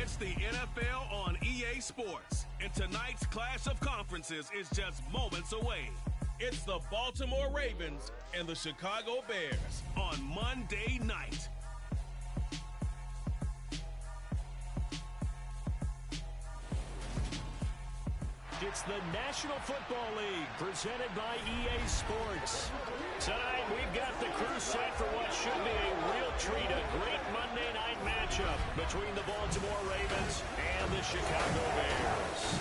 It's the NFL on EA Sports, and tonight's clash of conferences is just moments away. It's the Baltimore Ravens and the Chicago Bears on Monday night. It's the National Football League presented by EA Sports. Tonight, we've got the crew set for what should be a real treat, a great Monday night matchup between the Baltimore Ravens and the Chicago Bears.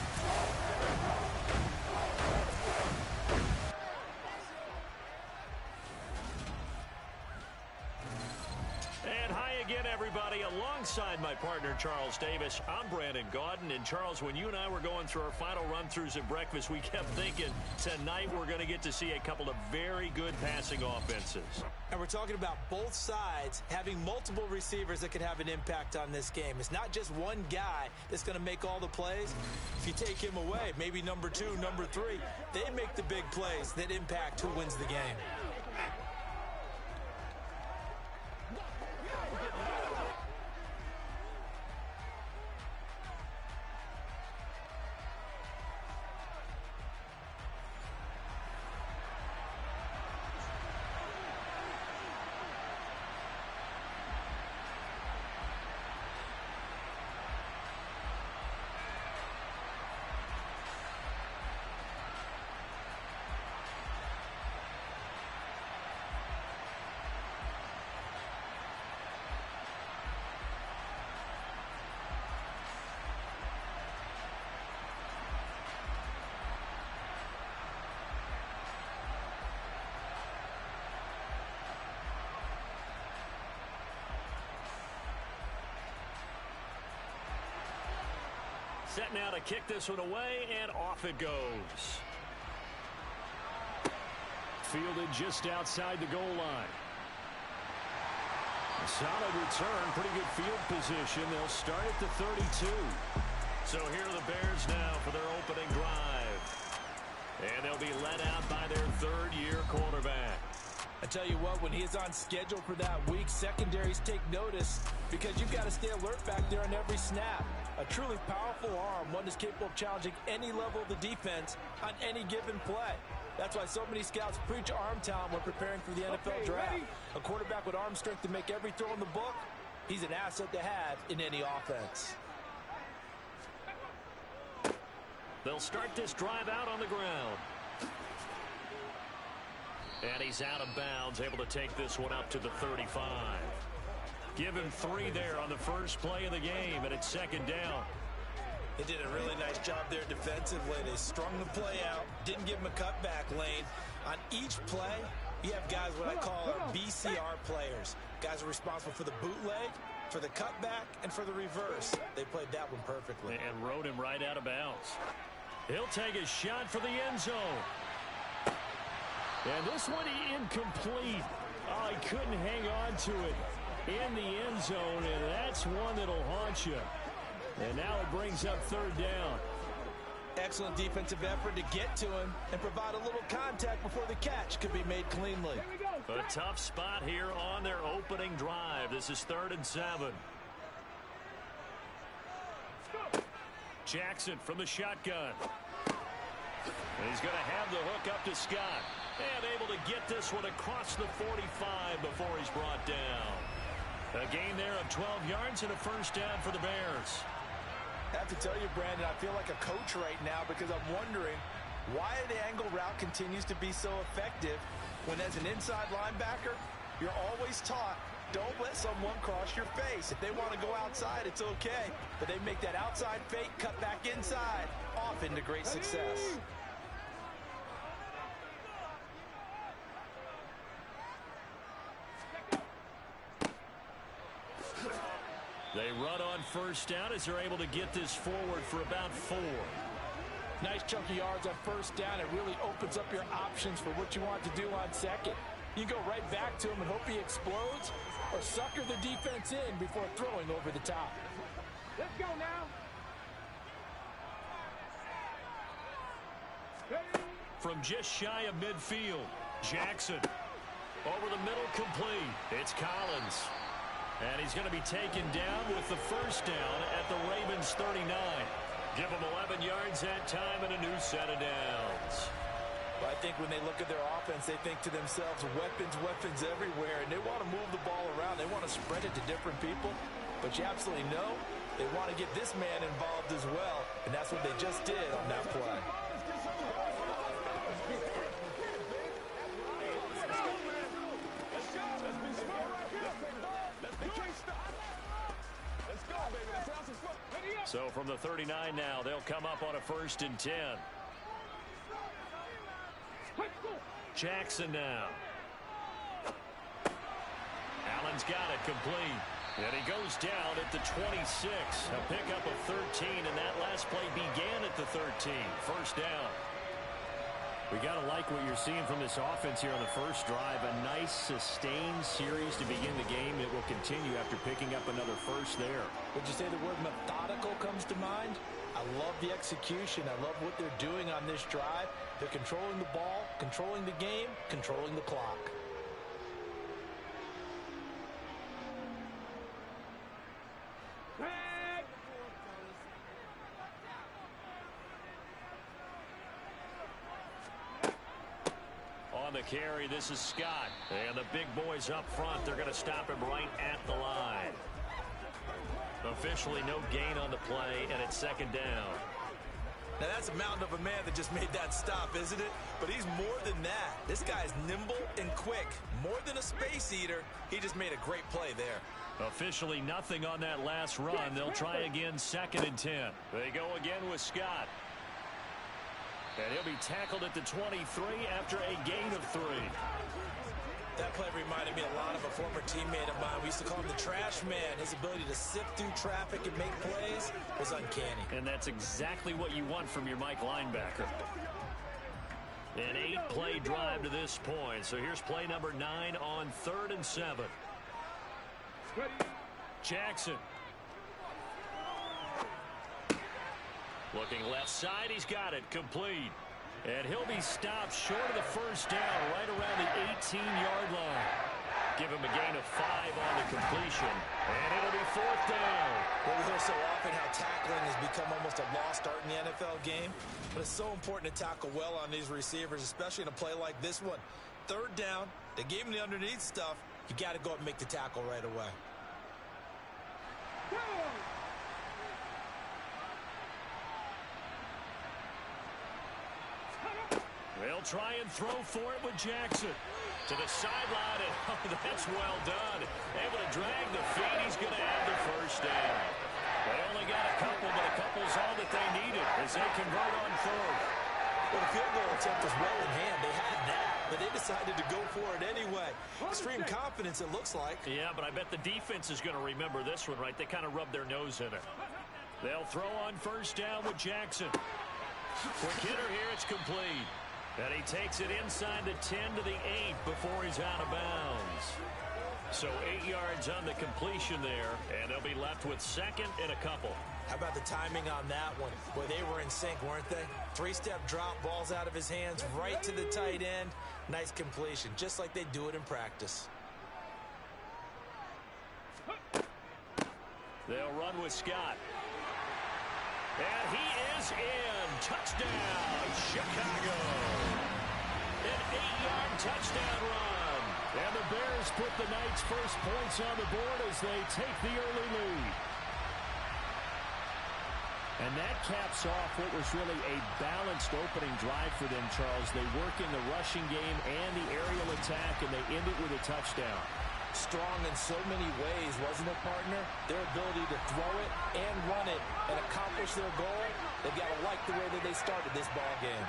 And hi again, everybody. Alongside my partner, Charles Davis, I'm Brandon Gaudin. And Charles, when you and I were going through our final run-throughs at breakfast, we kept thinking tonight we're going to get to see a couple of very good passing offenses. And we're talking about both sides having multiple receivers that can have an impact on this game. It's not just one guy that's going to make all the plays. If you take him away, maybe number 2, number 3, they make the big plays that impact who wins the game. Set now to kick this one away, and off it goes. Fielded just outside the goal line. A solid return, pretty good field position. They'll start at the 32. So here are the Bears now for their opening drive. And they'll be led out by their third-year quarterback. I tell you what, when he is on schedule for that week, secondaries take notice because you've got to stay alert back there on every snap. A truly powerful arm, one that's capable of challenging any level of the defense on any given play. That's why so many scouts preach arm talent when preparing for the NFL draft. Ready? A quarterback with arm strength to make every throw in the book, he's an asset to have in any offense. They'll start this drive out on the ground. And he's out of bounds, able to take this one up to the 35. Give him 3 there on the first play of the game, and it's second down. They did a really nice job there defensively. They strung the play out, didn't give him a cutback lane. On each play, you have guys what I call our BCR players. Guys are responsible for the bootleg, for the cutback, and for the reverse. They played that one perfectly. And rode him right out of bounds. He'll take a shot for the end zone. And this one incomplete. Oh, he couldn't hang on to it in the end zone, and that's one that'll haunt you. And now it brings up third down. Excellent defensive effort to get to him and provide a little contact before the catch could be made cleanly. A tough spot here on their opening drive. This is 3rd and 7. Jackson from the shotgun. And he's going to have the hook up to Scott. And able to get this one across the 45 before he's brought down. A gain there of 12 yards and a first down for the Bears. I have to tell you, Brandon, I feel like a coach right now because I'm wondering why the angle route continues to be so effective when as an inside linebacker, you're always taught, don't let someone cross your face. If they want to go outside, it's okay. But they make that outside fake, cut back inside, off into great success. They run on first down as they're able to get this forward for about 4. Nice chunky yards on first down. It really opens up your options for what you want to do on second. You go right back to him and hope he explodes or sucker the defense in before throwing over the top. Let's go now. From just shy of midfield, Jackson. Over the middle, complete. It's Collins. And he's going to be taken down with the first down at the Ravens 39. Give them 11 yards that time and a new set of downs. Well, I think when they look at their offense, they think to themselves, weapons, weapons everywhere, and they want to move the ball around. They want to spread it to different people, but you absolutely know they want to get this man involved as well, and that's what they just did on that play. So from the 39 now, they'll come up on a 1st and 10. Jackson now. Allen's got it complete. And he goes down at the 26. A pickup of 13, and that last play began at the 13. First down. We got to like what you're seeing from this offense here on the first drive. A nice, sustained series to begin the game. It will continue after picking up another first there. Would you say the word methodical comes to mind? I love the execution. I love what they're doing on this drive. They're controlling the ball, controlling the game, controlling the clock. On the carry, this is Scott. And the big boys up front, they're going to stop him right at the line. Officially no gain on the play, and it's 2nd down. Now that's a mountain of a man that just made that stop, isn't it? But he's more than that. This guy's nimble and quick. More than a space eater, he just made a great play there. Officially nothing on that last run. They'll try again 2nd and 10. They go again with Scott. And he'll be tackled at the 23 after a gain of 3. That play reminded me a lot of a former teammate of mine. We used to call him the trash man. His ability to sift through traffic and make plays was uncanny. And that's exactly what you want from your Mike linebacker. An 8-play drive to this point. So here's play number 9 on 3rd and 7. Jackson. Looking left side, he's got it complete. And he'll be stopped short of the first down right around the 18-yard line. Give him a gain of 5 on the completion. And it'll be 4th down. Well, we hear so often how tackling has become almost a lost art in the NFL game. But it's so important to tackle well on these receivers, especially in a play like this one. 3rd down, they gave him the underneath stuff. You got to go up and make the tackle right away. They'll try and throw for it with Jackson. To the sideline, and oh, that's well done. Able to drag the feet. He's going to have the first down. They only got a couple, but a couple's all that they needed as they convert on 3rd. Well, the field goal attempt was well in hand. They had that, but they decided to go for it anyway. Extreme confidence, it looks like. Yeah, but I bet the defense is going to remember this one, right? They kind of rubbed their nose in it. They'll throw on 1st down with Jackson. Quick hitter here, it's complete. And he takes it inside the 10 to the 8 before he's out of bounds. So 8 yards on the completion there, and they'll be left with 2nd and a couple. How about the timing on that one? Boy, they were in sync, weren't they? 3-step drop, balls out of his hands, right to the tight end. Nice completion, just like they do it in practice. They'll run with Scott. And he is in. Touchdown, Chicago. An 8-yard touchdown run. And the Bears put the Knights' first points on the board as they take the early lead. And that caps off what was really a balanced opening drive for them, Charles. They work in the rushing game and the aerial attack, and they end it with a touchdown. Strong in so many ways, wasn't it, partner? Their ability to throw it and run it and accomplish their goal, they've got to like the way that they started this ball game.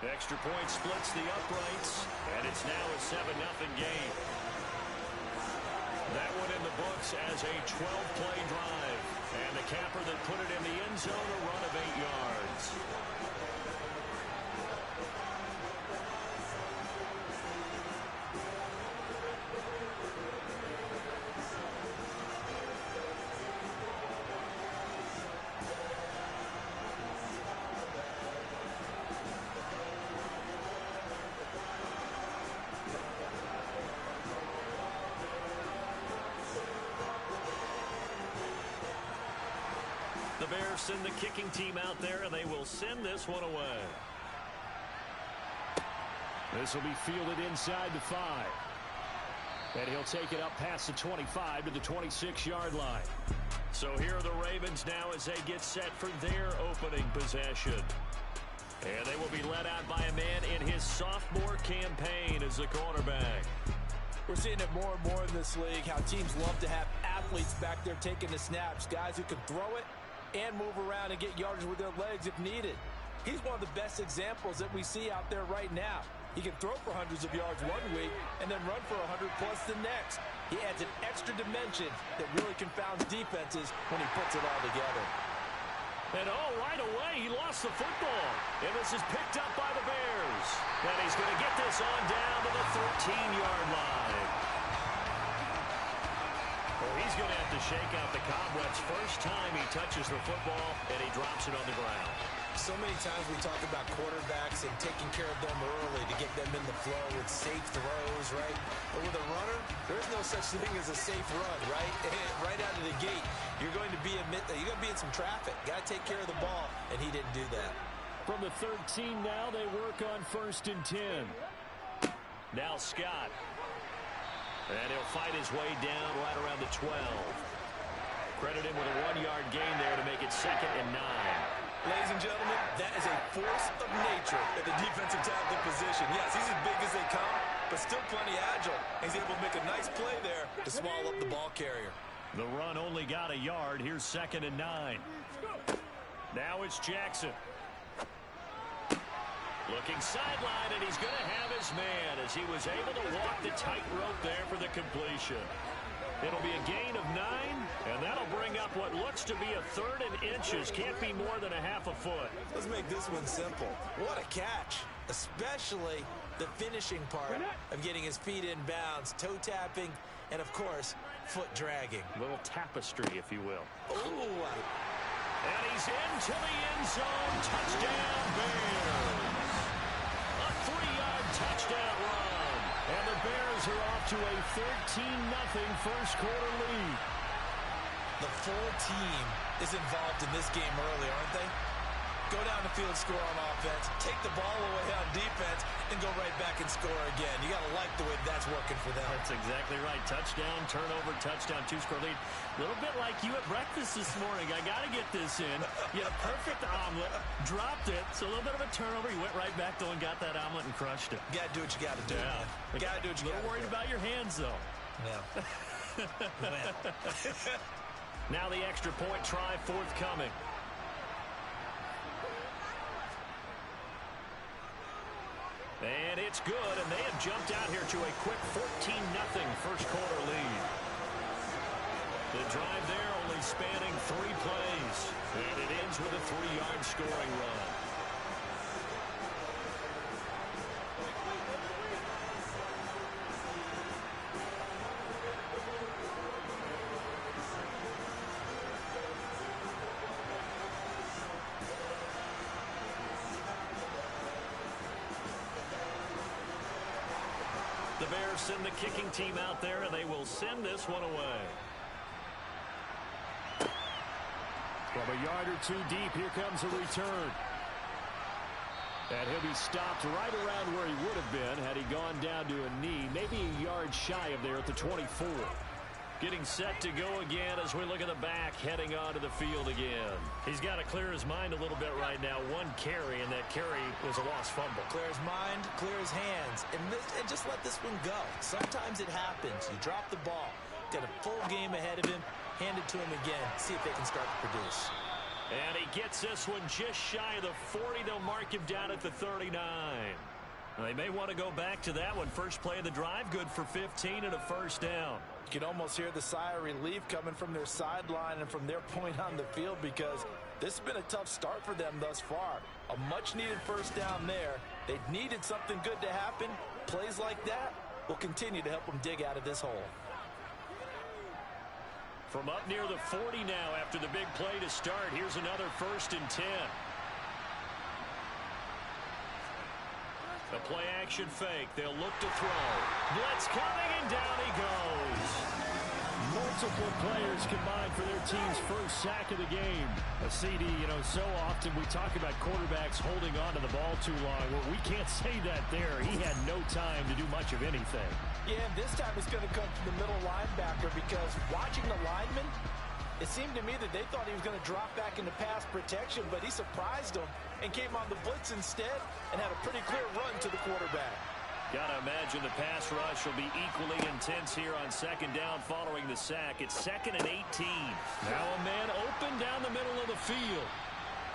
The extra point splits the uprights, and it's now a 7-0 game. That one in the books as a 12-play drive. And the capper that put it in the end zone, a run of 8 yards. The Bears send the kicking team out there, and they will send this one away. This will be fielded inside the 5. And he'll take it up past the 25 to the 26-yard line. So here are the Ravens now as they get set for their opening possession. And they will be led out by a man in his sophomore campaign as the cornerback. We're seeing it more and more in this league, how teams love to have athletes back there taking the snaps, guys who can throw it and move around and get yardage with their legs if needed. He's one of the best examples that we see out there right now. He can throw for hundreds of yards one week and then run for 100-plus the next. He adds an extra dimension that really confounds defenses when he puts it all together. And right away, he lost the football. And this is picked up by the Bears. And he's going to get this on down to the 13-yard line. Well, he's going to have to shake out the cobwebs first time he touches the football, and he drops it on the ground. So many times we talk about quarterbacks and taking care of them early to get them in the flow with safe throws, right? But with a runner, there's no such thing as a safe run, right? Right out of the gate, you're going to be in some traffic. Got to take care of the ball, and he didn't do that. From the 13 now, they work on 1st and 10. Now Scott. And he'll fight his way down right around the 12. Credit him with a 1-yard gain there to make it 2nd and 9. Ladies and gentlemen, that is a force of nature at the defensive tackle position. Yes, he's as big as they come, but still plenty agile. He's able to make a nice play there to swallow up the ball carrier. The run only got a yard. Here's 2nd and 9. Now it's Jackson. Looking sideline, and he's going to have his man as he was able to walk the tightrope there for the completion. It'll be a gain of 9, and that'll bring up what looks to be a 3rd and inches. Can't be more than a half a foot. Let's make this one simple. What a catch, especially the finishing part of getting his feet in bounds, toe tapping, and, of course, foot dragging. A little tapestry, if you will. Ooh. And he's into the end zone. Touchdown, Bears. A 3-yard touchdown run. And the Bears are off to a 13-0 first-quarter lead. The full team is involved in this game early, aren't they? Go down the field, score on offense, take the ball away on defense, and go right back and score again. You got to like the way that's working for them. That's exactly right. Touchdown, turnover, touchdown, 2-score lead. A little bit like you at breakfast this morning. I got to get this in. You had a perfect omelet, dropped it, so a little bit of a turnover. You went right back, though, and got that omelet and crushed it. You got to do what you got to do. Yeah. Got to do what you got to do. A little worried about your hands, though. Yeah. Now the extra point try forthcoming. And it's good, and they have jumped out here to a quick 14-0 first-quarter lead. The drive there only spanning 3 plays, and it ends with a 3-yard scoring run. The Bears send the kicking team out there, and they will send this one away. From a yard or 2 deep, here comes a return. And he'll be stopped right around where he would have been had he gone down to a knee, maybe a yard shy of there at the 24. Getting set to go again as we look at the back, heading onto the field again. He's got to clear his mind a little bit right now. 1 carry, and that carry was a lost fumble. Clear his mind, clear his hands, and just let this one go. Sometimes it happens. You drop the ball, got a full game ahead of him, hand it to him again, see if they can start to produce. And he gets this one just shy of the 40. They'll mark him down at the 39. They may want to go back to that one. First play of the drive, good for 15 and a first down. You can almost hear the sigh of relief coming from their sideline and from their point on the field because this has been a tough start for them thus far. A much-needed first down there. They needed something good to happen. Plays like that will continue to help them dig out of this hole. From up near the 40 now after the big play to start, here's another 1st and 10. The play-action fake. They'll look to throw. Blitz coming, and down he goes. Multiple players combined for their team's first sack of the game. A CD, so often we talk about quarterbacks holding on to the ball too long. Well, we can't say that there. He had no time to do much of anything. Yeah, and this time it's going to come from the middle linebacker because watching the lineman, it seemed to me that they thought he was going to drop back into pass protection, but he surprised them and came on the blitz instead and had a pretty clear run to the quarterback. Gotta imagine the pass rush will be equally intense here on second down following the sack. It's 2nd and 18. Now a man open down the middle of the field.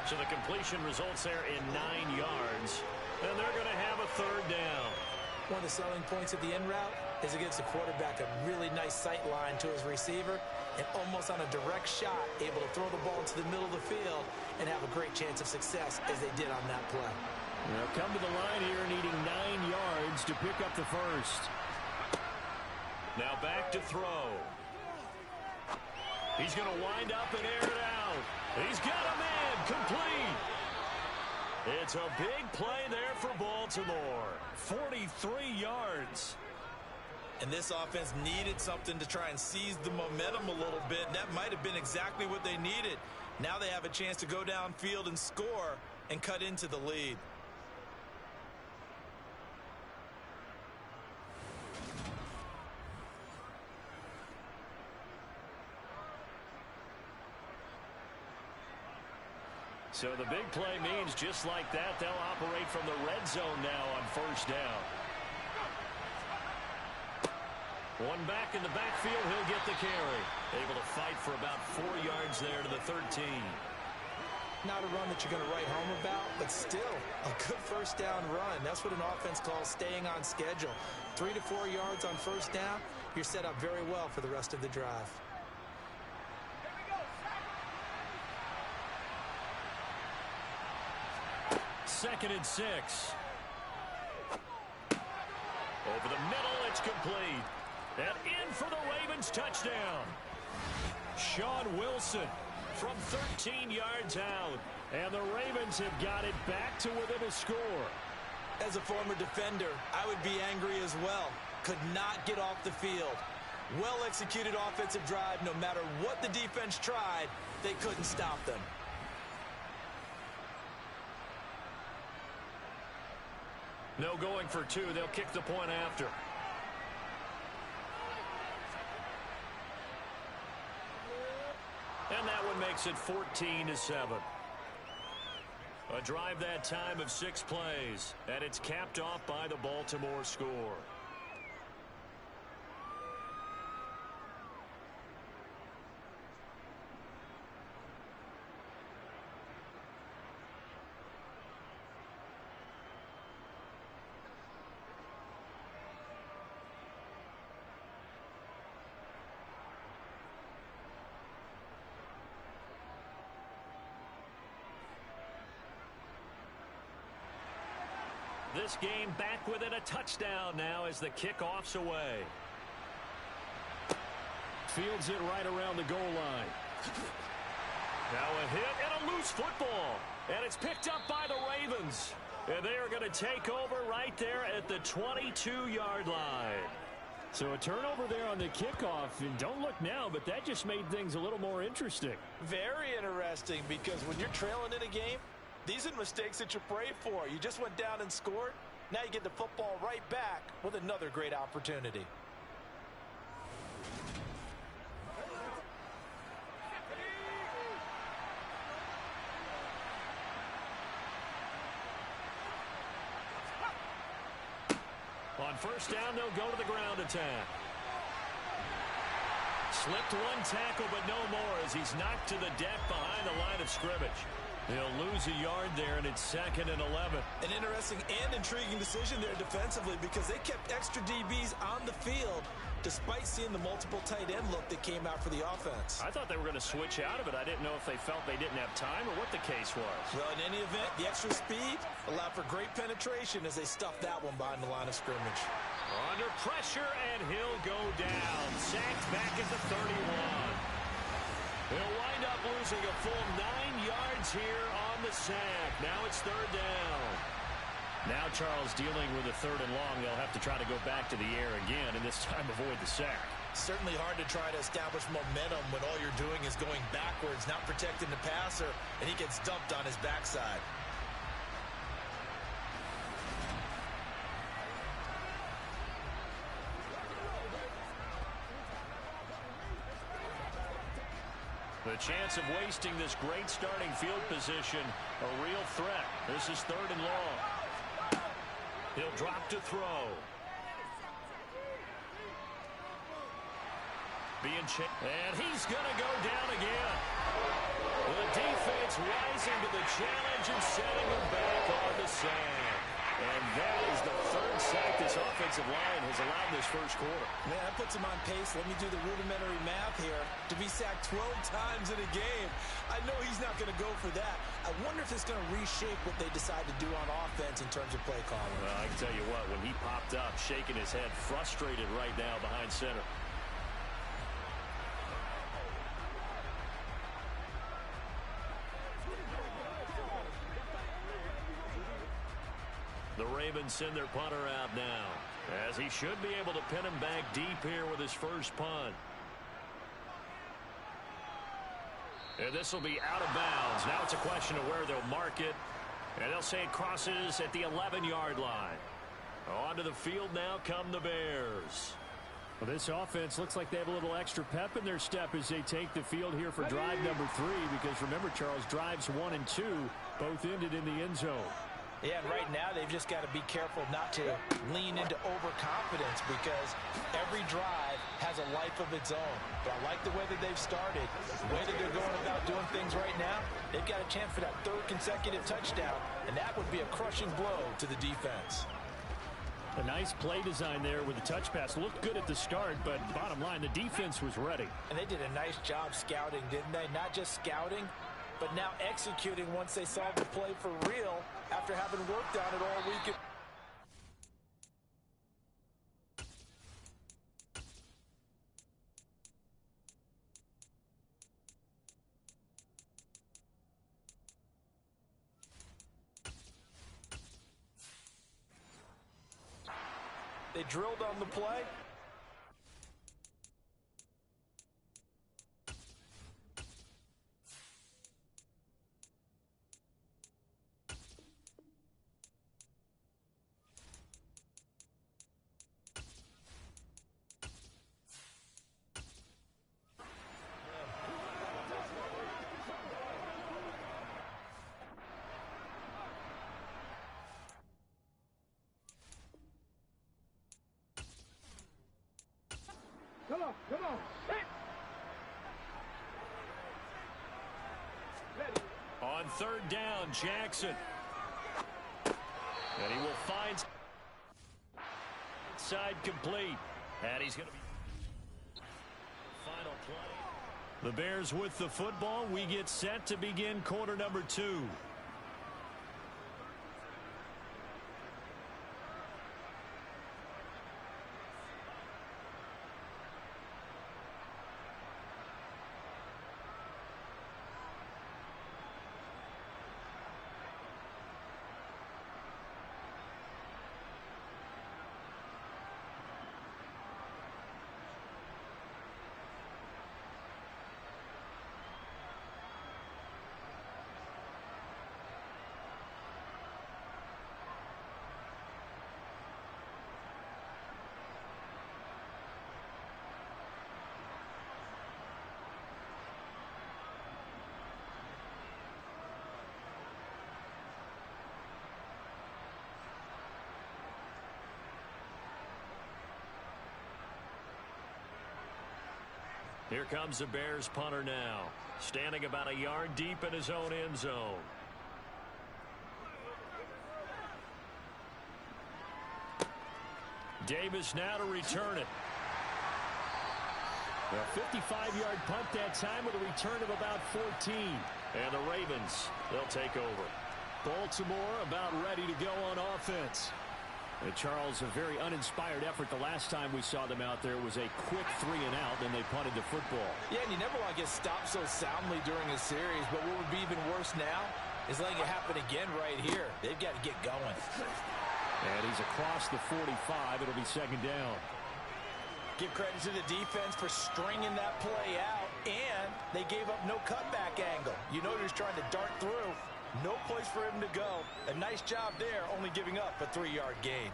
So the completion results there in 9 yards. And they're going to have a third down. One of the selling points of the in route is it gives the quarterback a really nice sight line to his receiver and almost on a direct shot able to throw the ball to the middle of the field and have a great chance of success as they did on that play. They'll come to the line here needing 9 yards to pick up the first. Now back to throw. He's going to wind up and air it out. He's got a man complete. It's a big play there for Baltimore. 43 yards. And this offense needed something to try and seize the momentum a little bit. And that might have been exactly what they needed. Now they have a chance to go downfield and score and cut into the lead. So the big play means just like that, they'll operate from the red zone now on first down. One back in the backfield, he'll get the carry. Able to fight for about 4 yards there to the 13. Not a run that you're going to write home about, but still a good first down run. That's what an offense calls staying on schedule. 3 to 4 yards on first down, you're set up very well for the rest of the drive. 2nd and 6. Over the middle, it's complete. And in for the Ravens touchdown. Sean Wilson from 13 yards out. And the Ravens have got it back to within a score. As a former defender, I would be angry as well. Could not get off the field. Well-executed offensive drive. No matter what the defense tried, they couldn't stop them. No going for 2. They'll kick the point after. And that one makes it 14-7. A drive that time of 6 plays. And it's capped off by the Baltimore score. This game back within a touchdown now as the kickoff's away. Fields it right around the goal line. Now a hit and a loose football. And it's picked up by the Ravens. And they are going to take over right there at the 22-yard line. So a turnover there on the kickoff. And don't look now, but that just made things a little more interesting. Very interesting, because when you're trailing in a game, these are mistakes that you pray for. You just went down and scored. Now you get the football right back with another great opportunity. On first down, they'll go to the ground attack. Slipped one tackle, but no more as he's knocked to the deck behind the line of scrimmage. He'll lose a yard there, and it's 2nd and 11. An interesting and intriguing decision there defensively, because they kept extra DBs on the field despite seeing the multiple tight end look that came out for the offense. I thought they were going to switch out of it. I didn't know if they felt they didn't have time or what the case was. Well, in any event, the extra speed allowed for great penetration as they stuffed that one behind the line of scrimmage. Under pressure, and he'll go down. Sacked back at the 31. He'll wind up losing a full 9 yards here on the sack. Now it's 3rd down. Now Charles dealing with a 3rd and long. They'll have to try to go back to the air again, and this time avoid the sack. Certainly hard to try to establish momentum when all you're doing is going backwards, not protecting the passer, and he gets dumped on his backside. The chance of wasting this great starting field position, a real threat. This is 3rd and long. He'll drop to throw. And he's going to go down again. The defense rising to the challenge and setting him back on the sand. And that is the 3rd sack this offensive line has allowed this first quarter. Man, that puts him on pace. Let me do the rudimentary math here. To be sacked 12 times in a game, I know he's not going to go for that. I wonder if it's going to reshape what they decide to do on offense in terms of play calling. Well, I can tell you what, when he popped up, shaking his head, frustrated right now behind center. The Ravens send their punter out now, as he should be able to pin him back deep here with his first punt. And this will be out of bounds. Now it's a question of where they'll mark it. And they'll say it crosses at the 11-yard line. Onto the field now come the Bears. Well, this offense looks like they have a little extra pep in their step as they take the field here for drive number 3. Because remember, Charles, drives 1 and 2 both ended in the end zone. Yeah, and right now they've just got to be careful not to lean into overconfidence because every drive has a life of its own. But I like the way that they've started, the way that they're going about doing things right now. They've got a chance for that 3rd consecutive touchdown, and that would be a crushing blow to the defense. A nice play design there with the touch pass. Looked good at the start, but bottom line, the defense was ready. And they did a nice job scouting, didn't they? Not just scouting, but now executing once they saw the play for real after having worked on it all week. They drilled on the play. Come on. Hit. Ready. On 3rd down, Jackson. And he will find side complete. And he's going to be final play. The Bears with the football. We get set to begin quarter number 2. Here comes the Bears punter now, standing about a yard deep in his own end zone. Davis now to return it. A 55-yard punt that time with a return of about 14. And the Ravens, they'll take over. Baltimore about ready to go on offense. And Charles, a very uninspired effort the last time we saw them out there was a quick 3 and out, and they punted the football. Yeah, and you never want to get stopped so soundly during a series, but what would be even worse now is letting it happen again right here. They've got to get going. And he's across the 45. It'll be 2nd down. Give credit to the defense for stringing that play out, and they gave up no cutback angle. You know he was trying to dart through. No place for him to go. A nice job there, only giving up a 3-yard gain.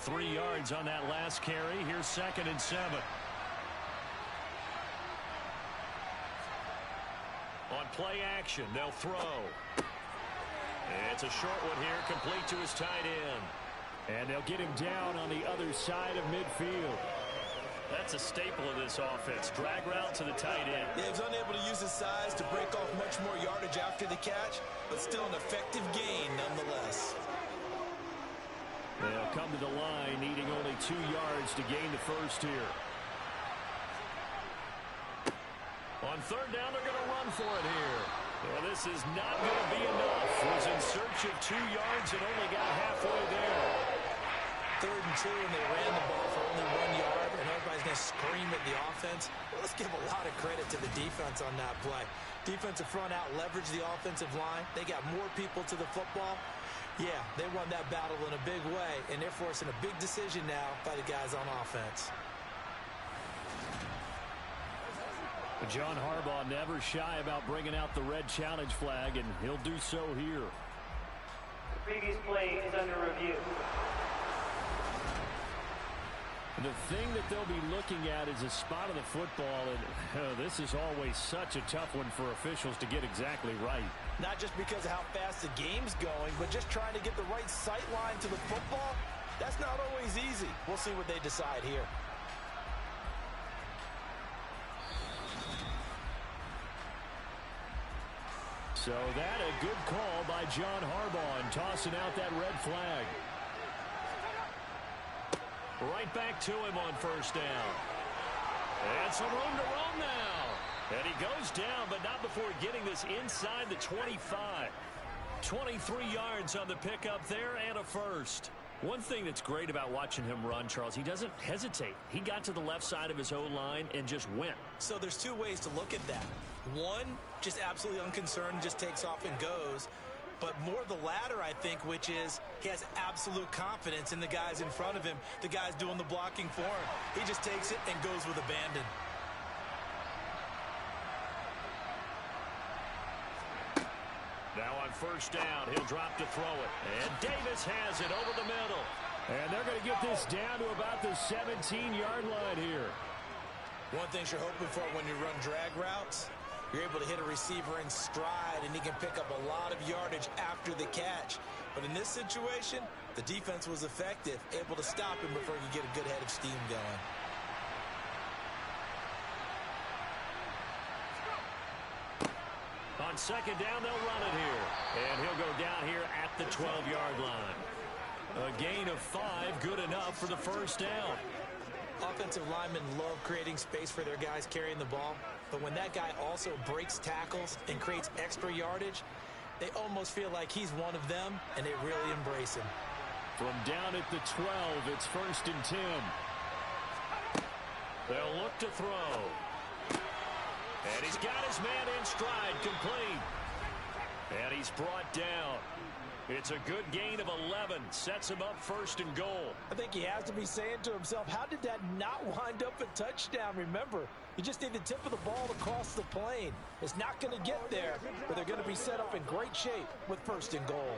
3 yards on that last carry. Here's 2nd and 7. On play action, they'll throw. It's a short one here, complete to his tight end. And they'll get him down on the other side of midfield. That's a staple of this offense. Drag route to the tight end. Yeah, he was unable to use his size to break off much more yardage after the catch, but still an effective gain nonetheless. They'll come to the line, needing only 2 yards to gain the first here. On 3rd down, they're going to run for it here. Well, this is not going to be enough. Was in search of 2 yards and only got halfway there. 3rd and 2, and they ran the ball for only 1 yard, and everybody's going to scream at the offense. Well, let's give a lot of credit to the defense on that play. Defensive front out leveraged the offensive line. They got more people to the football. Yeah, they won that battle in a big way, and they're forcing a big decision now by the guys on offense. John Harbaugh never shy about bringing out the red challenge flag, and he'll do so here. The previous play is under review. The thing that they'll be looking at is a spot of the football, and this is always such a tough one for officials to get exactly right. Not just because of how fast the game's going, but just trying to get the right sight line to the football. That's not always easy. We'll see what they decide here. So that a good call by John Harbaugh and tossing out that red flag. Right back to him on 1st down. And some room to roam now. And he goes down, but not before getting this inside the 25. 23 yards on the pickup there and a first. One thing that's great about watching him run, Charles, he doesn't hesitate. He got to the left side of his O-line and just went. So there's 2 ways to look at that. One, just absolutely unconcerned, just takes off and goes. But more the latter, I think, which is he has absolute confidence in the guys in front of him, the guys doing the blocking for him. He just takes it and goes with abandon. Now on 1st down, he'll drop to throw it. And Davis has it over the middle. And they're going to get this down to about the 17-yard line here. One thing you're hoping for when you run drag routes, you're able to hit a receiver in stride, and he can pick up a lot of yardage after the catch. But in this situation, the defense was effective, able to stop him before he could get a good head of steam going. On 2nd down, they'll run it here. And he'll go down here at the 12-yard line. A gain of 5, good enough for the 1st down. Offensive linemen love creating space for their guys carrying the ball, but when that guy also breaks tackles and creates extra yardage, they almost feel like he's one of them, and they really embrace him. From down at the 12, it's 1st and 10. They'll look to throw. And he's got his man in stride, complete. And he's brought down. It's a good gain of 11. Sets him up 1st and goal. I think he has to be saying to himself, how did that not wind up a touchdown? Remember, you just need the tip of the ball to cross the plane. It's not going to get there, but they're going to be set up in great shape with 1st and goal.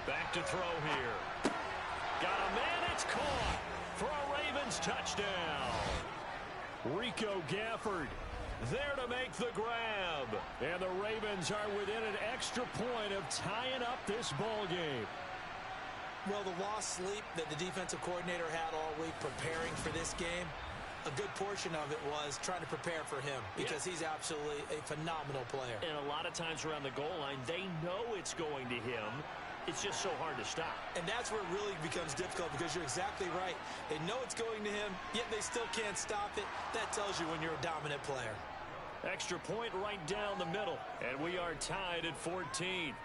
Back to throw here. Got a man, it's caught for a Ravens touchdown. Rico Gafford there to make the grab. And the Ravens are within an extra point of tying up this ball game. Well, the lost sleep that the defensive coordinator had all week preparing for this game, a good portion of it was trying to prepare for him because he's absolutely a phenomenal player. And a lot of times around the goal line, they know it's going to him. It's just so hard to stop. And that's where it really becomes difficult because you're exactly right. They know it's going to him, yet they still can't stop it. That tells you when you're a dominant player. Extra point right down the middle. And we are tied at 14.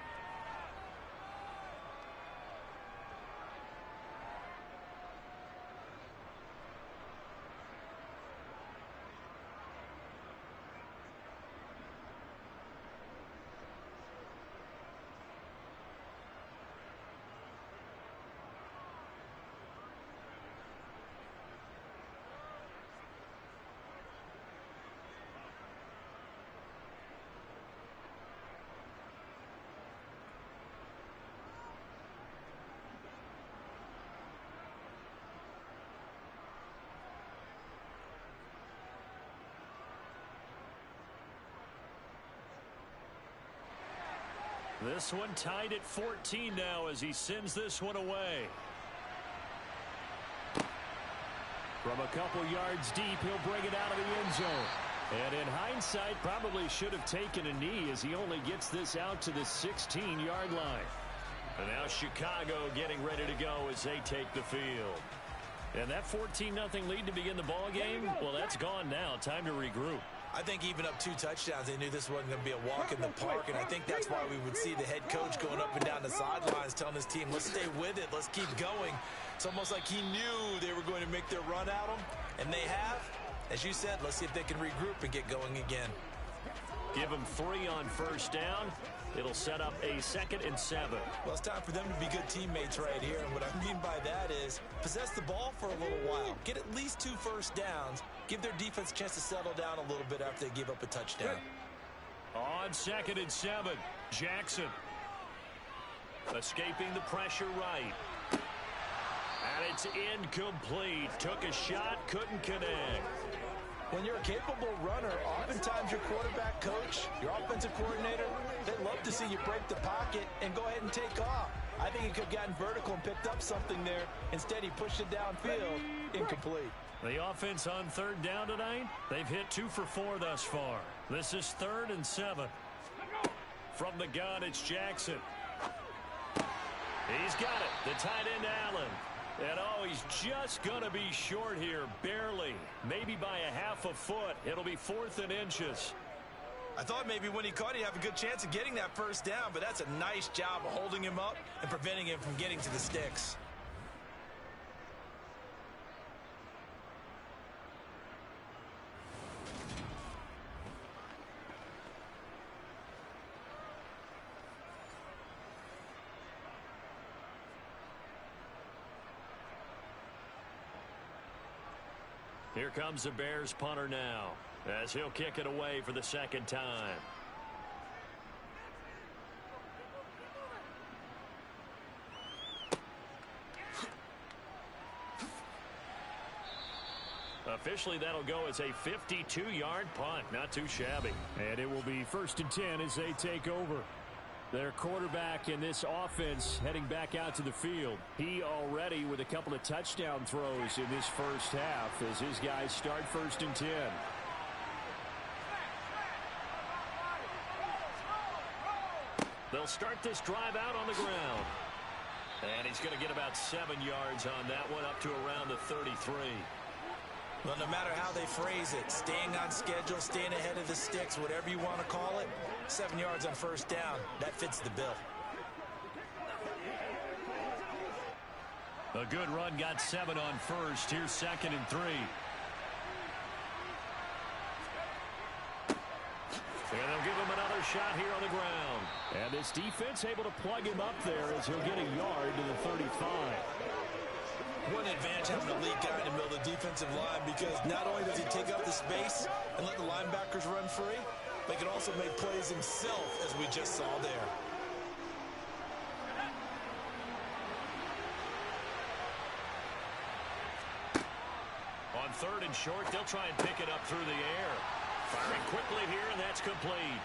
This one tied at 14 now as he sends this one away. From a couple yards deep, he'll bring it out of the end zone. And in hindsight, probably should have taken a knee as he only gets this out to the 16-yard line. And now Chicago getting ready to go as they take the field. And that 14-0 lead to begin the ball game, well, that's gone now. Time to regroup. I think even up 2 touchdowns, they knew this wasn't going to be a walk in the park, and I think that's why we would see the head coach going up and down the sidelines telling his team, let's stay with it, let's keep going. It's almost like he knew they were going to make their run at him, and they have. As you said, let's see if they can regroup and get going again. Give them 3 on first down. It'll set up a 2nd and 7. Well, it's time for them to be good teammates right here. And what I mean by that is possess the ball for a little while. Get at least 2 first downs. Give their defense a chance to settle down a little bit after they give up a touchdown. On 2nd and 7, Jackson. Escaping the pressure right. And it's incomplete. Took a shot, couldn't connect. When you're a capable runner, oftentimes your quarterback coach, your offensive coordinator, they love to see you break the pocket and go ahead and take off. I think he could have gotten vertical and picked up something there. Instead, he pushed it downfield. Incomplete. The offense on 3rd down tonight, they've hit 2 for 4 thus far. This is 3rd and 7. From the gun, it's Jackson. He's got it. The tight end, Allen. And oh, he's just going to be short here, barely. Maybe by a half a foot. It'll be 4th and inches. I thought maybe when he caught, he'd have a good chance of getting that first down, but that's a nice job of holding him up and preventing him from getting to the sticks. Here comes the Bears punter now as he'll kick it away for the 2nd time. Officially, that'll go as a 52-yard punt. Not too shabby. And it will be 1st and 10 as they take over. Their quarterback in this offense heading back out to the field. He already with a couple of touchdown throws in this first half as his guys start 1st and 10. They'll start this drive out on the ground. And he's going to get about 7 yards on that one, up to around the 33. Well, no matter how they phrase it, staying on schedule, staying ahead of the sticks, whatever you want to call it, 7 yards on first down, that fits the bill. A good run, got 7 on first. Here's 2nd and 3. And they'll give him another shot here on the ground. And this defense able to plug him up there as he'll get a yard to the 35. What an advantage having a lead guy in the middle of the defensive line, because not only does he take up the space and let the linebackers run free, but he can also make plays himself, as we just saw there. On 3rd and short, they'll try and pick it up through the air. Firing quickly here, and that's complete.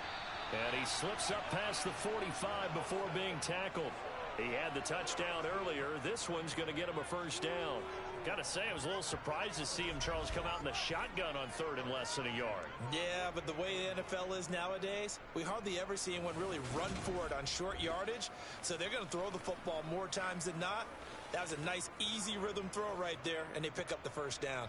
And he slips up past the 45 before being tackled. He had the touchdown earlier. This one's going to get him a first down. Got to say, I was a little surprised to see him, Charles, come out in the shotgun on 3rd and less than a yard. Yeah, but the way the NFL is nowadays, we hardly ever see anyone really run for it on short yardage. So they're going to throw the football more times than not. That was a nice, easy rhythm throw right there, and they pick up the first down.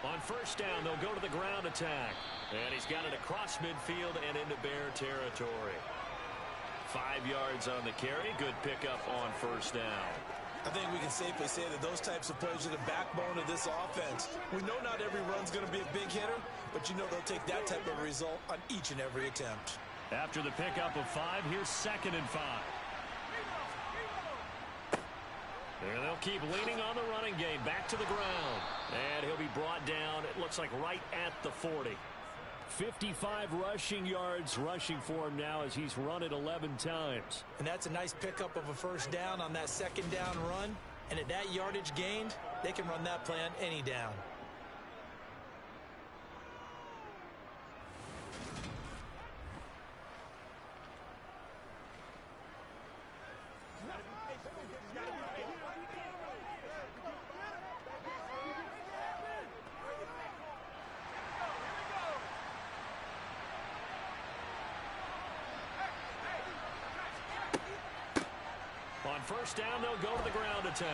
On first down, they'll go to the ground attack. And he's got it across midfield and into Bear territory. 5 yards on the carry. Good pickup on first down. I think we can safely say that those types of plays are the backbone of this offense. We know not every run's going to be a big hitter, but you know they'll take that type of result on each and every attempt. After the pickup of 5, here's 2nd and 5. And they'll keep leaning on the running game. Back to the ground. And he'll be brought down, it looks like right at the 40. 55 rushing yards rushing for him now as he's run it 11 times. And that's a nice pickup of a first down on that second down run. And at that yardage gained, they can run that play on any down. On first down, they'll go to the ground attack.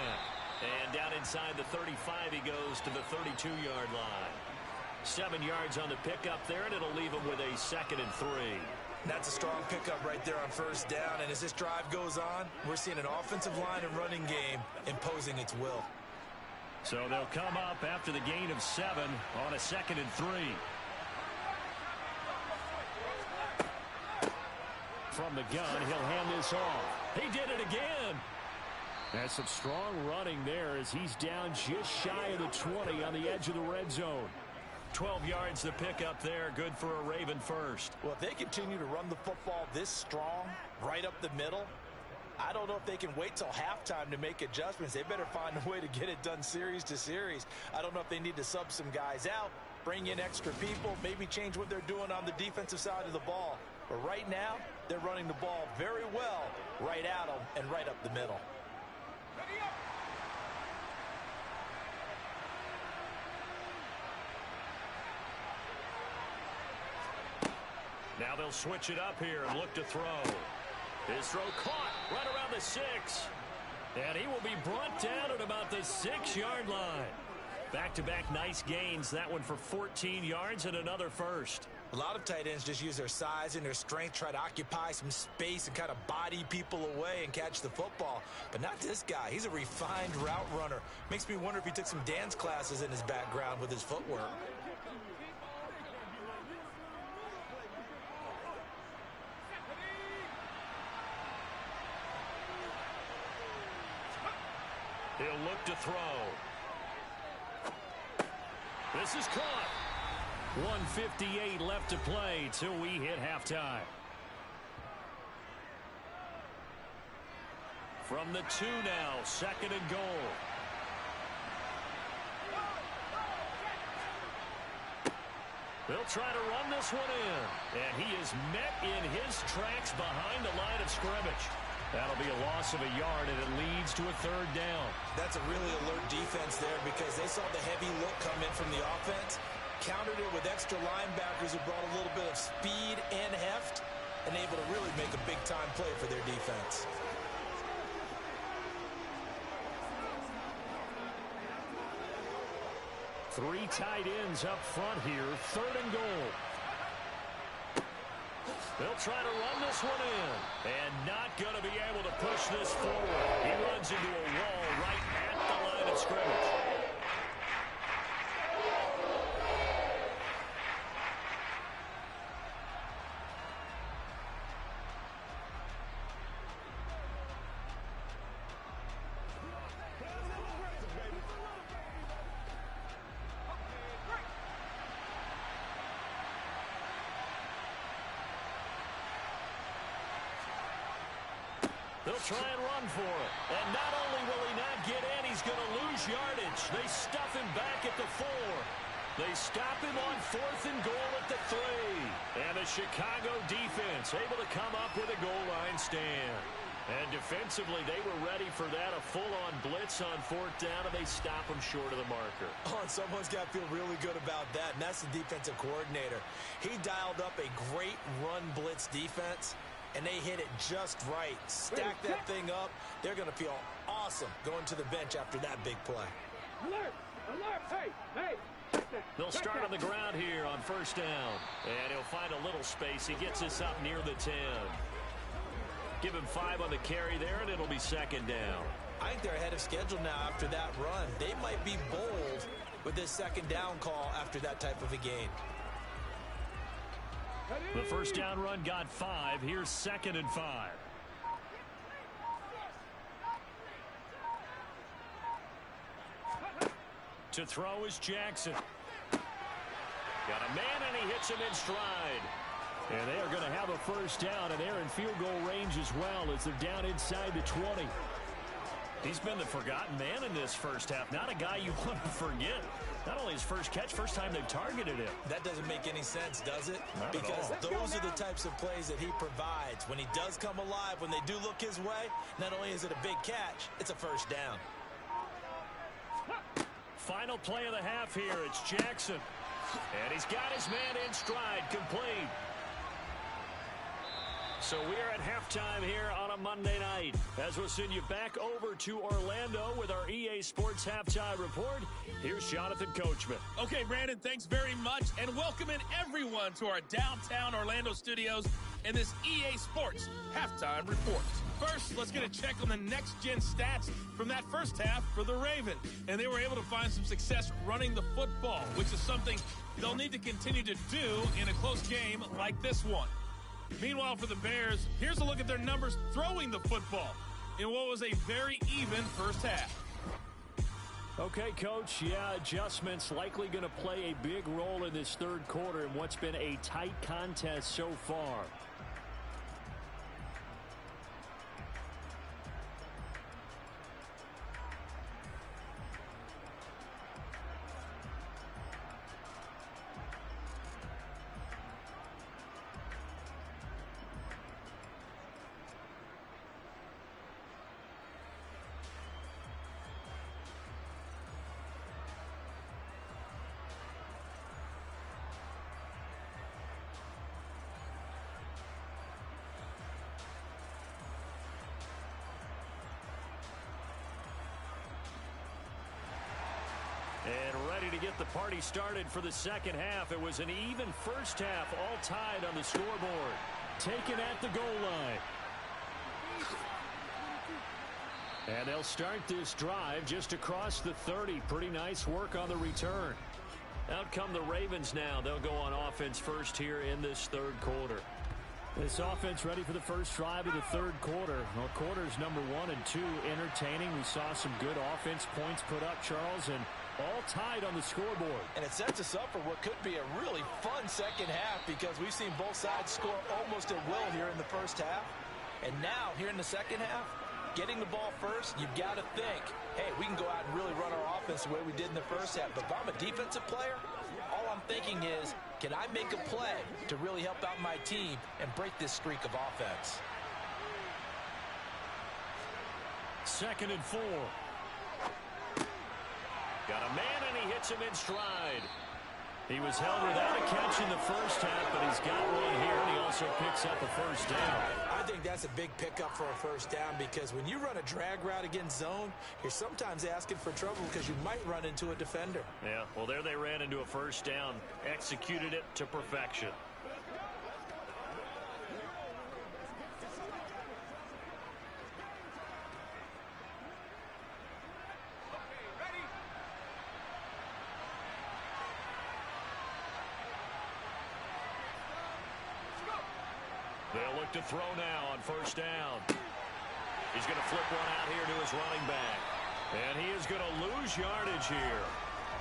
And down inside the 35, he goes to the 32-yard line. 7 yards on the pickup there, and it'll leave him with a 2nd and 3. That's a strong pickup right there on first down. And as this drive goes on, we're seeing an offensive line and running game imposing its will. So they'll come up after the gain of 7 on a 2nd and 3. From the gun, he'll hand this off. He did it again. That's some strong running there as he's down just shy of the 20 on the edge of the red zone. 12 yards to pick up there. Good for a Raven first. Well, if they continue to run the football this strong, right up the middle, I don't know if they can wait till halftime to make adjustments. They better find a way to get it done series to series. I don't know if they need to sub some guys out, bring in extra people, maybe change what they're doing on the defensive side of the ball. But right now, they're running the ball very well right at them and right up the middle. Now they'll switch it up here and look to throw. His throw caught right around the 6. And he will be brought down at about the 6-yard line. Back-to-back nice gains. That one for 14 yards and another first. A lot of tight ends just use their size and their strength, try to occupy some space and kind of body people away and catch the football. But not this guy. He's a refined route runner. Makes me wonder if he took some dance classes in his background with his footwork. He'll look to throw. This is caught. 1:58 left to play till we hit halftime. From the 2 now, 2nd and goal. They'll try to run this one in. And he is met in his tracks behind the line of scrimmage. That'll be a loss of a yard, and it leads to a 3rd down. That's a really alert defense there because they saw the heavy look come in from the offense, countered it with extra linebackers who brought a little bit of speed and heft, and able to really make a big-time play for their defense. Three tight ends up front here, 3rd and goal. They'll try to run this one in, and not going to be able to push this forward. He runs into a wall right at the line of scrimmage. They'll try and run for it. And not only will he not get in, he's going to lose yardage. They stuff him back at the 4. They stop him on 4th and goal at the 3. And the Chicago defense able to come up with a goal line stand. And defensively, they were ready for that, a full-on blitz on 4th down, and they stop him short of the marker. Oh, and someone's got to feel really good about that, and that's the defensive coordinator. He dialed up a great run blitz defense, and they hit it just right. Stack that thing up. They're going to feel awesome going to the bench after that big play. Alert! Alert! Hey! Hey! They'll start on the ground here on 1st down. And he'll find a little space. He gets us up near the 10. Give him 5 on the carry there, and it'll be 2nd down. I think they're ahead of schedule now after that run. They might be bold with this 2nd down call after that type of a gain. The 1st down run got 5. Here's 2nd and 5. To throw is Jackson. Got a man, and he hits him in stride. And they are going to have a first down, and they're in field goal range as well as they're down inside the 20. He's been the forgotten man in this first half. Not a guy you want to forget. Not only his first catch, first time they've targeted him. That doesn't make any sense, does it? Not because at all. those are the types of plays that he provides. When he does come alive, when they do look his way, not only is it a big catch, it's a first down. Final play of the half here. It's Jackson. And he's got his man in stride, complete. So we're at halftime here on a Monday night. As we'll send you back over to Orlando with our EA Sports Halftime Report, here's Jonathan Coachman. Okay, Brandon, thanks very much, and welcome in everyone to our downtown Orlando studios and this EA Sports Halftime Report. First, let's get a check on the next-gen stats from that first half for the Ravens. And they were able to find some success running the football, which is something they'll need to continue to do in a close game like this one. Meanwhile, for the Bears, here's a look at their numbers throwing the football in what was a very even first half. Okay, Coach, yeah, adjustments likely going to play a big role in this third quarter in what's been a tight contest so far. And ready to get the party started for the second half. It was an even first half, all tied on the scoreboard. Taken at the goal line. And they'll start this drive just across the 30. Pretty nice work on the return. Out come the Ravens now. They'll go on offense first here in this third quarter. This offense ready for the first drive of the third quarter. Well, quarters number 1 and 2 entertaining. We saw some good offense points put up, Charles, and all tied on the scoreboard. And it sets us up for what could be a really fun second half because we've seen both sides score almost at will here in the first half. And now, here in the second half, getting the ball first, you've got to think, hey, we can go out and really run our offense the way we did in the first half. But if I'm a defensive player, all I'm thinking is, can I make a play to really help out my team and break this streak of offense? 2nd and 4. Got a man, and he hits him in stride. He was held without a catch in the first half, but he's got one here, and he also picks up a first down. I think that's a big pickup for a first down because when you run a drag route against zone, you're sometimes asking for trouble because you might run into a defender. Yeah, well, there they ran into a first down, executed it to perfection. They'll look to throw now on first down. He's going to flip one out here to his running back. And he is going to lose yardage here.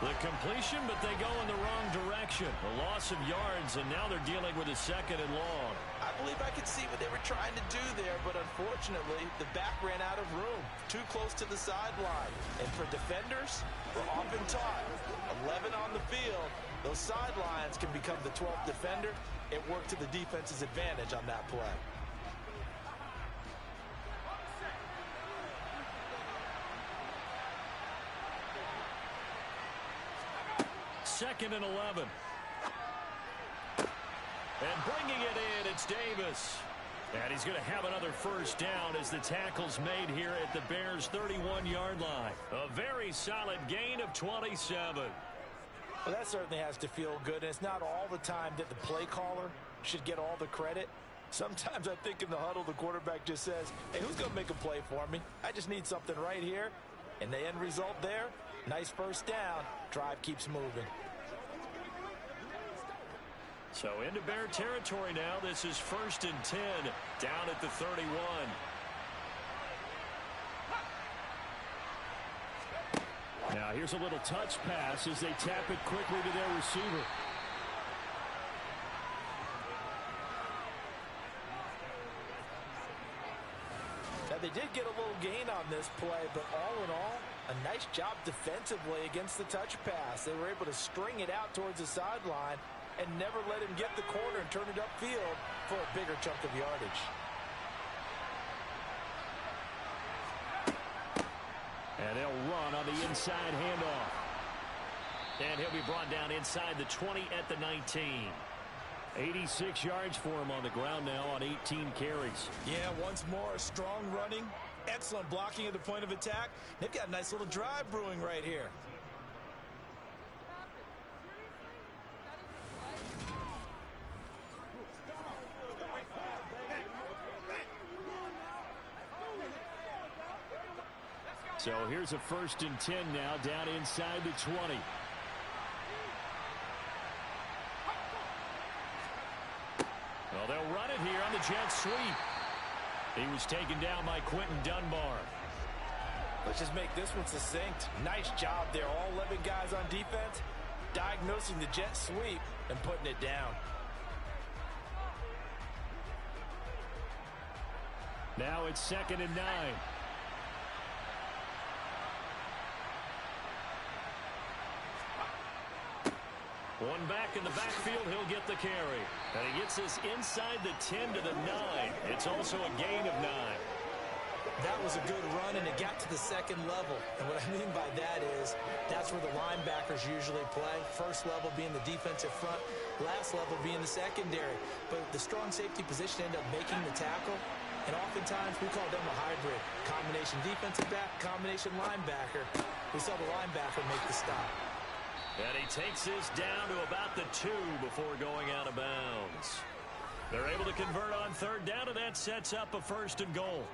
The completion, but they go in the wrong direction. A loss of yards, and now they're dealing with a 2nd and long. I believe I could see what they were trying to do there, but unfortunately, the back ran out of room. Too close to the sideline. And for defenders, we're often taught 11 on the field. Those sidelines can become the 12th defender. It worked to the defense's advantage on that play. Second and 11. And bringing it in, it's Davis. And he's going to have another first down as the tackle's made here at the Bears' 31-yard line. A very solid gain of 27. Well, that certainly has to feel good, and it's not all the time that the play caller should get all the credit. Sometimes I think in the huddle, the quarterback just says, hey, who's going to make a play for me? I just need something right here. And the end result there, nice first down. Drive keeps moving. So into Bear territory now. This is 1st and 10 down at the 31. Now here's a little touch pass as they tap it quickly to their receiver. gain on this play, but all in all, a nice job defensively against the touch pass. They were able to string it out towards the sideline and never let him get the corner and turn it upfield for a bigger chunk of yardage. And they'll run on the inside handoff. And he'll be brought down inside the 20 at the 19. 86 yards for him on the ground now on 18 carries. Yeah, once more, strong running, excellent blocking at the point of attack. They've got a nice little drive brewing right here. So here's a 1st and 10 now down inside the 20. Well, they'll run it here on the jet sweep. He was taken down by Quentin Dunbar. Let's just make this one succinct. Nice job there. All 11 guys on defense diagnosing the jet sweep and putting it down. Now it's 2nd and 9. One back in the backfield, he'll get the carry. And he gets this inside the 10 to the 9. It's also a gain of 9. That was a good run, and it got to the 2nd level. And what I mean by that is that's where the linebackers usually play. First level being the defensive front, last level being the secondary. But the strong safety position ended up making the tackle. And oftentimes we call them a hybrid. Combination defensive back, combination linebacker. We saw the linebacker make the stop. And he takes this down to about the 2 before going out of bounds. They're able to convert on 3rd down, and that sets up a 1st and goal.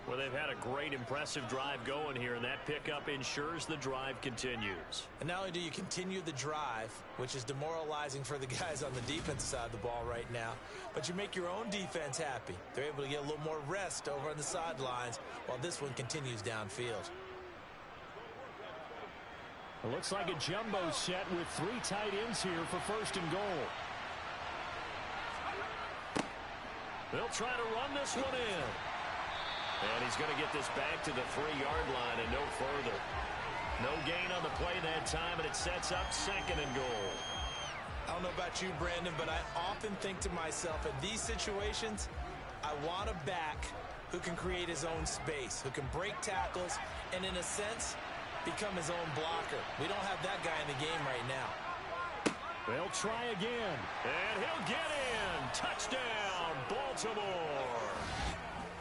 Well, they've had a great, impressive drive going here, and that pickup ensures the drive continues. And not only do you continue the drive, which is demoralizing for the guys on the defensive side of the ball right now, but you make your own defense happy. They're able to get a little more rest over on the sidelines while this one continues downfield. It looks like a jumbo set with 3 tight ends here for 1st and goal. They'll try to run this one in. And he's going to get this back to the 3-yard line and no further. No gain on the play that time, and it sets up 2nd and goal. I don't know about you, Brandon, but I often think to myself, in these situations, I want a back who can create his own space, who can break tackles, and in a sense, become his own blocker. We don't have that guy in the game right now. They'll try again. And he'll get in. Touchdown, Baltimore.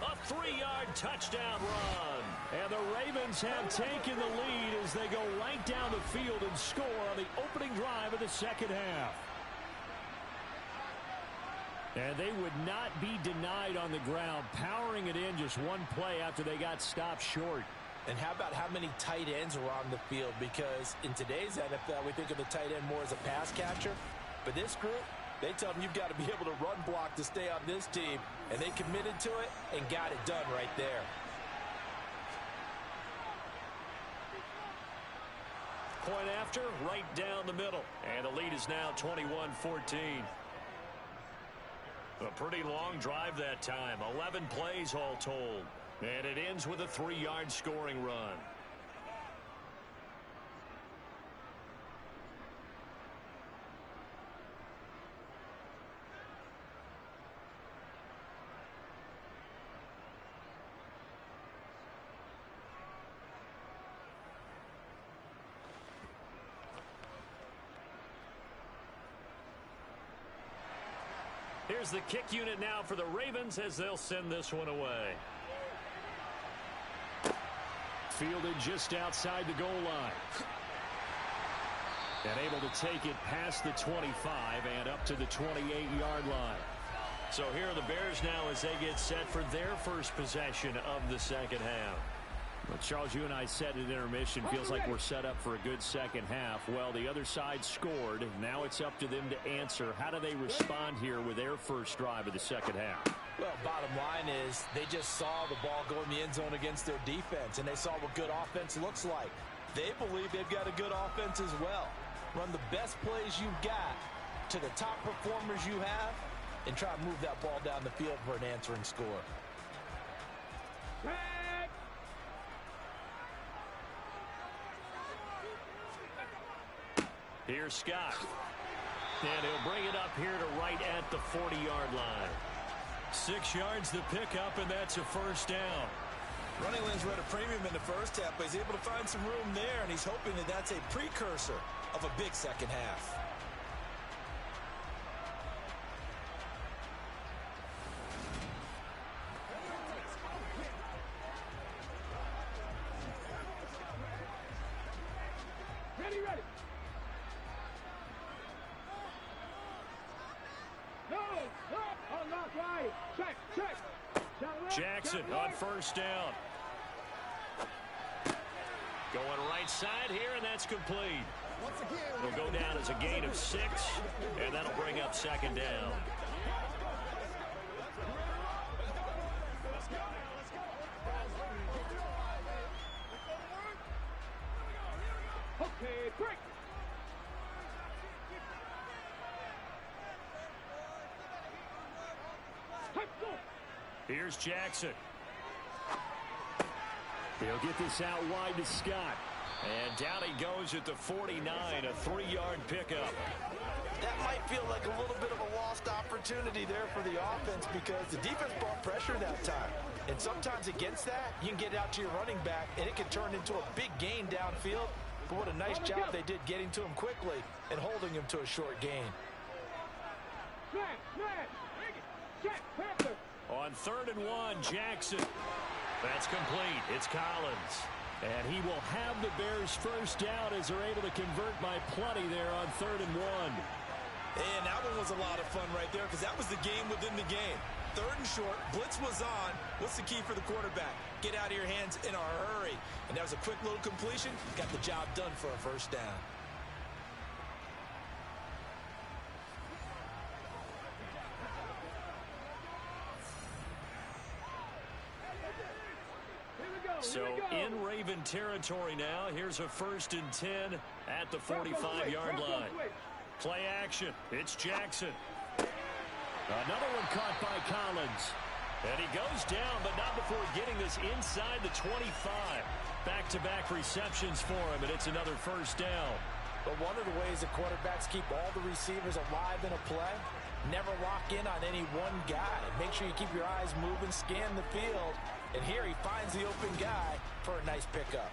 A 3-yard touchdown run. And the Ravens have taken the lead as they go right down the field and score on the opening drive of the 2nd half. And they would not be denied on the ground, powering it in just one play after they got stopped short. And how about how many tight ends were on the field? Because in today's NFL, we think of the tight end more as a pass catcher. But this group, they tell them you've got to be able to run block to stay on this team. And they committed to it and got it done right there. Point after, right down the middle. And the lead is now 21-14. A pretty long drive that time. 11 plays all told. And it ends with a 3-yard scoring run. Here's the kick unit now for the Ravens as they'll send this one away. Fielded just outside the goal line. And able to take it past the 25 and up to the 28-yard line. So here are the Bears now as they get set for their first possession of the 2nd half. Well, Charles, you and I said at intermission, feels like we're set up for a good 2nd half. Well, the other side scored. Now it's up to them to answer. How do they respond here with their first drive of the 2nd half? Well, bottom line is they just saw the ball go in the end zone against their defense, and they saw what good offense looks like. They believe they've got a good offense as well. Run the best plays you've got to the top performers you have and try to move that ball down the field for an answering score. Here's Scott. And he'll bring it up here to right at the 40-yard line. 6 yards to pick up, and that's a first down. Running lanes were at a premium in the first half, but he's able to find some room there, and he's hoping that that's a precursor of a big second half. Ready, ready. No, no, on not right. Check, check. Jackson on first down. Going right side here, and that's complete. It'll go down as a gain of 6, and that'll bring up second down. Okay, break. Here's Jackson. He'll get this out wide to Scott. And down he goes at the 49, a 3-yard pickup. That might feel like a little bit of a lost opportunity there for the offense because the defense brought pressure that time. And sometimes against that, you can get out to your running back, and it can turn into a big gain downfield. But what a nice job they did getting to him quickly and holding him to a short gain. On 3rd and 1, Jackson. That's complete. It's Collins. And he will have the Bears first down as they're able to convert by plenty there on 3rd and 1. And that one was a lot of fun right there because that was the game within the game. 3rd and short, blitz was on. What's the key for the quarterback? Get out of your hands in a hurry. And that was a quick little completion. Got the job done for a first down. So in Raven territory now. Here's a 1st and 10 at the 45-yard line. Play action. It's Jackson. Another one caught by Collins. And he goes down, but not before getting this inside the 25. Back-to-back receptions for him, and it's another first down. But one of the ways the quarterbacks keep all the receivers alive in a play, never lock in on any one guy. Make sure you keep your eyes moving, scan the field. And here he finds the open guy for a nice pickup.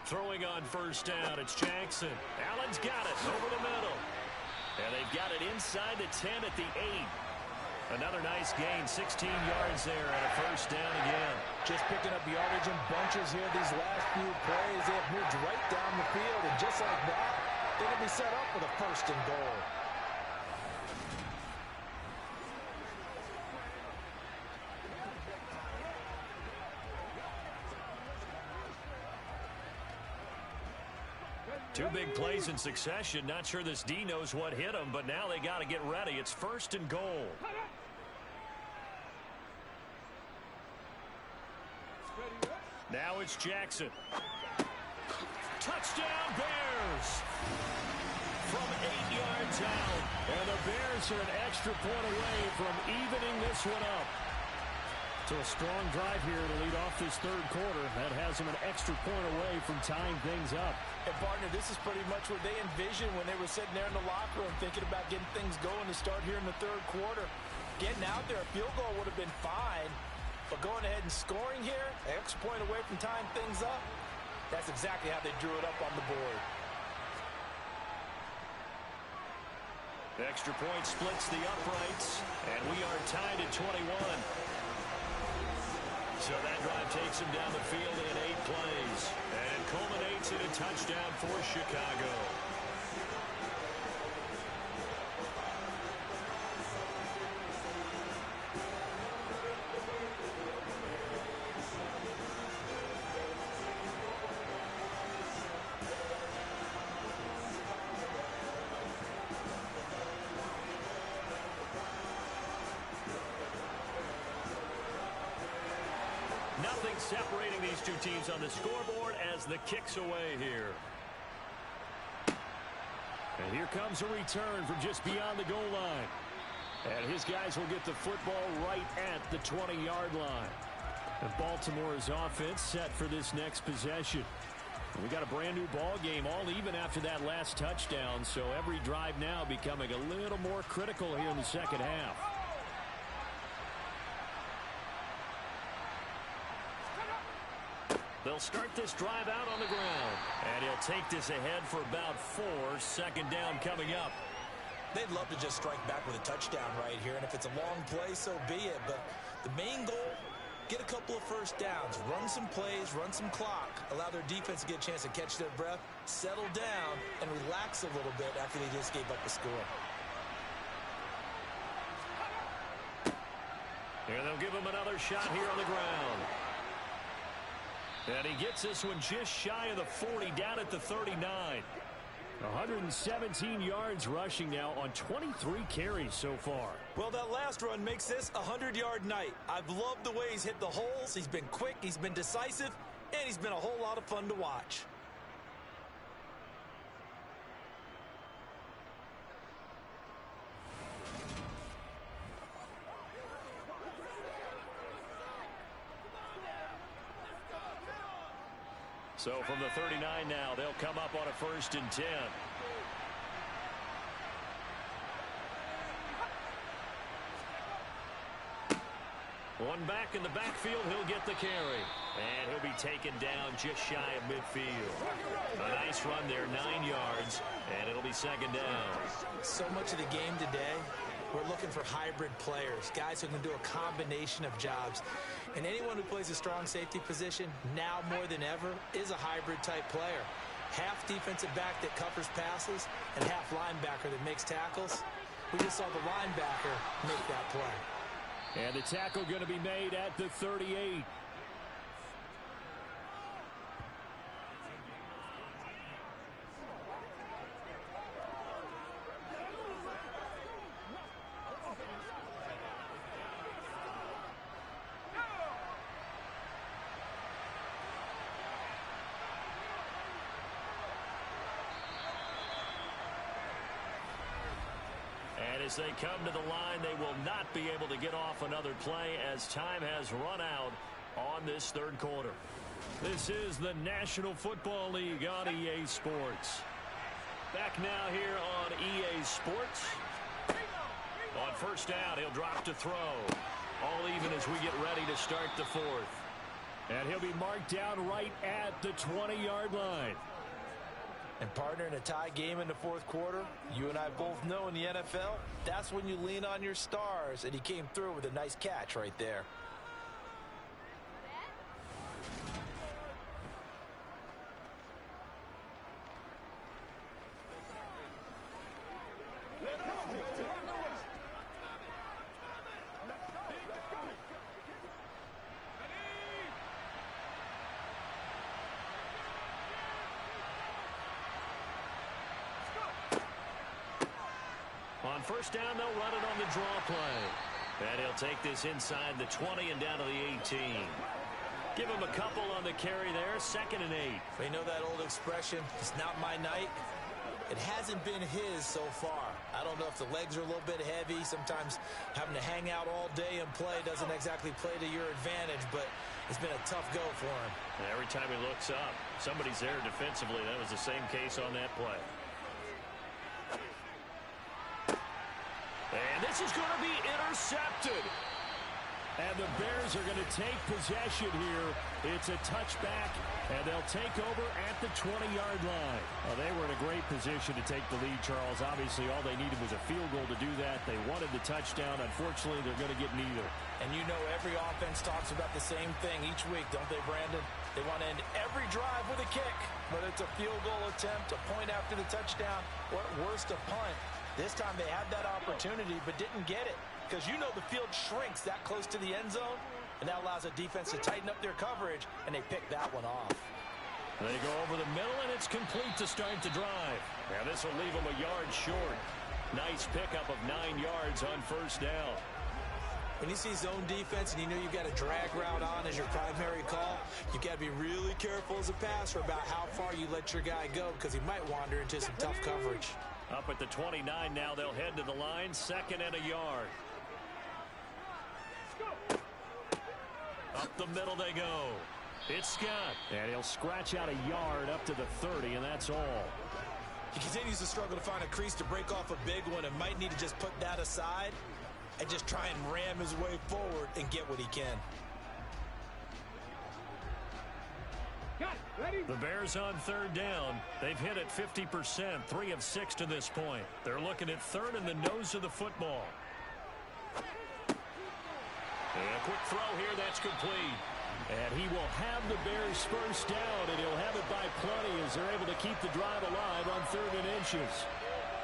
Throwing on first down, it's Jackson. Allen's got it over the middle. And they've got it inside the 10 at the 8. Another nice gain, 16 yards there, and a first down again. Just picking up yardage in bunches here these last few plays. They have moved right down the field, and just like that, they're going to be set up for the 1st and goal. Two big plays in succession. Not sure this D knows what hit him, but now they got to get ready. It's 1st and goal. Now it's Jackson. Touchdown, Bears! From 8 yards out. And the Bears are an extra point away from evening this one up. So a strong drive here to lead off this 3rd quarter. That has them an extra point away from tying things up. And, partner, this is pretty much what they envisioned when they were sitting there in the locker room thinking about getting things going to start here in the 3rd quarter. Getting out there, a field goal would have been fine. But going ahead and scoring here, an extra point away from tying things up, that's exactly how they drew it up on the board. The extra point splits the uprights, and we are tied at 21. So that drive takes him down the field in 8 plays and culminates in a touchdown for Chicago. Nothing separating these two teams on the scoreboard as the kick's away here. And here comes a return from just beyond the goal line. And his guys will get the football right at the 20-yard line. And Baltimore's offense set for this next possession. We got a brand new ball game, all even after that last touchdown. So every drive now becoming a little more critical here in the second half. They'll start this drive out on the ground. And he'll take this ahead for about 4. Second down coming up. They'd love to just strike back with a touchdown right here. And if it's a long play, so be it. But the main goal, get a couple of first downs. Run some plays, run some clock. Allow their defense to get a chance to catch their breath, settle down, and relax a little bit after they just gave up a score. And they'll give him another shot here on the ground. And he gets this one just shy of the 40, down at the 39. 117 yards rushing now on 23 carries so far. Well, that last run makes this a 100-yard night. I've loved the way he's hit the holes. He's been quick, he's been decisive, and he's been a whole lot of fun to watch. So from the 39 now, they'll come up on a 1st and 10. One back in the backfield, he'll get the carry. And he'll be taken down just shy of midfield. A nice run there, 9 yards, and it'll be second down. So much of the game today, we're looking for hybrid players, guys who can do a combination of jobs. And anyone who plays a strong safety position, now more than ever, is a hybrid type player. Half defensive back that covers passes and half linebacker that makes tackles. We just saw the linebacker make that play. And the tackle going to be made at the 38. As they come to the line, they will not be able to get off another play as time has run out on this third quarter. This is the National Football League on EA Sports. Back now here on EA Sports. On first down, he'll drop to throw. All even as we get ready to start the 4th. And he'll be marked down right at the 20-yard line. And partner, in a tie game in the 4th quarter, you and I both know in the NFL, that's when you lean on your stars, and he came through with a nice catch right there. On first down, they'll run it on the draw play. And he'll take this inside the 20 and down to the 18. Give him a couple on the carry there, 2nd and 8. You know that old expression, it's not my night? It hasn't been his so far. I don't know if the legs are a little bit heavy. Sometimes having to hang out all day and play doesn't exactly play to your advantage, but it's been a tough go for him. And every time he looks up, somebody's there defensively. That was the same case on that play. And this is going to be intercepted. And the Bears are going to take possession here. It's a touchback, and they'll take over at the 20-yard line. Well, they were in a great position to take the lead, Charles. Obviously, all they needed was a field goal to do that. They wanted the touchdown. Unfortunately, they're going to get neither. And you know every offense talks about the same thing each week, don't they, Brandon? They want to end every drive with a kick, whether it's a field goal attempt, a point after the touchdown, or at worst, a punt. This time they had that opportunity but didn't get it because you know the field shrinks that close to the end zone, and that allows a defense to tighten up their coverage, and they pick that one off. They go over the middle, and it's complete to start the drive. Now this will leave them a yard short. Nice pickup of 9 yards on first down. When you see zone defense and you know you've got a drag route on as your primary call, you've got to be really careful as a passer about how far you let your guy go because he might wander into some tough coverage. Up at the 29 now, they'll head to the line, 2nd and a yard. Up the middle they go. It's Scott. And he'll scratch out a yard up to the 30, and that's all. He continues to struggle to find a crease to break off a big one and might need to just put that aside and just try and ram his way forward and get what he can. The Bears on 3rd down. They've hit it 50%, 3 of 6 to this point. They're looking at 3rd in the nose of the football. And a quick throw here, that's complete. And he will have the Bears first down, and he'll have it by plenty as they're able to keep the drive alive on 3rd and inches.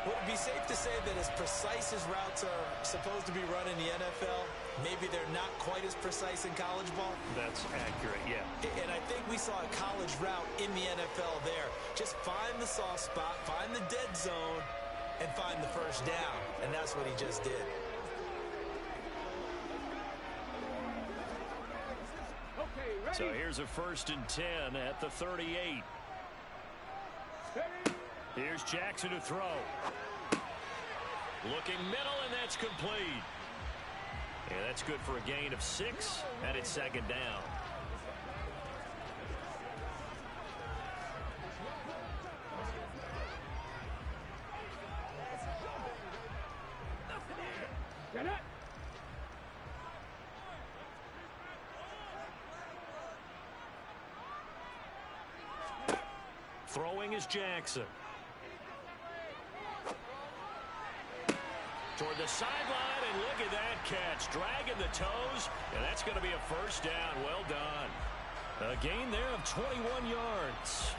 Would it be safe to say that as precise as routes are supposed to be run in the NFL, maybe they're not quite as precise in college ball? That's accurate, yeah. And I think we saw a college route in the NFL there. Just find the soft spot, find the dead zone, and find the first down. And that's what he just did. So here's a 1st and 10 at the 38. Here's Jackson to throw. Looking middle, and that's complete. Yeah, that's good for a gain of 6, and it's 2nd down. Throwing is Jackson. Toward the sideline, and look at that catch. Dragging the toes, and that's going to be a first down. Well done. A gain there of 21 yards.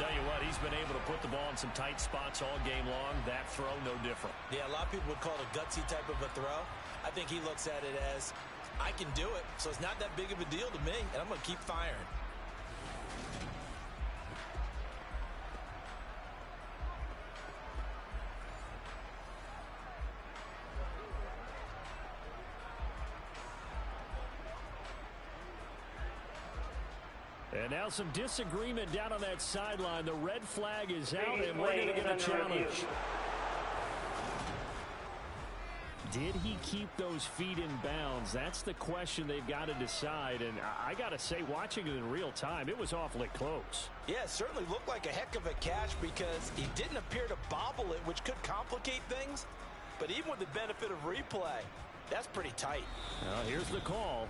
Tell you what, he's been able to put the ball in some tight spots all game long. That throw, no different. Yeah, a lot of people would call it a gutsy type of a throw. I think he looks at it as, I can do it, so it's not that big of a deal to me, and I'm going to keep firing. And now some disagreement down on that sideline. The red flag is out, and we're going to get a challenge. Did he keep those feet in bounds? That's the question they've got to decide. And I got to say, watching it in real time, it was awfully close. Yeah, it certainly looked like a heck of a catch because he didn't appear to bobble it, which could complicate things. But even with the benefit of replay, that's pretty tight. Well, here's the call.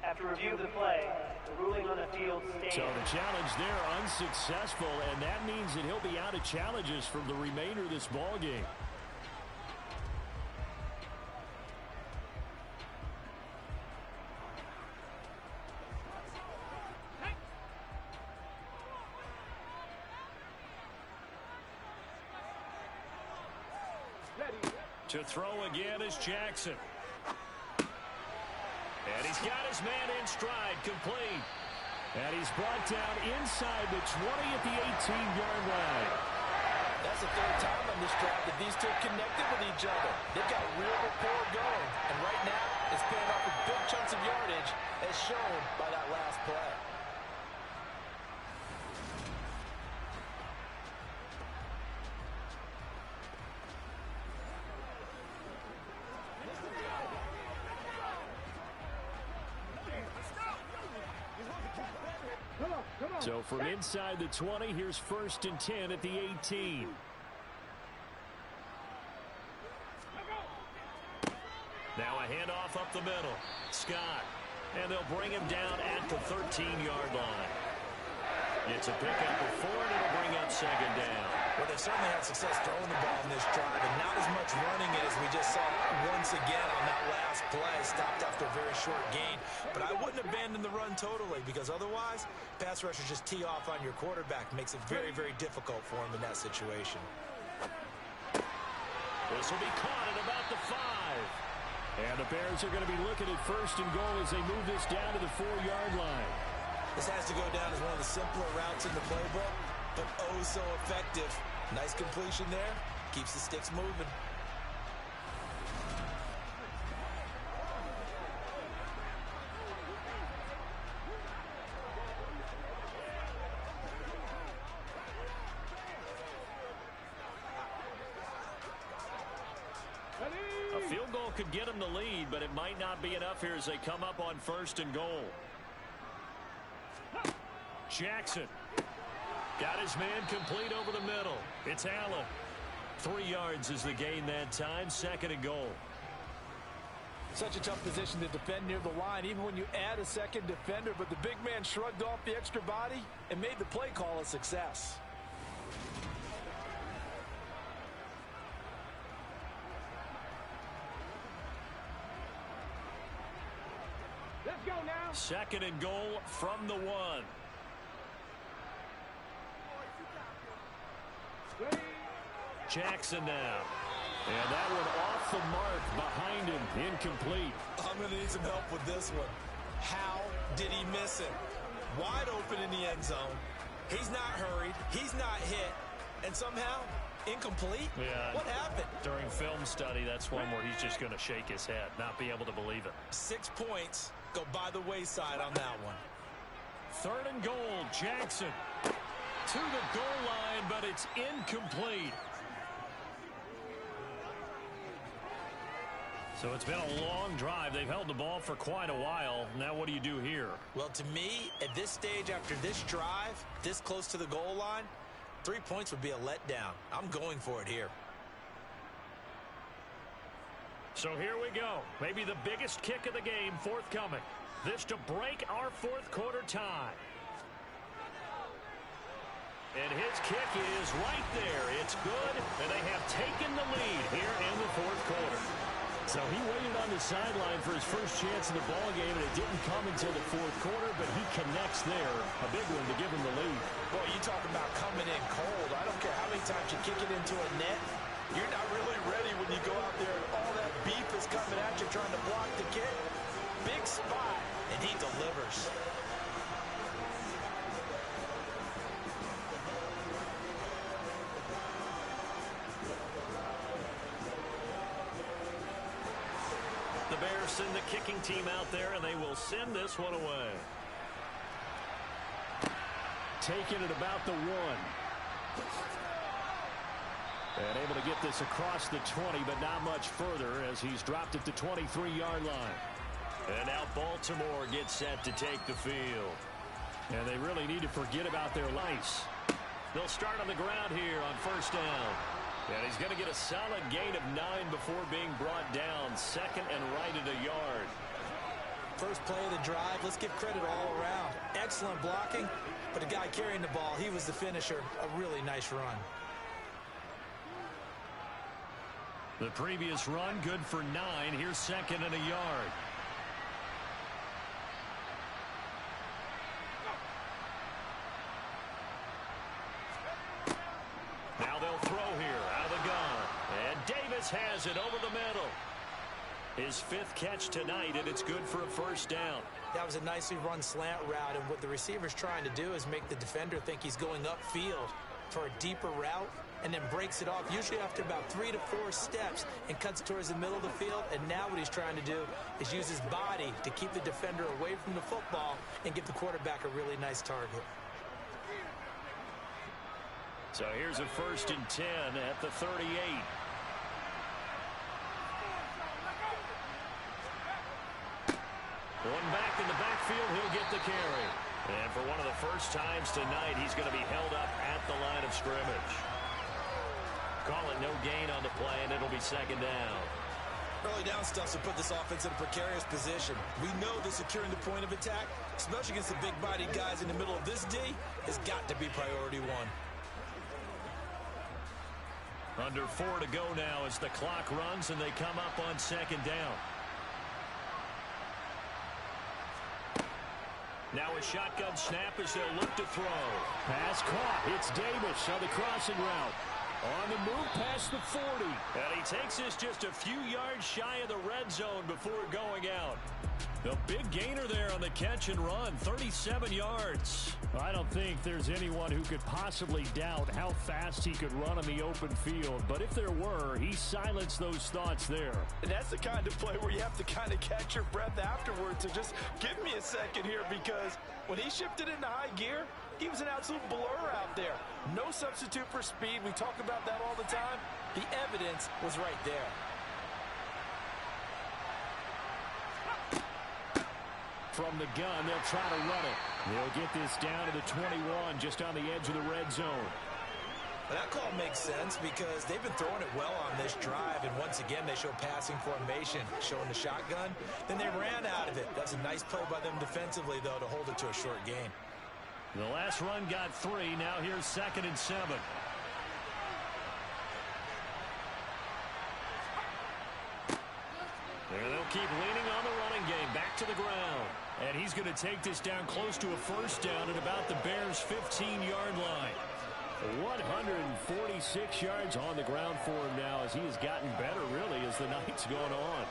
After review of the play, the ruling on the field stands. So the challenge there unsuccessful, and that means that he'll be out of challenges for the remainder of this ball game. To throw again is Jackson. And he's got his man in stride, complete. And he's brought down inside the 20 at the 18-yard line. That's the 3rd time on this drive that these two connected with each other. They've got real rapport going. And right now, it's paying off with big chunks of yardage, as shown by that last play. So from inside the 20, here's 1st and 10 at the 18. Now a handoff up the middle. Scott. And they'll bring him down at the 13-yard line. It's a pickup of 4, and it'll bring up 2nd down. Well, they've certainly had success throwing the ball in this drive, and not as much running it as we just saw once again on that last play. Stopped after a very short gain. But I wouldn't abandon the run totally, because otherwise, pass rushers just tee off on your quarterback. Makes it very, very difficult for him in that situation. This will be caught at about the 5. And the Bears are going to be looking at 1st and goal as they move this down to the 4-yard line. This has to go down as one of the simpler routes in the playbook, but oh so effective. Nice completion there. Keeps the sticks moving. field goal could get them the lead, but it might not be enough here as they come up on 1st and goal. Jackson got his man complete over the middle. It's Allen. 3 yards is the gain that time. 2nd and goal. Such a tough position to defend near the line, even when you add a second defender. But the big man shrugged off the extra body and made the play call a success. Let's go now. 2nd and goal from the 1. Jackson now. And that one off the mark behind him. Incomplete. I'm going to need some help with this one. How did he miss it? Wide open in the end zone. He's not hurried. He's not hit. And somehow, incomplete? Yeah. What happened? During film study, that's one where he's just going to shake his head, not be able to believe it. 6 points go by the wayside on that one. 3rd and goal, Jackson. To the goal line, but it's incomplete. So it's been a long drive. They've held the ball for quite a while. Now what do you do here? Well, to me, at this stage, after this drive, this close to the goal line, 3 points would be a letdown. I'm going for it here. So here we go. Maybe the biggest kick of the game forthcoming. This to break our 4th quarter tie. And his kick is right there. It's good, and they have taken the lead here in the 4th quarter. So he waited on the sideline for his first chance in the ball game, and it didn't come until the 4th quarter, but he connects there. A big one to give him the lead. Boy, you talk about coming in cold. I don't care how many times you kick it into a net. You're not really ready when you go out there and all that beef is coming at you trying to block the kick. Big spot, and he delivers. The Bears send the kicking team out there, and they will send this one away. Taking it about the 1. And able to get this across the 20, but not much further as he's dropped it to 23-yard line. And now Baltimore gets set to take the field. And they really need to forget about their lice. They'll start on the ground here on 1st down. And he's going to get a solid gain of 9 before being brought down. 2nd and right at a yard. First play of the drive, let's give credit all around. Excellent blocking, but the guy carrying the ball, he was the finisher. A really nice run. The previous run, good for 9. Here's 2nd and a yard. Now they'll throw here out of the gun. And Davis has it over the middle. His 5th catch tonight, and it's good for a 1st down. That was a nicely run slant route, and what the receiver's trying to do is make the defender think he's going upfield for a deeper route, and then breaks it off, usually after about 3 to 4 steps, and cuts towards the middle of the field. And now what he's trying to do is use his body to keep the defender away from the football and give the quarterback a really nice target. So here's a 1st and 10 at the 38. One back in the backfield, he'll get the carry. And for one of the first times tonight, he's going to be held up at the line of scrimmage. Call it no gain on the play, and it'll be 2nd down. Early down stuff to put this offense in a precarious position. We know that securing the point of attack, especially against the big-bodied guys in the middle of this D, has got to be priority 1. Under 4 to go now as the clock runs, and they come up on 2nd down. Now a shotgun snap as they'll look to throw. Pass caught. It's Davis on the crossing route. On the move past the 40. And he takes this just a few yards shy of the red zone before going out. The big gainer there on the catch and run, 37 yards. I don't think there's anyone who could possibly doubt how fast he could run on the open field. But if there were, he silenced those thoughts there. And that's the kind of play where you have to kind of catch your breath afterwards and just give me a second here, because when he shifted into high gear, he was an absolute blur out there. No substitute for speed. We talk about that all the time. The evidence was right there. From the gun, they'll try to run it. They'll get this down to the 21, just on the edge of the red zone. Well, that call makes sense because they've been throwing it well on this drive, and once again they show passing formation, showing the shotgun. Then they ran out of it. That's a nice play by them defensively, though, to hold it to a short gain. The last run got 3. Now here's 2nd and 7. There they'll keep leaning on the running game. Back to the ground. And he's going to take this down close to a first down at about the Bears' 15-yard line. 146 yards on the ground for him now as he has gotten better, really, as the night's gone on.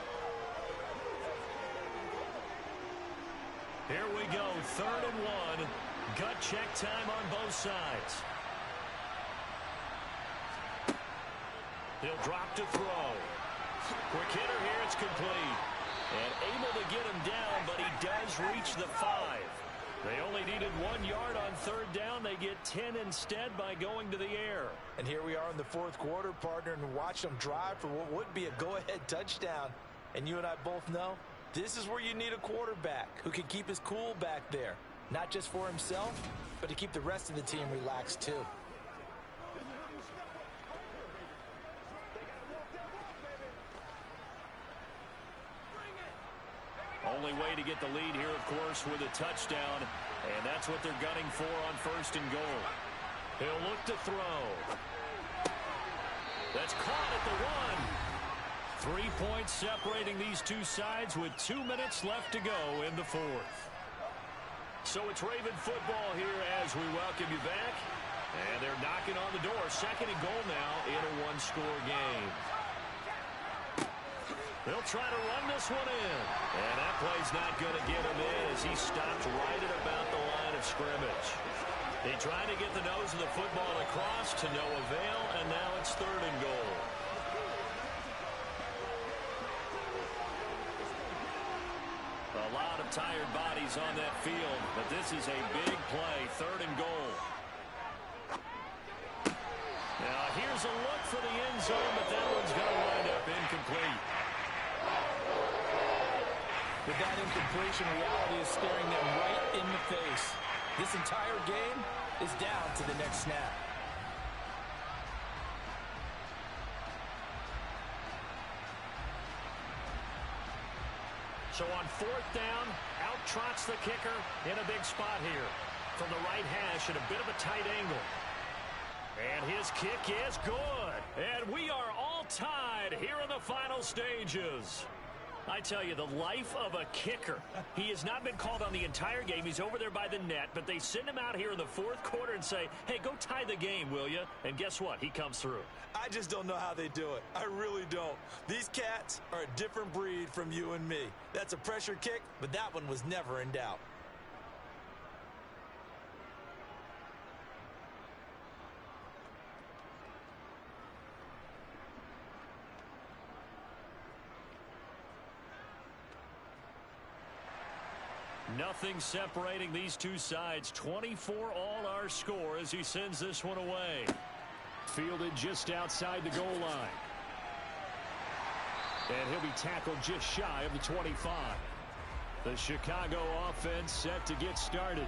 Here we go, 3rd and 1. Gut check time on both sides. He'll drop to throw. Quick hitter here, it's complete. And able to get him down, but he does reach the 5. They only needed 1 yard on 3rd down. They get 10 instead by going to the air. And here we are in the 4th quarter, partner, and watch them drive for what would be a go-ahead touchdown. And you and I both know this is where you need a quarterback who can keep his cool back there. Not just for himself, but to keep the rest of the team relaxed too. Only way to get the lead here, of course, with a touchdown. And that's what they're gunning for on 1st and goal. He'll look to throw. That's caught at the 1. 3 points separating these two sides with 2 minutes left to go in the 4th. So it's Raven football here as we welcome you back. And they're knocking on the door. 2nd and goal now in a 1-score game. They'll try to run this one in. And that play's not going to get him in as he stopped right at about the line of scrimmage. They tried to get the nose of the football across to no avail, and now it's 3rd and goal. A lot of tired bodies on that field, but this is a big play, 3rd and goal. Now here's a look for the end zone, but that one's going to wind up incomplete. With that incompletion, reality is staring them right in the face. This entire game is down to the next snap. So on 4th down, out trots the kicker in a big spot here. From the right hash at a bit of a tight angle. And his kick is good. And we are all tied here in the final stages. I tell you, the life of a kicker. He has not been called on the entire game. He's over there by the net, but they send him out here in the 4th quarter and say, hey, go tie the game, will you? And guess what? He comes through. I just don't know how they do it. I really don't. These cats are a different breed from you and me. That's a pressure kick, but that one was never in doubt. Nothing separating these two sides. 24 all our score as he sends this one away. Fielded just outside the goal line. And he'll be tackled just shy of the 25. The Chicago offense set to get started.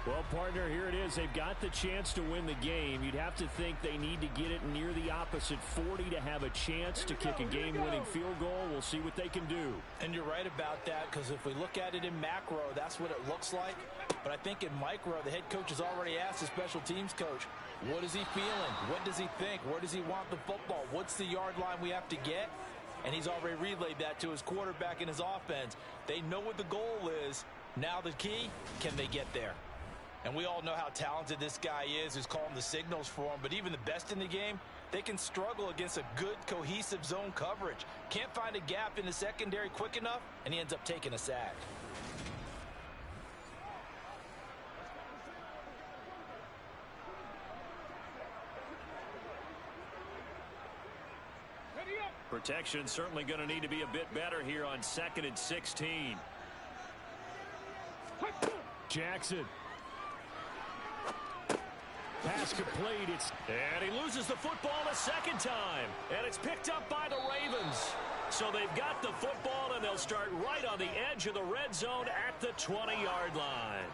Well, partner, here it is. They've got the chance to win the game. You'd have to think they need to get it near the opposite 40 to have a chance to kick a game-winning field goal. We'll see what they can do. And you're right about that, because if we look at it in macro, that's what it looks like. But I think in micro, the head coach has already asked the special teams coach, what is he feeling? What does he think? Where does he want the football? What's the yard line we have to get? And he's already relayed that to his quarterback and his offense. They know what the goal is. Now the key, can they get there? And we all know how talented this guy is who's calling the signals for him. But even the best in the game, they can struggle against a good, cohesive zone coverage. Can't find a gap in the secondary quick enough, and he ends up taking a sack. Protection certainly going to need to be a bit better here on 2nd and 16. Jackson. Pass complete. And he loses the football a second time. And it's picked up by the Ravens. So they've got the football and they'll start right on the edge of the red zone at the 20-yard line.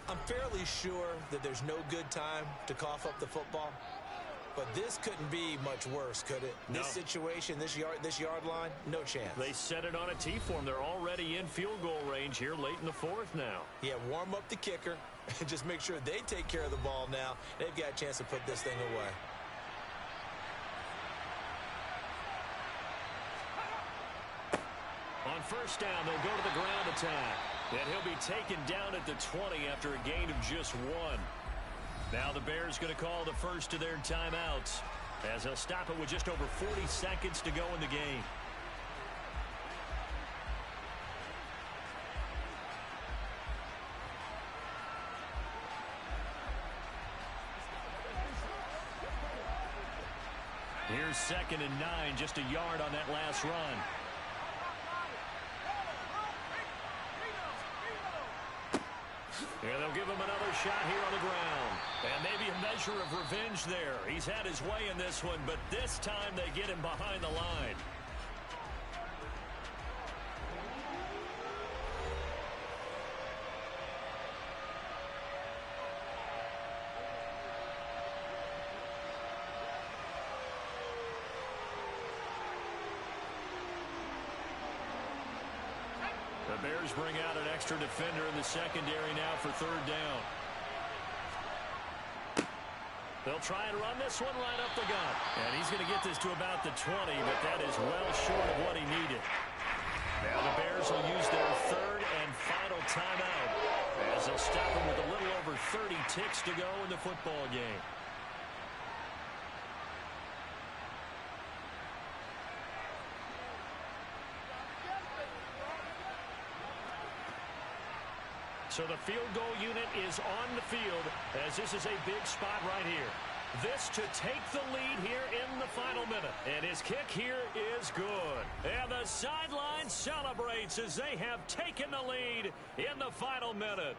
I'm fairly sure that there's no good time to cough up the football, but this couldn't be much worse, could it? No. This situation, this yard line, no chance. They set it on a T-form. They're already in field goal range here late in the fourth now. Yeah, warm up the kicker and just make sure they take care of the ball now. They've got a chance to put this thing away. On first down, they'll go to the ground attack. And he'll be taken down at the 20 after a gain of just 1. Now the Bears going to call the first of their timeouts as they'll stop it with just over 40 seconds to go in the game. Here's 2nd and 9, just a yard on that last run. And they'll give him another shot here on the ground. And maybe a measure of revenge there. He's had his way in this one, but this time they get him behind the line. The Bears bring out an extra defender in the secondary now for 3rd down. They'll try and run this one right up the gut. And he's going to get this to about the 20, but that is well short of what he needed. Now the Bears will use their 3rd and final timeout as they'll stop him with a little over 30 ticks to go in the football game. So the field goal unit is on the field as this is a big spot right here. This to take the lead here in the final minute. And his kick here is good. And the sideline celebrates as they have taken the lead in the final minute.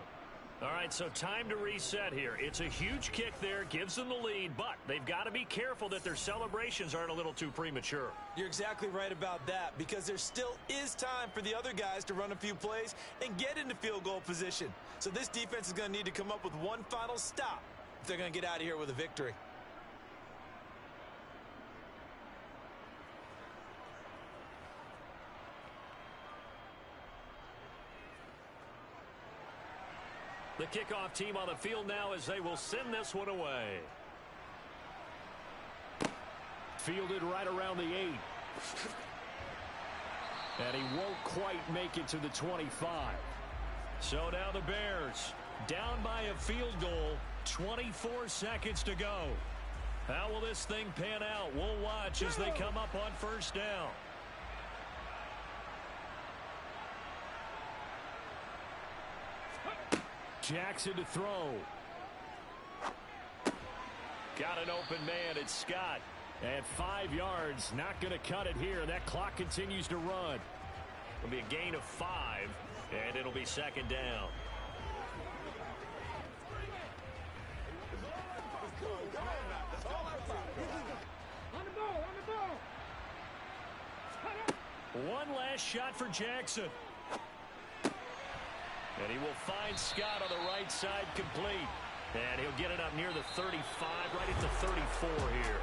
All right, so time to reset here. It's a huge kick there, gives them the lead, but they've got to be careful that their celebrations aren't a little too premature. You're exactly right about that because there still is time for the other guys to run a few plays and get into field goal position. So this defense is going to need to come up with one final stop if they're going to get out of here with a victory. The kickoff team on the field now as they will send this one away. Fielded right around the 8. And he won't quite make it to the 25. So now the Bears down by a field goal, 24 seconds to go. How will this thing pan out? We'll watch as they come up on first down. Jackson to throw. Got an open man. It's Scott. At 5 yards. Not going to cut it here. That clock continues to run. It'll be a gain of 5. And it'll be 2nd down. One last shot for Jackson. And he will find Scott on the right side complete. And he'll get it up near the 35, right at the 34 here.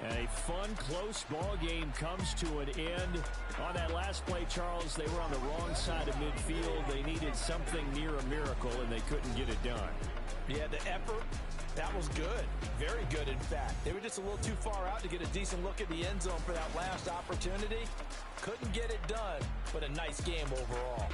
And a fun, close ball game comes to an end. On that last play, Charles, they were on the wrong side of midfield. They needed something near a miracle, and they couldn't get it done. Yeah, the effort, that was good. Very good, in fact. They were just a little too far out to get a decent look at the end zone for that last opportunity. Couldn't get it done, but a nice game overall.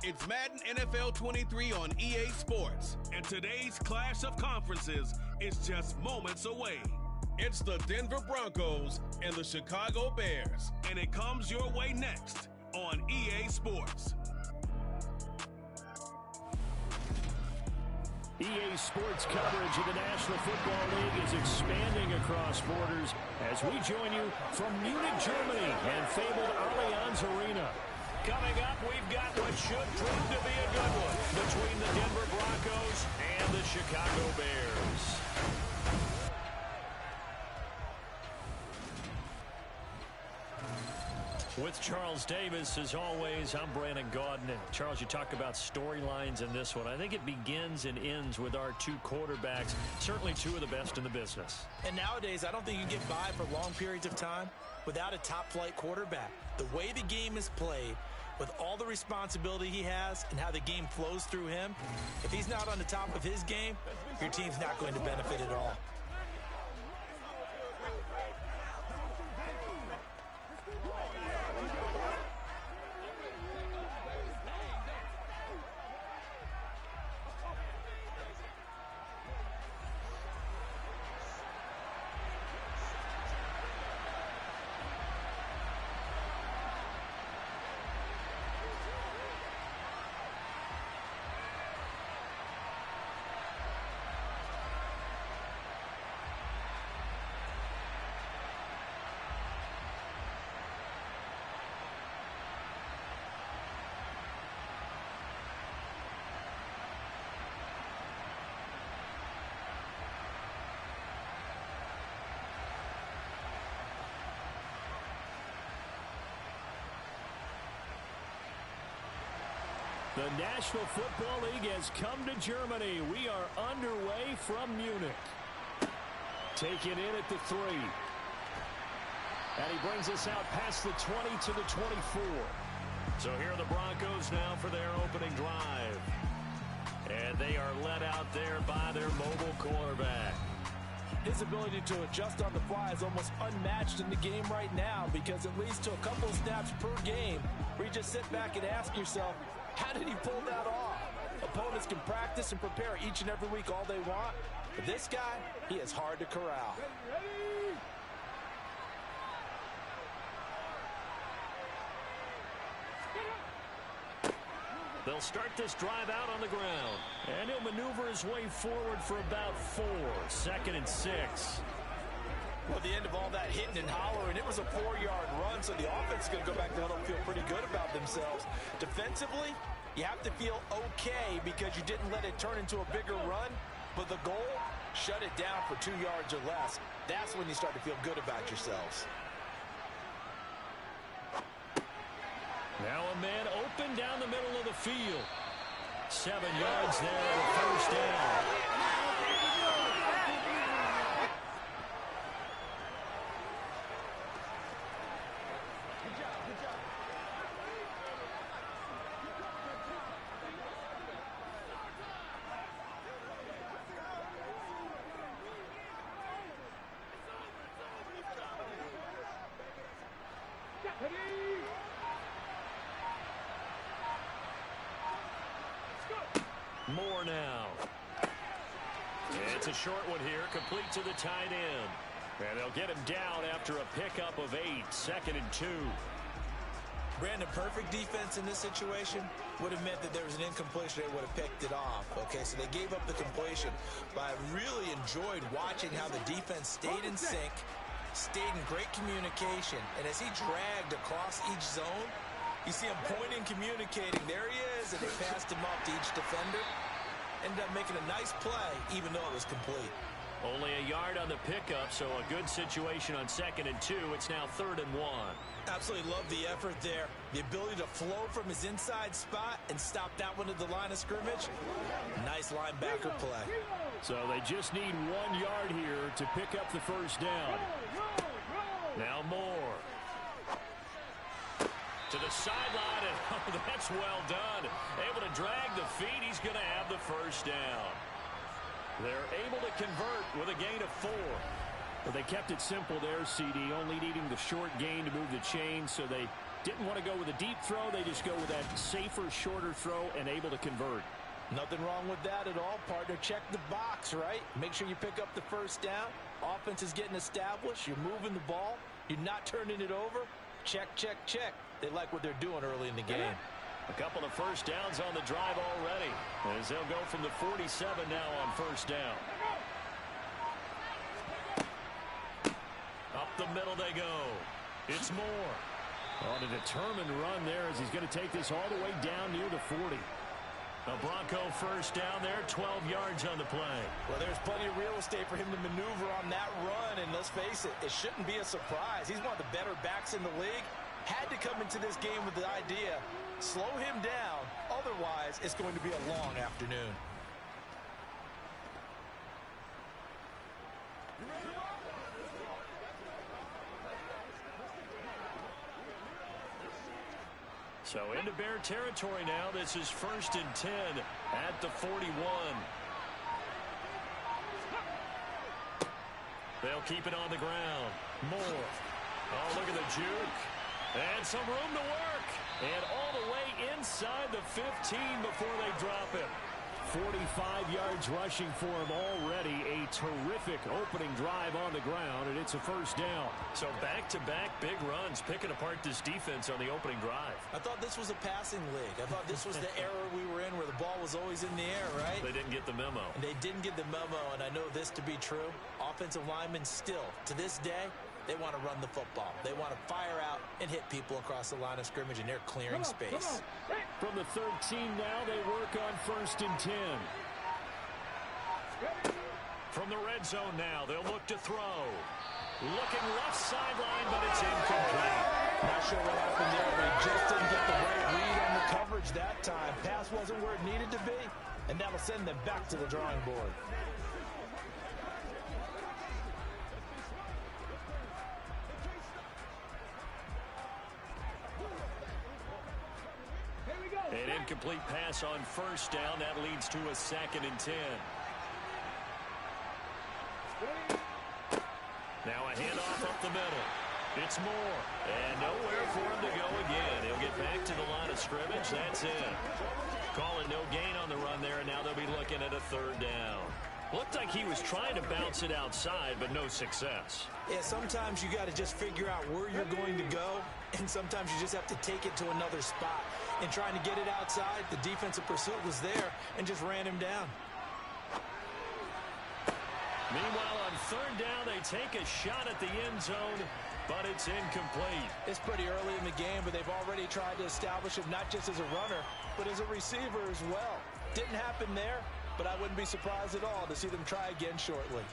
It's Madden NFL 23 on EA Sports, and today's clash of conferences is just moments away. It's the Denver Broncos and the Chicago Bears, and it comes your way next on EA Sports. EA Sports coverage of the National Football League is expanding across borders as we join you from Munich, Germany, and fabled Allianz Arena. Coming up, we've got what should prove to be a good one between the Denver Broncos and the Chicago Bears. With Charles Davis, as always, I'm Brandon Gaudin. And Charles, you talk about storylines in this one. I think it begins and ends with our two quarterbacks, certainly two of the best in the business. And nowadays, I don't think you get by for long periods of time without a top-flight quarterback. The way the game is played, with all the responsibility he has and how the game flows through him, if he's not on the top of his game, your team's not going to benefit at all. The National Football League has come to Germany. We are underway from Munich. Taken in at the 3. And he brings us out past the 20 to the 24. So here are the Broncos now for their opening drive. And they are led out there by their mobile quarterback. His ability to adjust on the fly is almost unmatched in the game right now, because it leads to a couple of snaps per game where you just sit back and ask yourself, how did he pull that off? Opponents can practice and prepare each and every week all they want, but this guy, he is hard to corral. They'll start this drive out on the ground, and he'll maneuver his way forward for about 4. 2nd and 6. Well, at the end of all that hitting and hollering, it was a 4-yard run, so the offense is going to go back to huddle and feel pretty good about themselves. Defensively, you have to feel okay because you didn't let it turn into a bigger run, but the goal, shut it down for 2 yards or less. That's when you start to feel good about yourselves. Now a man open down the middle of the field. 7 yards there and a first down. More now. It's a short one here, complete to the tight end. And they'll get him down after a pickup of 8, 2nd and 2. Brandon, perfect defense in this situation would have meant that there was an incompletion. They would have picked it off. Okay, so they gave up the completion. But I really enjoyed watching how the defense stayed in sync, stayed in great communication. And as he dragged across each zone, you see him pointing, communicating. There he is, and they passed him up to each defender. Ended up making a nice play, even though it was complete. Only a yard on the pickup, so a good situation on 2nd and 2. It's now 3rd and 1. Absolutely love the effort there. The ability to flow from his inside spot and stop that one at the line of scrimmage. Nice linebacker play. So they just need 1 yard here to pick up the first down. Now Moore. To the sideline, and oh, that's well done. Able to drag the feet. He's going to have the first down. They're able to convert with a gain of 4. Well, they kept it simple there, CD, only needing the short gain to move the chain, so they Didn't want to go with a deep throw. They just go with that safer, shorter throw and able to convert. Nothing wrong with that at all, partner. Check the box, right? Make sure you pick up the first down. Offense is getting established. You're moving the ball. You're not turning it over. Check, check, check. They like what they're doing early in the game. A couple of first downs on the drive already, as they'll go from the 47 now on first down. Up the middle they go. It's Moore. On a determined run there as he's going to take this all the way down near the 40. A Bronco first down there, 12 yards on the play. Well, there's plenty of real estate for him to maneuver on that run, and let's face it, it shouldn't be a surprise. He's one of the better backs in the league. Had to come into this game with the idea, slow him down, otherwise it's going to be a long afternoon. So into Bear territory now. This is 1st and 10 at the 41. They'll keep it on the ground. Moore. Oh, look at the juke. And some room to work. And all the way inside the 15 before they drop it. 45 yards rushing for him already. A terrific opening drive on the ground, and it's a first down. So back-to-back big runs, picking apart this defense on the opening drive. I thought this was a passing league. I thought this was the era we were in where the ball was always in the air, right? They didn't get the memo. And they didn't get the memo, and I know this to be true. Offensive linemen still, to this day, they want to run the football. They want to fire out and hit people across the line of scrimmage, and they're clearing space. From the 13 now, they work on 1st and 10. From the red zone now, they'll look to throw. Looking left sideline, but it's incomplete. Not sure what happened there. They just didn't get the right read on the coverage that time. Pass wasn't where it needed to be, and that'll send them back to the drawing board. An incomplete pass on first down. That leads to a 2nd and 10. Now a handoff up the middle. It's Moore. And nowhere for him to go again. He'll get back to the line of scrimmage. That's it. Calling no gain on the run there, and now they'll be looking at a 3rd down. Looked like he was trying to bounce it outside, but no success. Yeah, sometimes you got to just figure out where you're going to go, and sometimes you just have to take it to another spot. And trying to get it outside, the defensive pursuit was there and just ran him down. Meanwhile, on 3rd down, they take a shot at the end zone, but it's incomplete. It's pretty early in the game, but they've already tried to establish him not just as a runner, but as a receiver as well. Didn't happen there, but I wouldn't be surprised at all to see them try again shortly.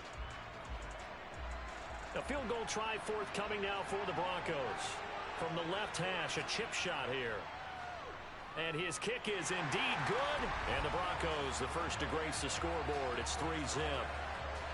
A field goal try forthcoming now for the Broncos. From the left hash, a chip shot here. And his kick is indeed good. And the Broncos, the first to grace the scoreboard. It's 3-zip.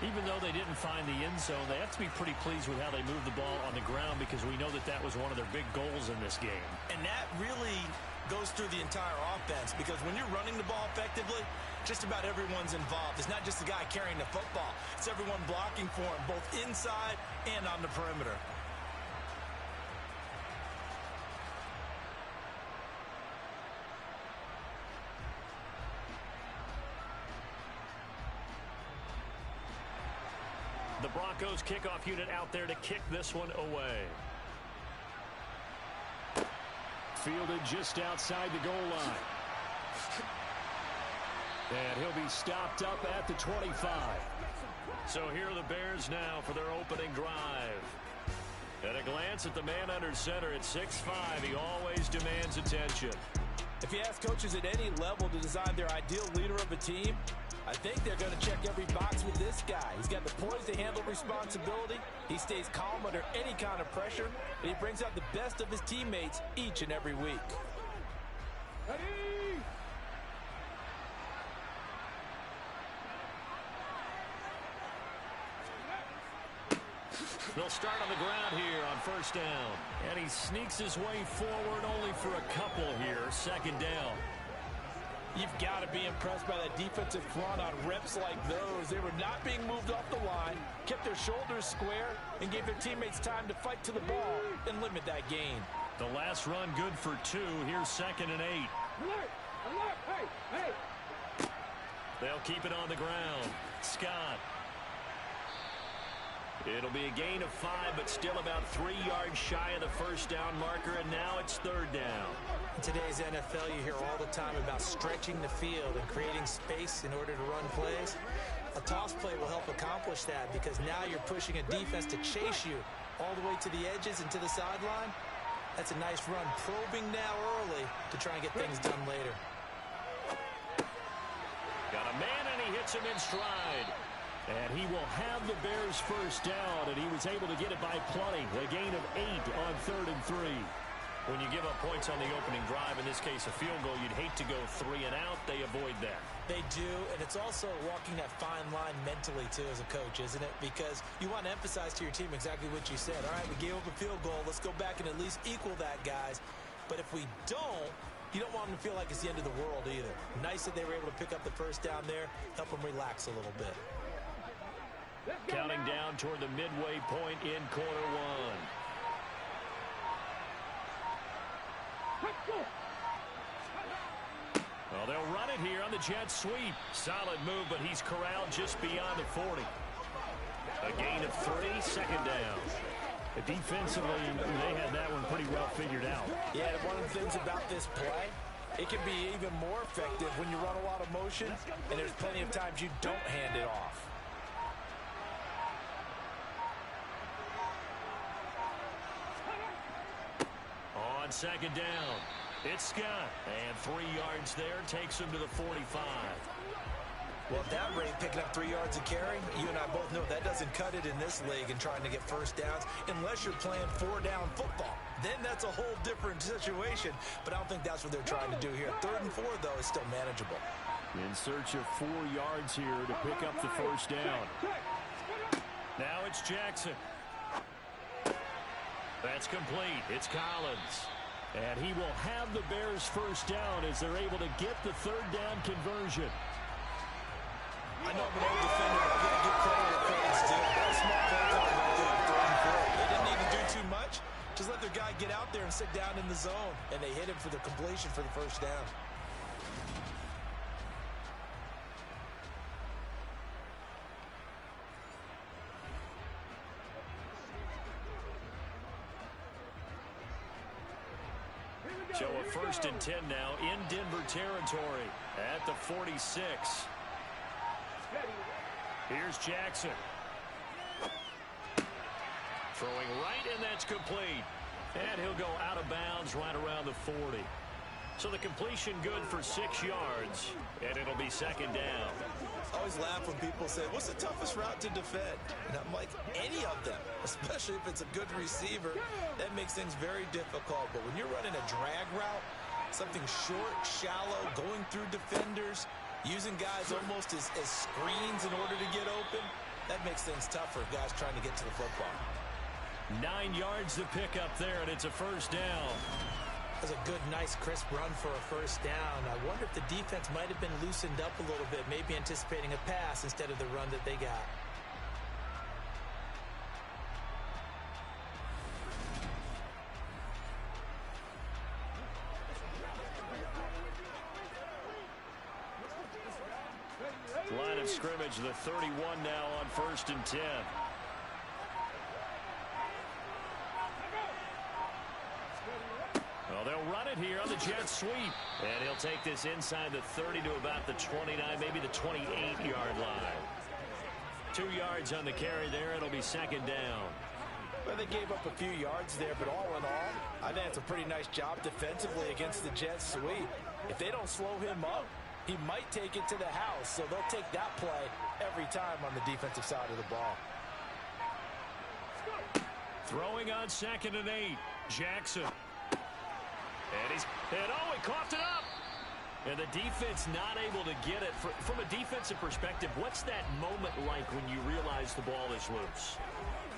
Even though they didn't find the end zone, they have to be pretty pleased with how they moved the ball on the ground, because we know that that was one of their big goals in this game. And that really goes through the entire offense, because when you're running the ball effectively, just about everyone's involved. It's not just the guy carrying the football. It's everyone blocking for him, both inside and on the perimeter. The Broncos kickoff unit out there to kick this one away. Fielded just outside the goal line. And he'll be stopped up at the 25. So here are the Bears now for their opening drive. At a glance at the man under center at 6'5", he always demands attention. If you ask coaches at any level to design their ideal leader of a team, I think they're going to check every box with this guy. He's got the poise to handle responsibility. He stays calm under any kind of pressure, and he brings out the best of his teammates each and every week. Ready? They'll start on the ground here on first down. And he sneaks his way forward only for a couple here. 2nd down. You've got to be impressed by that defensive front on reps like those. They were not being moved off the line, kept their shoulders square, and gave their teammates time to fight to the ball and limit that gain. The last run good for 2. Here's 2nd and 8. Alert! Alert! Hey! Hey! They'll keep it on the ground. Scott. It'll be a gain of 5, but still about 3 yards shy of the first down marker, and now it's 3rd down. In today's NFL, you hear all the time about stretching the field and creating space in order to run plays. A toss play will help accomplish that because now you're pushing a defense to chase you all the way to the edges and to the sideline. That's a nice run, probing now early to try and get things done later. Got a man, and he hits him in stride. And he will have the Bears first down, and he was able to get it by plenty. A gain of 8 on 3rd and 3. When you give up points on the opening drive, in this case a field goal, you'd hate to go 3 and out. They avoid that. They do, and it's also walking that fine line mentally, too, as a coach, isn't it? Because you want to emphasize to your team exactly what you said. All right, we gave up a field goal. Let's go back and at least equal that, guys. But if we don't, you don't want them to feel like it's the end of the world either. Nice that they were able to pick up the first down there, help them relax a little bit. Counting down toward the midway point in quarter 1. Well, they'll run it here on the jet sweep. Solid move, but he's corralled just beyond the 40. A gain of 3, 2nd down. Defensively, they had that one pretty well figured out. Yeah, one of the things about this play, it can be even more effective when you run a lot of motion, and there's plenty of times you don't hand it off. On 2nd down, it's Scott. And 3 yards there takes him to the 45. Well, at that rate, picking up 3 yards a carry, you and I both know that doesn't cut it in this league and trying to get first downs unless you're playing 4-down football. Then that's a whole different situation, but I don't think that's what they're trying to do here. 3rd and 4, though, is still manageable. In search of 4 yards here to pick up the first down. Now it's Jackson. That's complete. It's Collins. And he will have the Bears first down as they're able to get the 3rd down conversion. I know I'm an old defender, but I got to give credit where credit's due. That was smart play calling right there at 3rd and 4. They didn't need to do too much. Just let their guy get out there and sit down in the zone. And they hit him for the completion for the first down. So a 1st and 10 now in Denver territory at the 46. Here's Jackson. Throwing right, and that's complete. And he'll go out of bounds right around the 40. So the completion good for 6 yards, and it'll be 2nd down. I always laugh when people say, what's the toughest route to defend? And I'm like, any of them, especially if it's a good receiver. That makes things very difficult. But when you're running a drag route, something short, shallow, going through defenders, using guys almost as screens in order to get open, that makes things tough for guys trying to get to the football. 9 yards to pick up there, and it's a first down. That's a good, nice, crisp run for a first down. I wonder if the defense might have been loosened up a little bit, maybe anticipating a pass instead of the run that they got. Line of scrimmage, the 31 now on 1st and 10. Well, they'll run it here on the jet sweep. And he'll take this inside the 30 to about the 29, maybe the 28-yard line. 2 yards on the carry there. It'll be 2nd down. Well, they gave up a few yards there, but all in all, I think it's a pretty nice job defensively against the jet sweep. If they don't slow him up, he might take it to the house, so they'll take that play every time on the defensive side of the ball. Throwing on 2nd and 8. Jackson. And he coughed it up. And the defense not able to get it. From a defensive perspective, what's that moment like when you realize the ball is loose?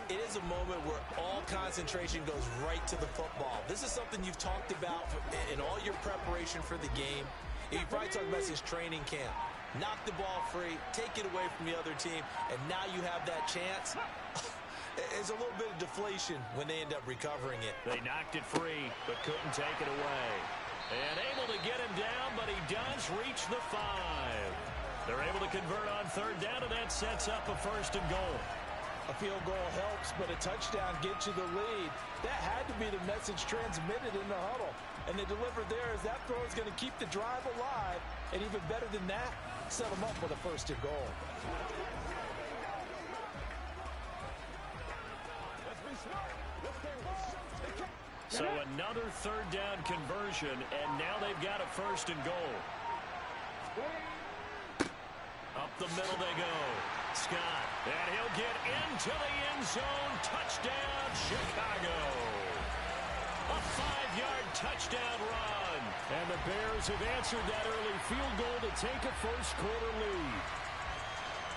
It is a moment where all concentration goes right to the football. This is something you've talked about in all your preparation for the game. You probably talked about since training camp. Knock the ball free, take it away from the other team, and now you have that chance. There's a little bit of deflation when they end up recovering it. They knocked it free, but couldn't take it away. And able to get him down, but he does reach the 5. They're able to convert on third down, and that sets up a 1st and goal. A field goal helps, but a touchdown gets you the lead. That had to be the message transmitted in the huddle. And they delivered there as that throw is going to keep the drive alive. And even better than that, set them up with a 1st and goal. So another third down conversion, and now they've got a 1st and goal. Up the middle they go. Scott, and he'll get into the end zone. Touchdown, Chicago. A 5-yard touchdown run. And the Bears have answered that early field goal to take a first-quarter lead.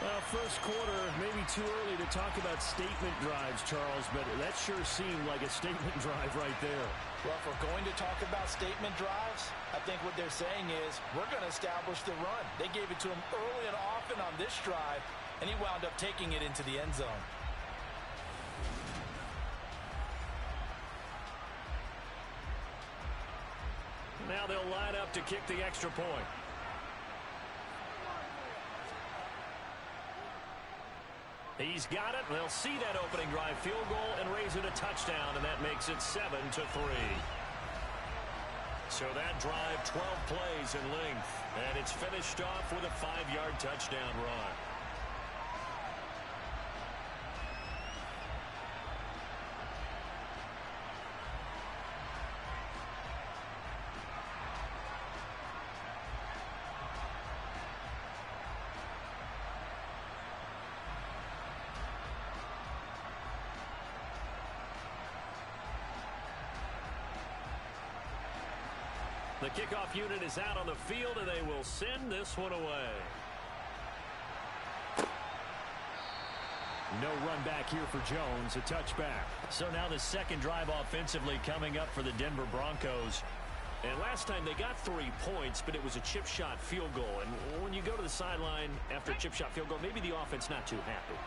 Well, first quarter, maybe too early to talk about statement drives, Charles, but that sure seemed like a statement drive right there. Well, if we're going to talk about statement drives, I think what they're saying is we're going to establish the run. They gave it to him early and often on this drive, and he wound up taking it into the end zone. Now they'll line up to kick the extra point. He's got it. They'll see that opening drive field goal and raise it a touchdown, and that makes it 7-3. So that drive, 12 plays in length, and it's finished off with a 5-yard touchdown run. The kickoff unit is out on the field, and they will send this one away. No run back here for Jones, a touchback. So now the second drive offensively coming up for the Denver Broncos. And last time they got 3 points, but it was a chip shot field goal. And when you go to the sideline after a chip shot field goal, maybe the offense not too happy.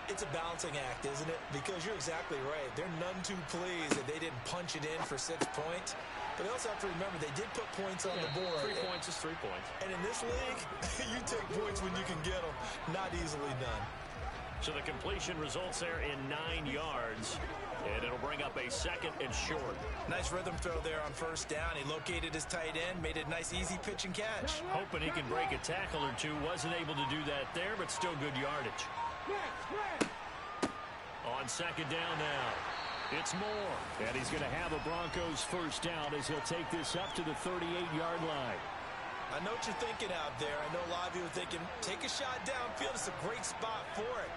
It's a balancing act, isn't it? Because you're exactly right. They're none too pleased that they didn't punch it in for 6 points. But they also have to remember they did put points on the board. 3 points is 3 points. And in this league, you take points when you can get them. Not easily done. So the completion results there in 9 yards. And it'll bring up a 2nd and short. Nice rhythm throw there on 1st down. He located his tight end, made it a nice, easy pitch and catch. Hoping he can break a tackle or two. Wasn't able to do that there, but still good yardage. On 2nd down now. It's Moore. And he's going to have a Broncos 1st down as he'll take this up to the 38-yard line. I know what you're thinking out there. I know a lot of you are thinking, take a shot downfield. It's a great spot for it.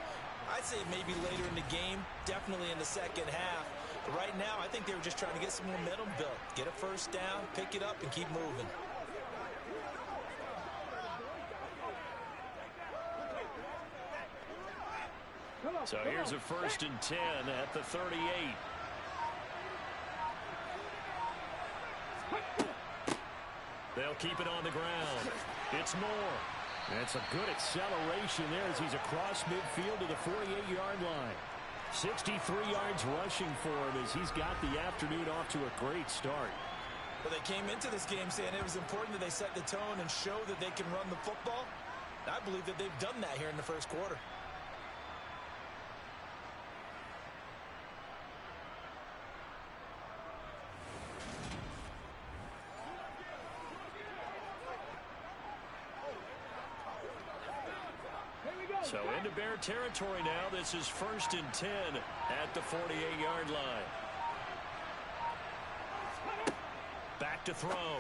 I'd say maybe later in the game, definitely in the second half. But right now, I think they were just trying to get some momentum built. Get a 1st down, pick it up, and keep moving. So here's a 1st and 10 at the 38. They'll keep it on the ground. It's Moore. That's a good acceleration there as he's across midfield to the 48-yard line. 63 yards rushing for him as he's got the afternoon off to a great start. Well, they came into this game saying it was important that they set the tone and show that they can run the football. I believe that they've done that here in the first quarter. So into Bear territory now. This is 1st and 10 at the 48-yard line. Back to throw.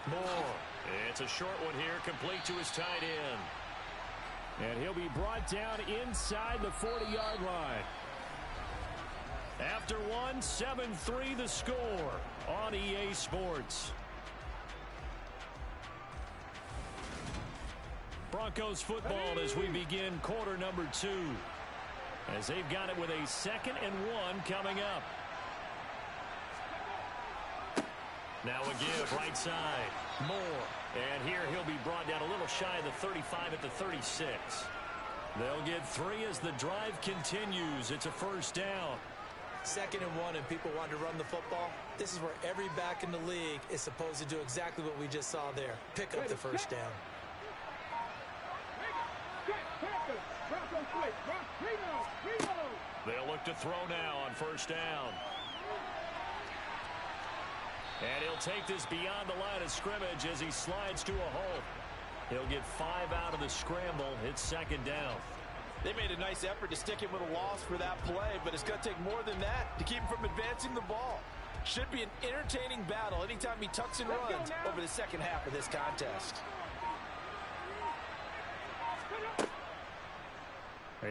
Moore. It's a short one here, complete to his tight end. And he'll be brought down inside the 40-yard line. After one, 7-3 the score on EA Sports. Broncos football as we begin quarter number 2. As they've got it with a 2nd and 1 coming up. Now a give right side. Moore. And here he'll be brought down a little shy of the 35 at the 36. They'll get 3 as the drive continues. It's a first down. 2nd and 1 and people want to run the football. This is where every back in the league is supposed to do exactly what we just saw there. Pick up the first down. They'll look to throw now on first down. And he'll take this beyond the line of scrimmage as he slides to a hole. He'll get 5 out of the scramble. It's 2nd down. They made a nice effort to stick him with a loss for that play, but it's going to take more than that to keep him from advancing the ball. Should be an entertaining battle anytime he tucks and runs over the second half of this contest.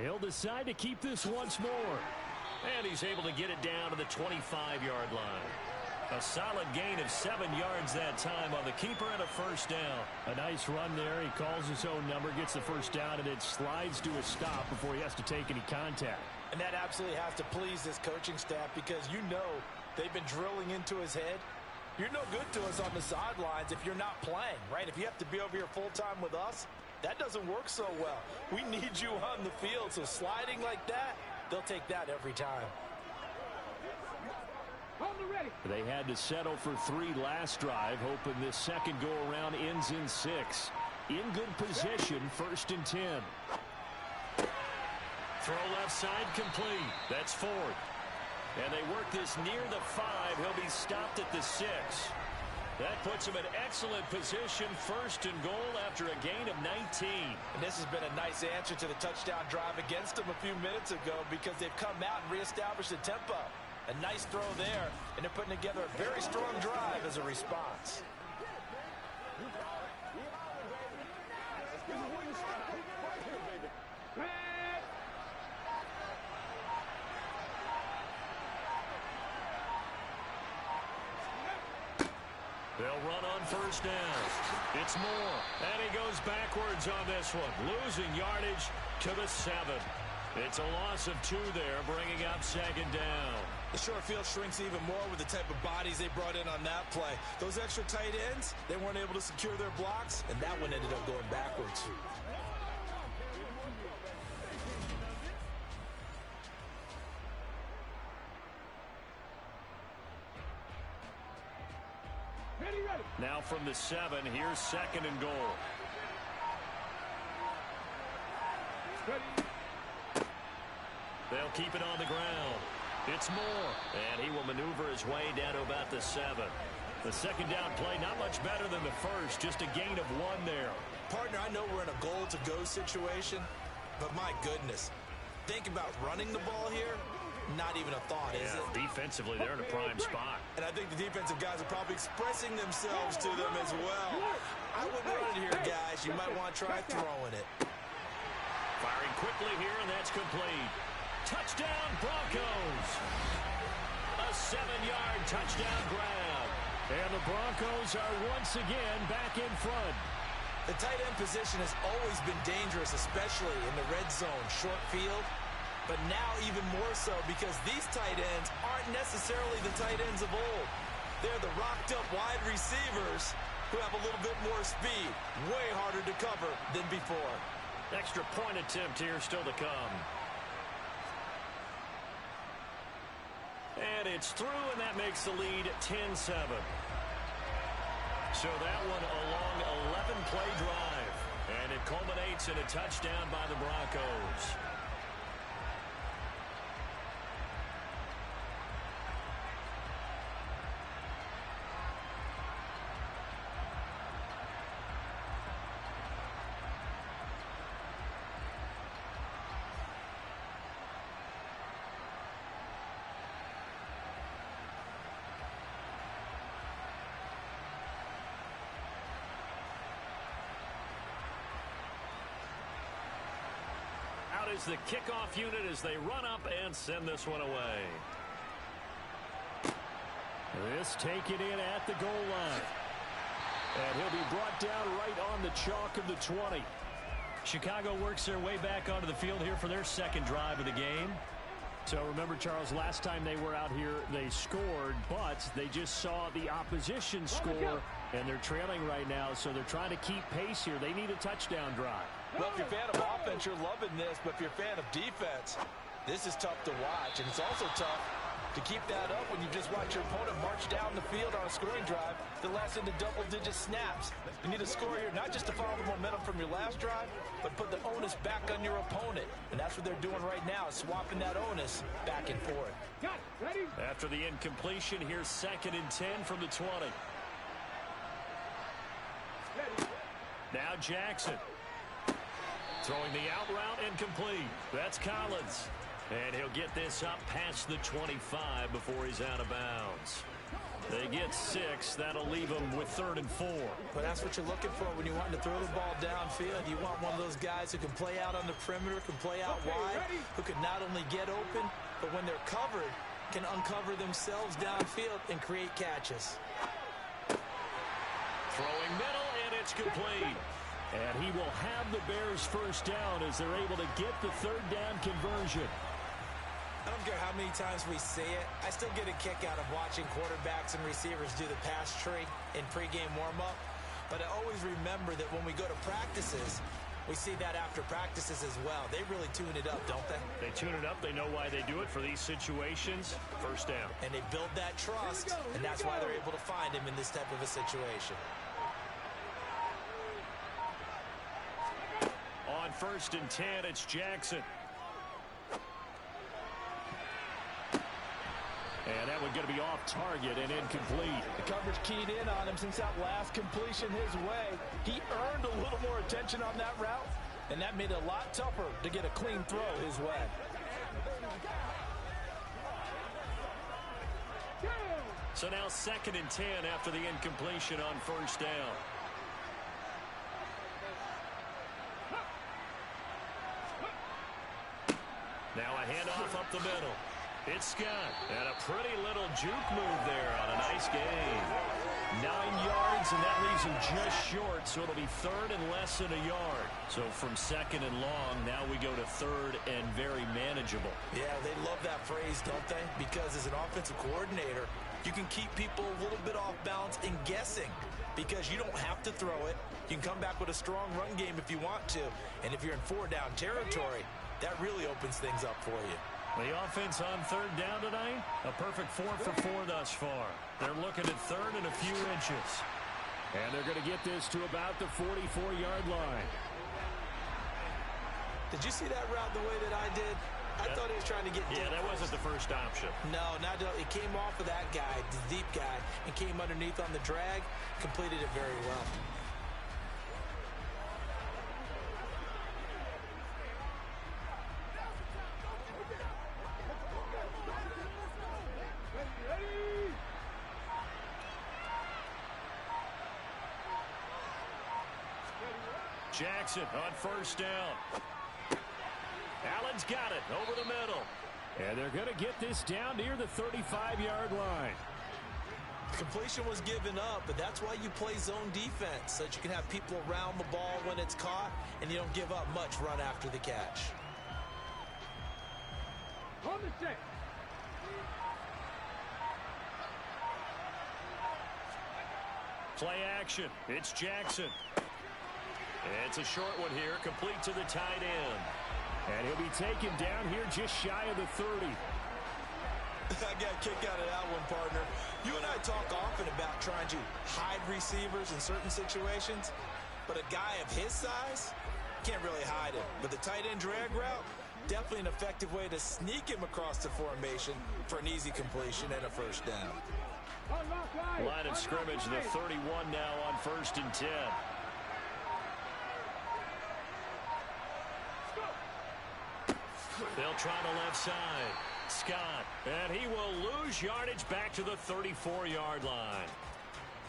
He'll decide to keep this once more. And he's able to get it down to the 25-yard line. A solid gain of 7 yards that time on the keeper and a first down. A nice run there. He calls his own number, gets the first down, and then slides to a stop before he has to take any contact. And that absolutely has to please this coaching staff because you know they've been drilling into his head. You're no good to us on the sidelines if you're not playing, right? If you have to be over here full-time with us, that doesn't work so well. We need you on the field, so sliding like that, they'll take that every time. They had to settle for 3 last drive, hoping this second go-around ends in 6. In good position, 1st and 10. Throw left side complete. That's 4th. And they work this near the 5. He'll be stopped at the 6. That puts him in excellent position, 1st and goal after a gain of 19. And this has been a nice answer to the touchdown drive against them a few minutes ago because they've come out and reestablished the tempo. A nice throw there, and they're putting together a very strong drive as a response. They'll run on first down. It's Moore, and he goes backwards on this one, losing yardage to the 7. It's a loss of 2 there, bringing up 2nd down. The short field shrinks even more with the type of bodies they brought in on that play. Those extra tight ends, they weren't able to secure their blocks, and that one ended up going backwards. Now from the 7, here's 2nd and goal. They'll keep it on the ground. It's Moore, and he will maneuver his way down to about the 7. The 2nd down play, not much better than the first, just a gain of 1 there. Partner, I know we're in a goal-to-go situation, but my goodness, think about running the ball here. Not even a thought, is it? Defensively, they're in a prime spot. And I think the defensive guys are probably expressing themselves to them as well. I wouldn't run it here, guys. You might want to try throwing it. Firing quickly here, and that's complete. Touchdown, Broncos. A 7-yard touchdown grab. And the Broncos are once again back in front. The tight end position has always been dangerous, especially in the red zone, short field. But now even more so because these tight ends aren't necessarily the tight ends of old. They're the rocked-up wide receivers who have a little bit more speed. Way harder to cover than before. Extra point attempt here still to come. And it's through, and that makes the lead 10-7. So that one a long 11-play drive. And it culminates in a touchdown by the Broncos. Is the kickoff unit as they run up and send this one away. This taken in at the goal line. And he'll be brought down right on the chalk of the 20. Chicago works their way back onto the field here for their 2nd drive of the game. So remember, Charles, last time they were out here, they scored, but they just saw the opposition score, and they're trailing right now, so they're trying to keep pace here. They need a touchdown drive. Well, if you're a fan of offense, offense, you're loving this, but if you're a fan of defense, this is tough to watch, and it's also tough to keep that up when you just watch your opponent march down the field on a scoring drive that lasts into double-digit snaps. You need a score here, not just to follow the momentum from your last drive, but put the onus back on your opponent. And that's what they're doing right now, swapping that onus back and forth. After the incompletion, here's 2nd and 10 from the 20. Now Jackson. Throwing the out route incomplete. That's Collins. And he'll get this up past the 25 before he's out of bounds. They get 6. That'll leave them with 3rd and 4. But that's what you're looking for when you want to throw the ball downfield. You want one of those guys who can play out on the perimeter, can play out wide, who can not only get open, but when they're covered, can uncover themselves downfield and create catches. Throwing middle, and it's complete. And he will have the Bears first down as they're able to get the 3rd down conversion. I don't care how many times we see it. I still get a kick out of watching quarterbacks and receivers do the pass tree in pregame warm-up. But I always remember that when we go to practices, we see that after practices as well. They really tune it up, don't they? They tune it up. They know why they do it for these situations. First down. And they build that trust, and that's why they're able to find him in this type of a situation. On 1st and 10, it's Jackson. And that one going to be off target and incomplete. The coverage keyed in on him since that last completion his way. He earned a little more attention on that route, and that made it a lot tougher to get a clean throw his way. So now 2nd and 10 after the incompletion on 1st down. Now a handoff up the middle. It's Scott. And a pretty little juke move there on a nice gain. 9 yards, and that leaves him just short, so it'll be 3rd and less than a yard. So from 2nd and long, now we go to 3rd and very manageable. Yeah, they love that phrase, don't they? Because as an offensive coordinator, you can keep people a little bit off balance and guessing because you don't have to throw it. You can come back with a strong run game if you want to. And if you're in 4-down territory, that really opens things up for you. The offense on 3rd down tonight, a perfect 4 for 4 thus far. They're looking at 3rd and a few inches. And they're going to get this to about the 44-yard line. Did you see that route the way that I did? I thought he was trying to get deep. Yeah, that wasn't the first option. No, not it came off of that guy, the deep guy, and came underneath on the drag, completed it very well. Jackson on 1st down. Allen's got it over the middle. And they're going to get this down near the 35-yard line. Completion was given up, but that's why you play zone defense, so that you can have people around the ball when it's caught, and you don't give up much run after the catch. On the check. Play action. It's Jackson. It's a short one here, complete to the tight end. And he'll be taken down here just shy of the 30. I got a kick out of that one, partner. You and I talk often about trying to hide receivers in certain situations, but a guy of his size can't really hide him. But the tight end drag route, definitely an effective way to sneak him across the formation for an easy completion and a 1st down. Line of scrimmage, the 31 now on 1st and 10. They'll try the left side. Scott, and he will lose yardage back to the 34-yard line.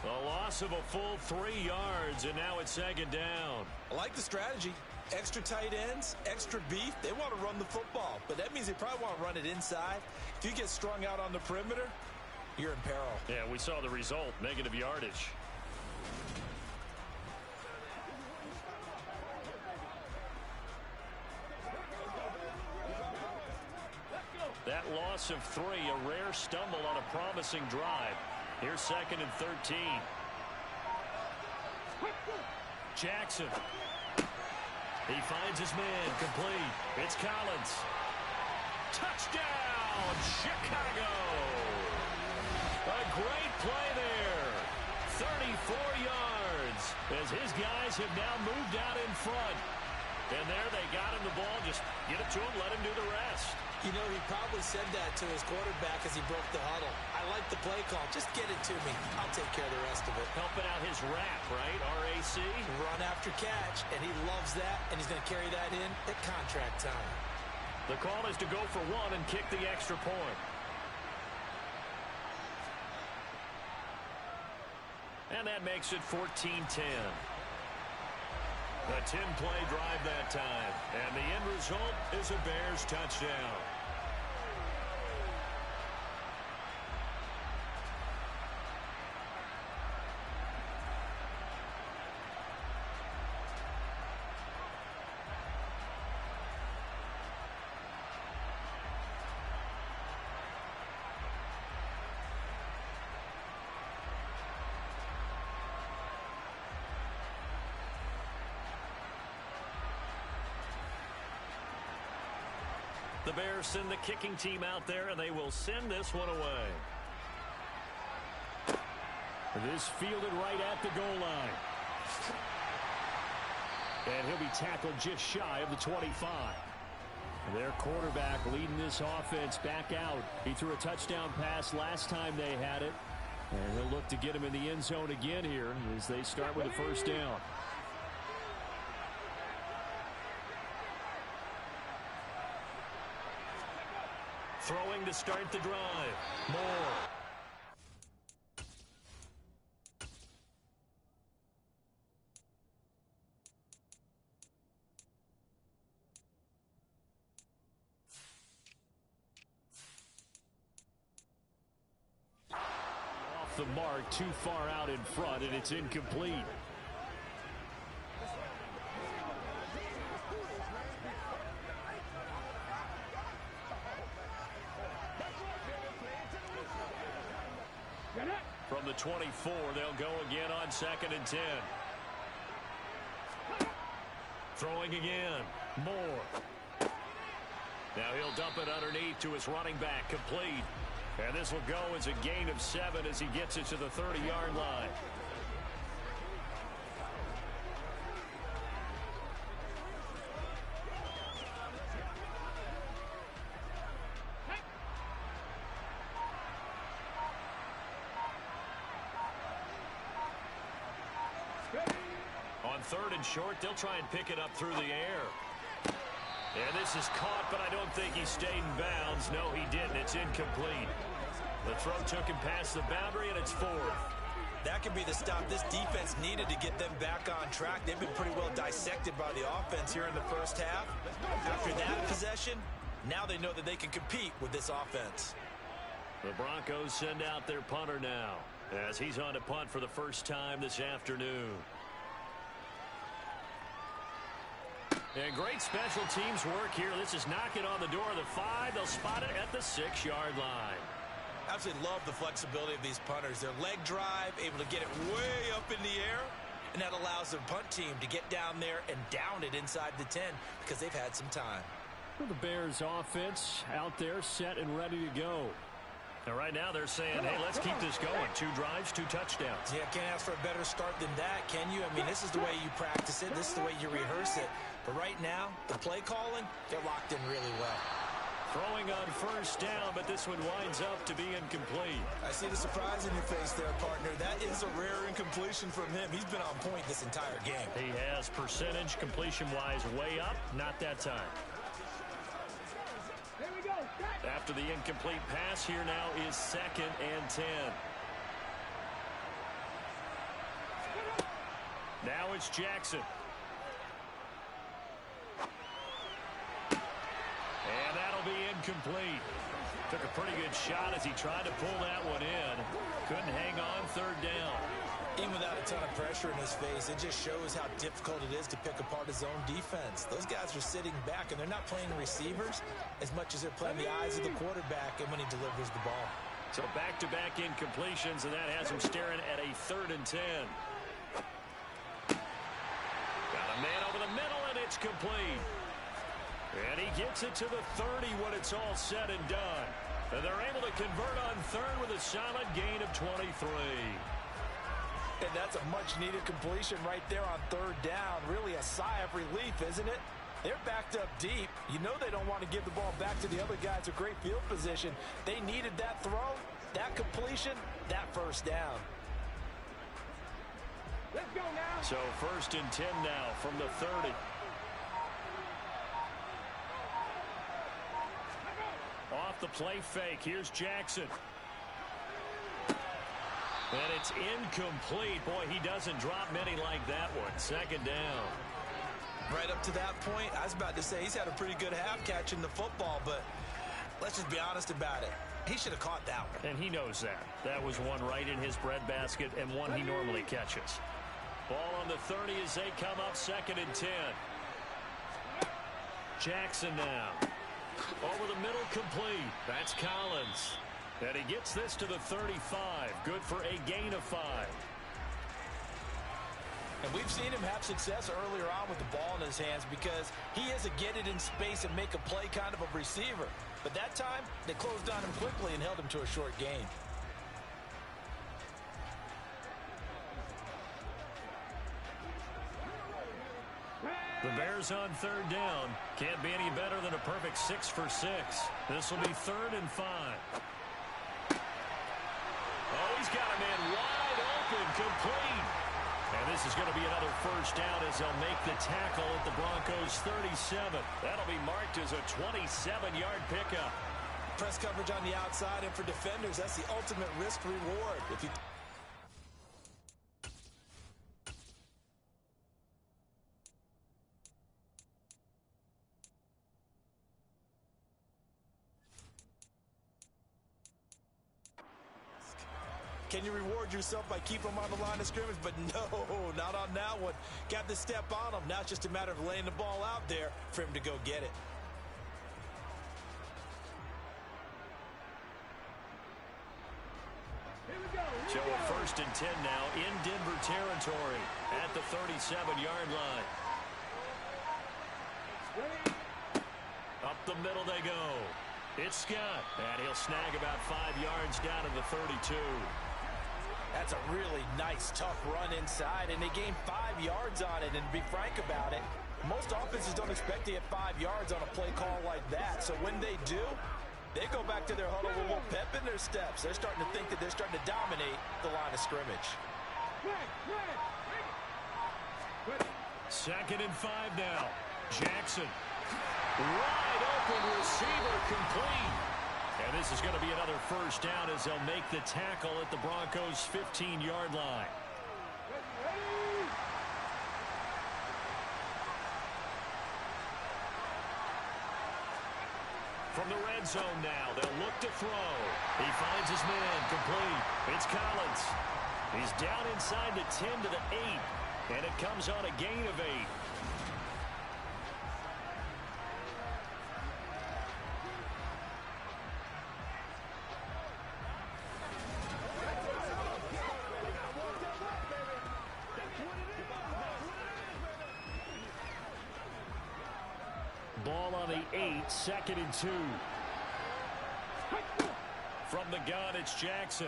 A loss of a full 3 yards, and now it's 2nd down. I like the strategy. Extra tight ends, extra beef. They want to run the football, but that means they probably want to run it inside. If you get strung out on the perimeter, you're in peril. Yeah, we saw the result, negative yardage. That loss of 3, a rare stumble on a promising drive. Here's 2nd and 13. Jackson. He finds his man, complete. It's Collins. Touchdown, Chicago! A great play there. 34 yards as his guys have now moved out in front. And there they got him the ball. Just get it to him, let him do the rest. You know, he probably said that to his quarterback as he broke the huddle. I like the play call. Just get it to me. I'll take care of the rest of it. Helping out his rap, right? RAC. Run after catch, and he loves that, and he's going to carry that in at contract time. The call is to go for one and kick the extra point. And that makes it 14-10. A 10-play drive that time. And the end result is a Bears touchdown. The Bears send the kicking team out there, and they will send this one away. This fielded right at the goal line. And he'll be tackled just shy of the 25. Their quarterback leading this offense back out. He threw a touchdown pass last time they had it. And he'll look to get him in the end zone again here as they start with a first down. Throwing to start the drive. Moore. Off the mark, too far out in front, and it's incomplete. From the 24, they'll go again on 2nd and 10. Throwing again. Moore. Now he'll dump it underneath to his running back, complete. And this will go as a gain of 7 as he gets it to the 30-yard line. On 3rd and short, they'll try and pick it up through the air. And this is caught, but I don't think he stayed in bounds. No, he didn't. It's incomplete. The throw took him past the boundary, and it's 4th. That could be the stop this defense needed to get them back on track. They've been pretty well dissected by the offense here in the first half. After that possession, now they know that they can compete with this offense. The Broncos send out their punter now as he's on to punt for the first time this afternoon. And great special teams work here. This is knocking on the door of the 5. They'll spot it at the 6-yard line. Absolutely love the flexibility of these punters. Their leg drive, able to get it way up in the air, and that allows the punt team to get down there and down it inside the 10 because they've had some time. The Bears offense out there set and ready to go. And right now they're saying, hey, let's keep this going. 2 drives, 2 touchdowns. Yeah, can't ask for a better start than that, can you? I mean, this is the way you practice it. This is the way you rehearse it. But right now, the play calling, they're locked in really well. Throwing on 1st down, but this one winds up to be incomplete. I see the surprise in your face there, partner. That is a rare incompletion from him. He's been on point this entire game. He has percentage completion-wise way up. Not that time. Here we go. After the incomplete pass, here now is 2nd and 10. Now it's Jackson. And that'll be incomplete. Took a pretty good shot as he tried to pull that one in. Couldn't hang on 3rd down. Even without a ton of pressure in his face, it just shows how difficult it is to pick apart his own defense. Those guys are sitting back, and they're not playing receivers as much as they're playing the eyes of the quarterback and when he delivers the ball. So back-to-back incompletions, and that has him staring at a 3rd and 10. Got a man over the middle, and It's complete. And he gets it to the 30 when it's all said and done. And they're able to convert on third with a solid gain of 23. And that's a much-needed completion right there on third down. Really a sigh of relief, isn't it? They're backed up deep. You know they don't want to give the ball back to the other guy. It's a great field position. They needed that throw, that completion, that first down. Let's go now. So 1st and 10 now from the 30. Off the play fake. Here's Jackson. And it's incomplete. Boy, he doesn't drop many like that one. 2nd down. Right up to that point, I was about to say he's had a pretty good half catching the football, but let's just be honest about it. He should have caught that one. And he knows that. That was one right in his breadbasket and one he normally catches. Ball on the 30 as they come up 2nd and 10. Jackson now. Over the middle, complete. That's Collins. And he gets this to the 35. Good for a gain of 5. And we've seen him have success earlier on with the ball in his hands because he is a get it in space and make a play kind of a receiver. But that time, they closed on him quickly and held him to a short gain. The Bears on 3rd down. Can't be any better than a perfect 6 for 6. This will be 3rd and 5. Oh, he's got a man wide open, complete. And this is going to be another first down as they'll make the tackle at the Broncos 37. That'll be marked as a 27-yard pickup. Press coverage on the outside, and for defenders, that's the ultimate risk reward. If you Can you reward yourself by keeping them on the line of scrimmage? But no, not on that one. Got the step on him. Now it's just a matter of laying the ball out there for him to go get it. So a 1st and 10 now in Denver territory at the 37-yard line. Up the middle they go. It's Scott, and he'll snag about 5 yards down to the 32. That's a really nice, tough run inside, and they gained 5 yards on it. And to be frank about it, most offenses don't expect to get 5 yards on a play call like that. So when they do, they go back to their huddle with a little pep in their steps. They're starting to think that they're starting to dominate the line of scrimmage. 2nd and 5 now. Jackson. Wide open receiver, complete. And this is going to be another first down as they'll make the tackle at the Broncos' 15-yard line. From the red zone now, they'll look to throw. He finds his man, complete. It's Collins. He's down inside the 10 to the 8, and it comes on a gain of 8. Ball on the 8, 2nd and 2. From the gun, it's Jackson.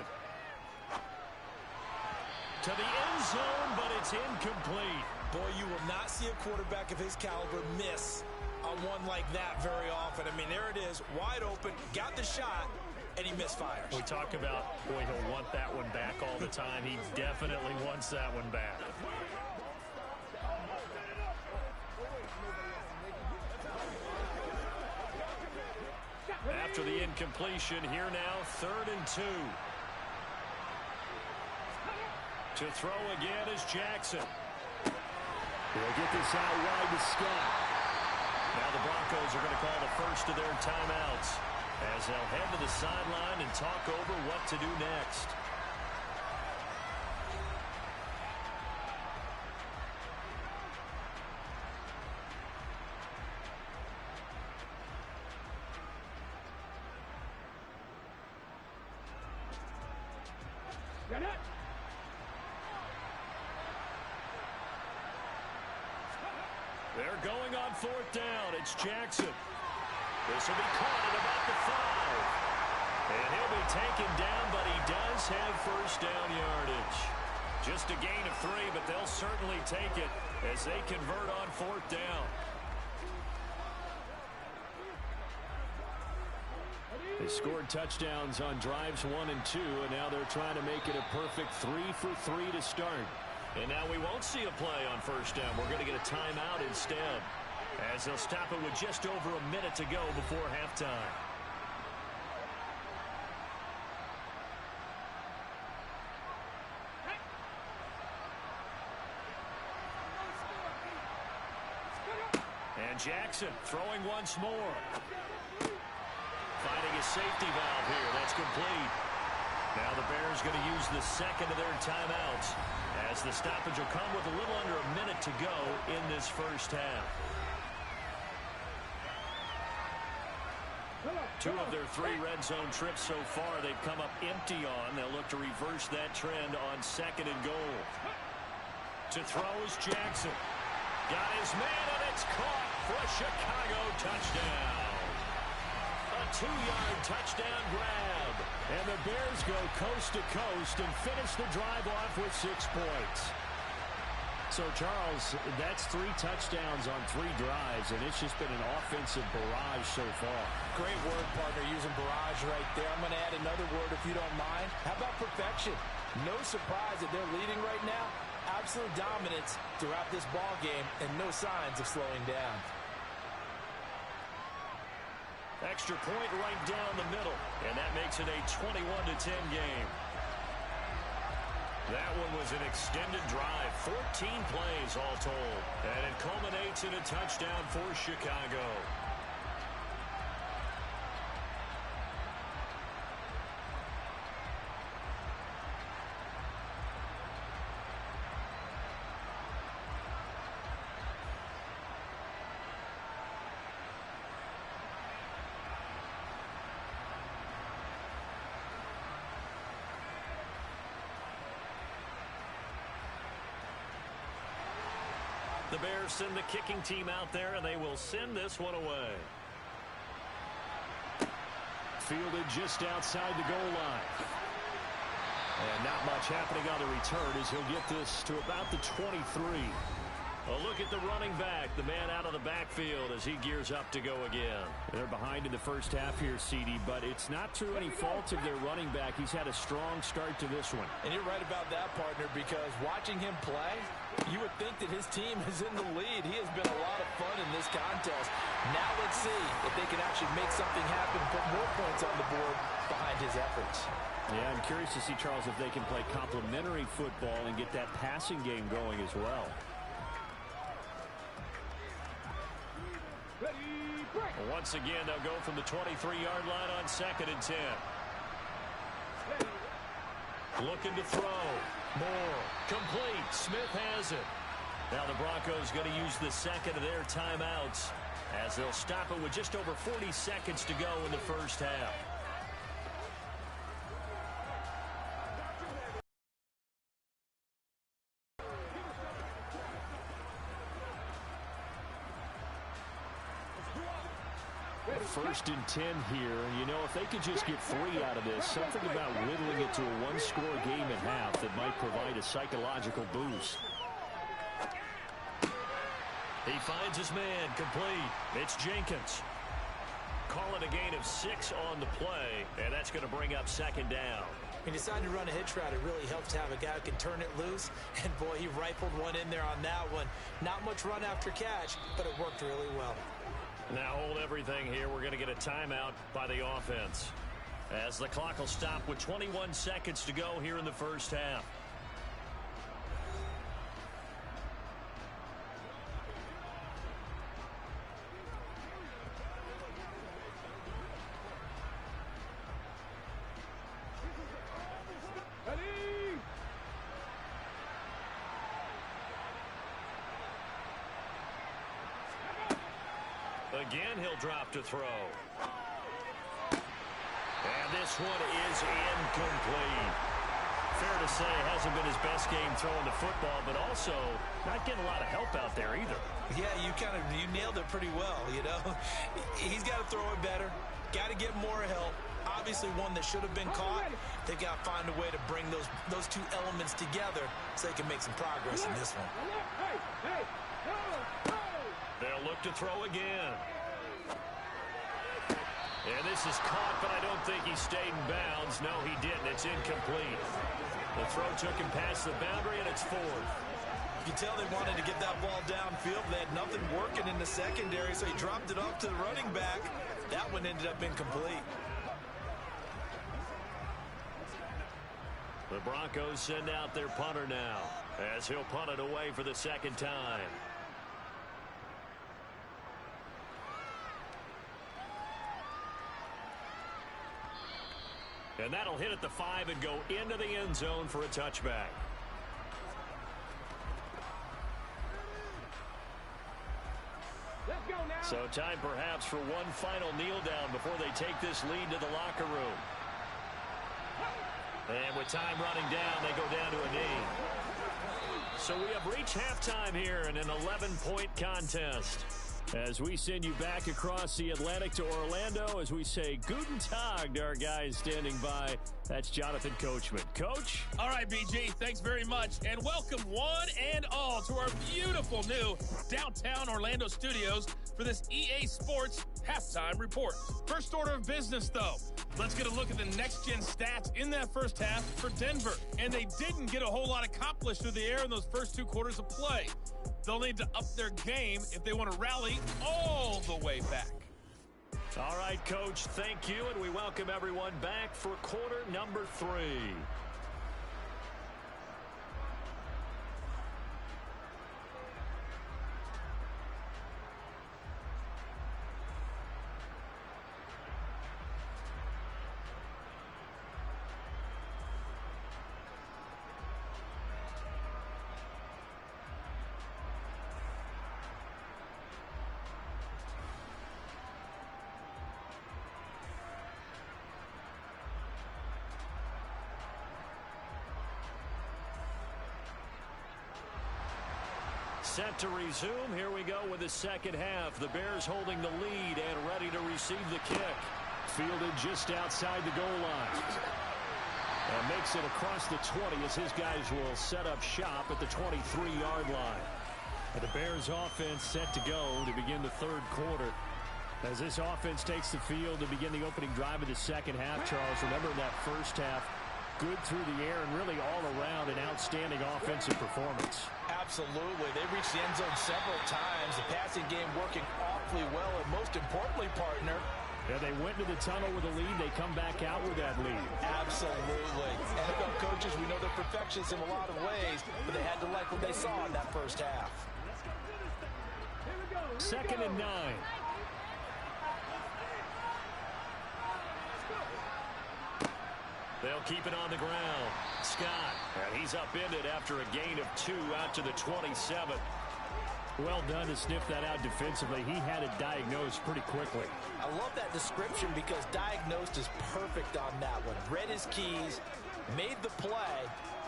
To the end zone, but it's incomplete. Boy, you will not see a quarterback of his caliber miss on one like that very often. I mean, there it is, wide open, got the shot, and he misfires. We talk about, boy, he'll want that one back all the time. He definitely wants that one back. After the incompletion, here now, 3rd and 2. To throw again is Jackson. He'll get this out wide to Scott. Now the Broncos are going to call the first of their timeouts as they'll head to the sideline and talk over what to do next. They're going on 4th down. It's Jackson. This will be caught at about the 5. And he'll be taken down, but he does have first down yardage. Just a gain of 3, but they'll certainly take it as they convert on 4th down. They scored touchdowns on drives 1 and 2, and now they're trying to make it a perfect 3 for 3 to start. And now we won't see a play on first down. We're going to get a timeout instead, as they'll stop it with just over a minute to go before halftime. And Jackson throwing once more. Finding a safety valve here. That's complete. Now the Bears going to use the second of their timeouts, as the stoppage will come with a little under a minute to go in this first half. 2 of their 3 red zone trips so far they've come up empty on. They'll look to reverse that trend on 2nd and goal. To throw is Jackson. Got his man, and it's caught for a Chicago touchdown. A 2-yard touchdown grab. And the Bears go coast to coast and finish the drive off with 6 points. So, Charles, that's 3 touchdowns on 3 drives, and it's just been an offensive barrage so far. Great word, partner, using barrage right there. I'm going to add another word if you don't mind. How about perfection? No surprise that they're leading right now. Absolute dominance throughout this ball game, and no signs of slowing down. Extra point right down the middle, and that makes it a 21-10 game. That one was an extended drive, 14 plays all told, and it culminates in a touchdown for Chicago. The Bears send the kicking team out there, and they will send this one away. Fielded just outside the goal line. And not much happening on the return as he'll get this to about the 23. A look at the running back, the man out of the backfield as he gears up to go again. They're behind in the first half here, CD, but it's not through any fault of their running back. He's had a strong start to this one. And you're right about that, partner, because watching him play, you would think that his team is in the lead. He has been a lot of fun in this contest. Now let's see if they can actually make something happen, put more points on the board behind his efforts. Yeah, I'm curious to see, Charles, if they can play complementary football and get that passing game going as well. Once again, they'll go from the 23-yard line on 2nd and 10. Looking to throw. Moore. Complete. Smith has it. Now the Broncos going to use the second of their timeouts as they'll stop it with just over 40 seconds to go in the first half. First and 10 here, and you know, if they could just get 3 out of this, something about whittling it to a 1-score game at half that might provide a psychological boost. He finds his man complete. It's Jenkins. Call it a gain of 6 on the play, and that's going to bring up 2nd down. He decided to run a hitch route. It really helps to have a guy who can turn it loose, and boy, he rifled one in there on that one. Not much run after catch, but it worked really well. Now hold everything here. We're going to get a timeout by the offense, as the clock will stop with 21 seconds to go here in the first half. Again, he'll drop to throw. And this one is incomplete. fair to say it hasn't been his best game throwing the football, but also not getting a lot of help out there either. Yeah, you nailed it pretty well, you know. He's got to throw it better, got to get more help. Obviously one that should have been caught. They got to find a way to bring those two elements together so they can make some progress in this one. They'll look to throw again. And this is caught, but I don't think he stayed in bounds. No, he didn't. It's incomplete. The throw took him past the boundary, and it's fourth. You can tell they wanted to get that ball downfield. They had nothing working in the secondary, so he dropped it off to the running back. That one ended up incomplete. The Broncos send out their punter now, as he'll punt it away for the second time. And that'll hit at the 5 and go into the end zone for a touchback. Let's go now. So time perhaps for one final kneel down before they take this lead to the locker room. And with time running down, they go down to a knee. So we have reached halftime here in an 11-point contest. As we send you back across the Atlantic to Orlando, as we say Guten Tag to our guys standing by. That's Jonathan Coachman. Coach? All right, BG, thanks very much. And welcome one and all to our beautiful new downtown Orlando studios for this EA Sports Halftime Report. First order of business, though. Let's get a look at the next-gen stats in that first half for Denver. And they didn't get a whole lot accomplished through the air in those first two quarters of play. They'll need to up their game if they want to rally all the way back. All right, Coach, thank you, and we welcome everyone back for quarter number 3. Set to resume. Here we go with the second half. The Bears holding the lead and ready to receive the kick. Fielded just outside the goal line. And makes it across the 20 as his guys will set up shop at the 23-yard line. And the Bears offense set to go to begin the third quarter. As this offense takes the field to begin the opening drive of the second half, Charles, remember that first half, good through the air and really all around an outstanding offensive performance. Absolutely. They reached the end zone several times. The passing game working awfully well, and most importantly, partner, yeah, they went to the tunnel with a lead. They come back out with that lead. Absolutely. NFL coaches, we know they're perfectionists in a lot of ways, but they had to like what they saw in that first half. Second and 9. They'll keep it on the ground. Scott, and he's upended after a gain of 2 out to the 27. Well done to sniff that out defensively. He had it diagnosed pretty quickly. I love that description because diagnosed is perfect on that one. Read his keys, made the play,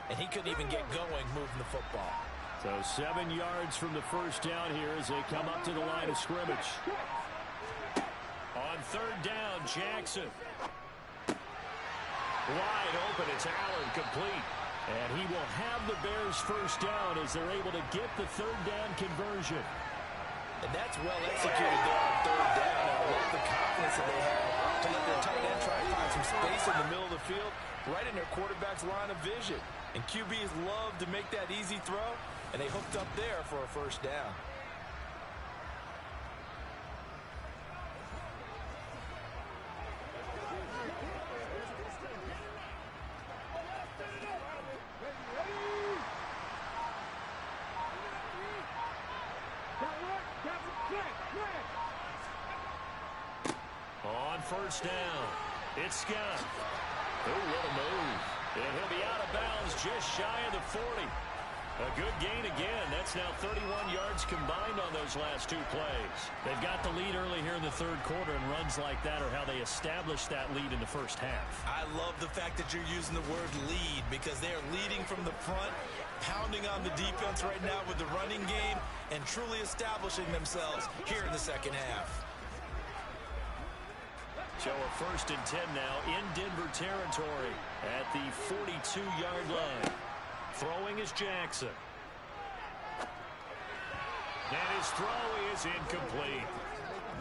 and he couldn't even get going moving the football. So 7 yards from the first down here as they come up to the line of scrimmage. On third down, Jackson. Wide open, it's Allen, complete. And he will have the Bears first down as they're able to get the third down conversion. And that's well executed there on third down. And I love the confidence that they have to let their tight end try to find some space in the middle of the field, right in their quarterback's line of vision. And QBs love to make that easy throw, and they hooked up there for a first down. On first down, it's Scott. Oh, what a move. And he'll be out of bounds just shy of the 40. A good gain again. That's now 31 yards combined on those last two plays. They've got the lead early here in the third quarter, and runs like that are how they establish that lead in the first half. I love the fact that you're using the word lead because they are leading from the front, pounding on the defense right now with the running game, and truly establishing themselves here in the second half. So a 1st and 10 now in Denver territory at the 42-yard line. Throwing is Jackson. And his throw is incomplete.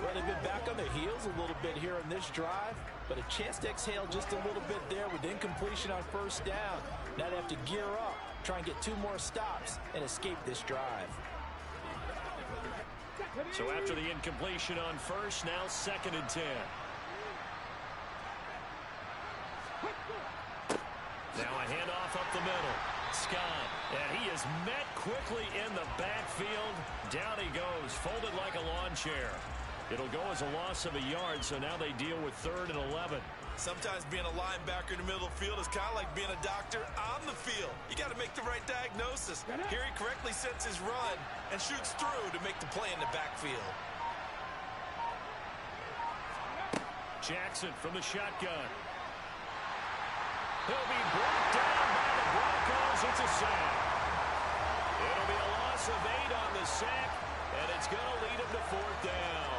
Well, they've been back on their heels a little bit here on this drive, but a chance to exhale just a little bit there with incompletion on first down. Now they have to gear up, try and get 2 more stops, and escape this drive. So after the incompletion on first, now 2nd and 10. Now a handoff up the middle. Scott, and he is met quickly in the backfield. Down he goes, folded like a lawn chair. It'll go as a loss of a yard, so now they deal with 3rd and 11. Sometimes being a linebacker in the middle of the field is kind of like being a doctor on the field. You got to make the right diagnosis. Here he correctly sets his run and shoots through to make the play in the backfield. Jackson from the shotgun. He'll be brought down by the Broncos. It's a sack. It'll be a loss of 8 on the sack, and it's going to lead him to 4th down.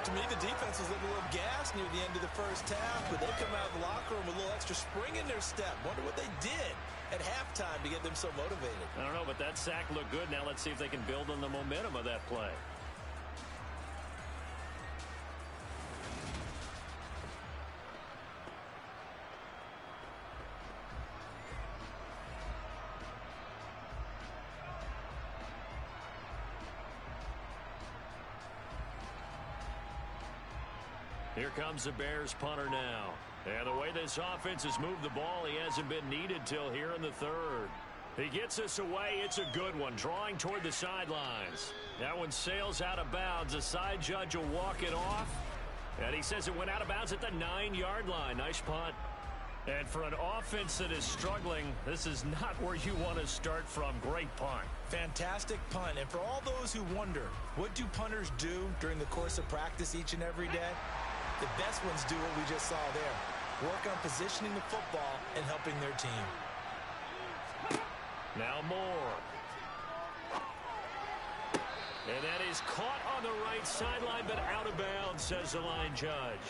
To me, the defense was looking a little gas near the end of the first half, but they come out of the locker room with a little extra spring in their step. Wonder what they did at halftime to get them so motivated. I don't know, but that sack looked good. Now let's see if they can build on the momentum of that play. Here comes the Bears punter now. And the way this offense has moved the ball, he hasn't been needed till here in the 3rd. He gets this away. It's a good one, drawing toward the sidelines. That one sails out of bounds. The side judge will walk it off. And he says it went out of bounds at the 9-yard line. Nice punt. And for an offense that is struggling, this is not where you want to start from. Great punt. Fantastic punt. And for all those who wonder, what do punters do during the course of practice each and every day? The best ones do what we just saw there. Work on positioning the football and helping their team. Now Moore. And that is caught on the right sideline, but out of bounds, says the line judge.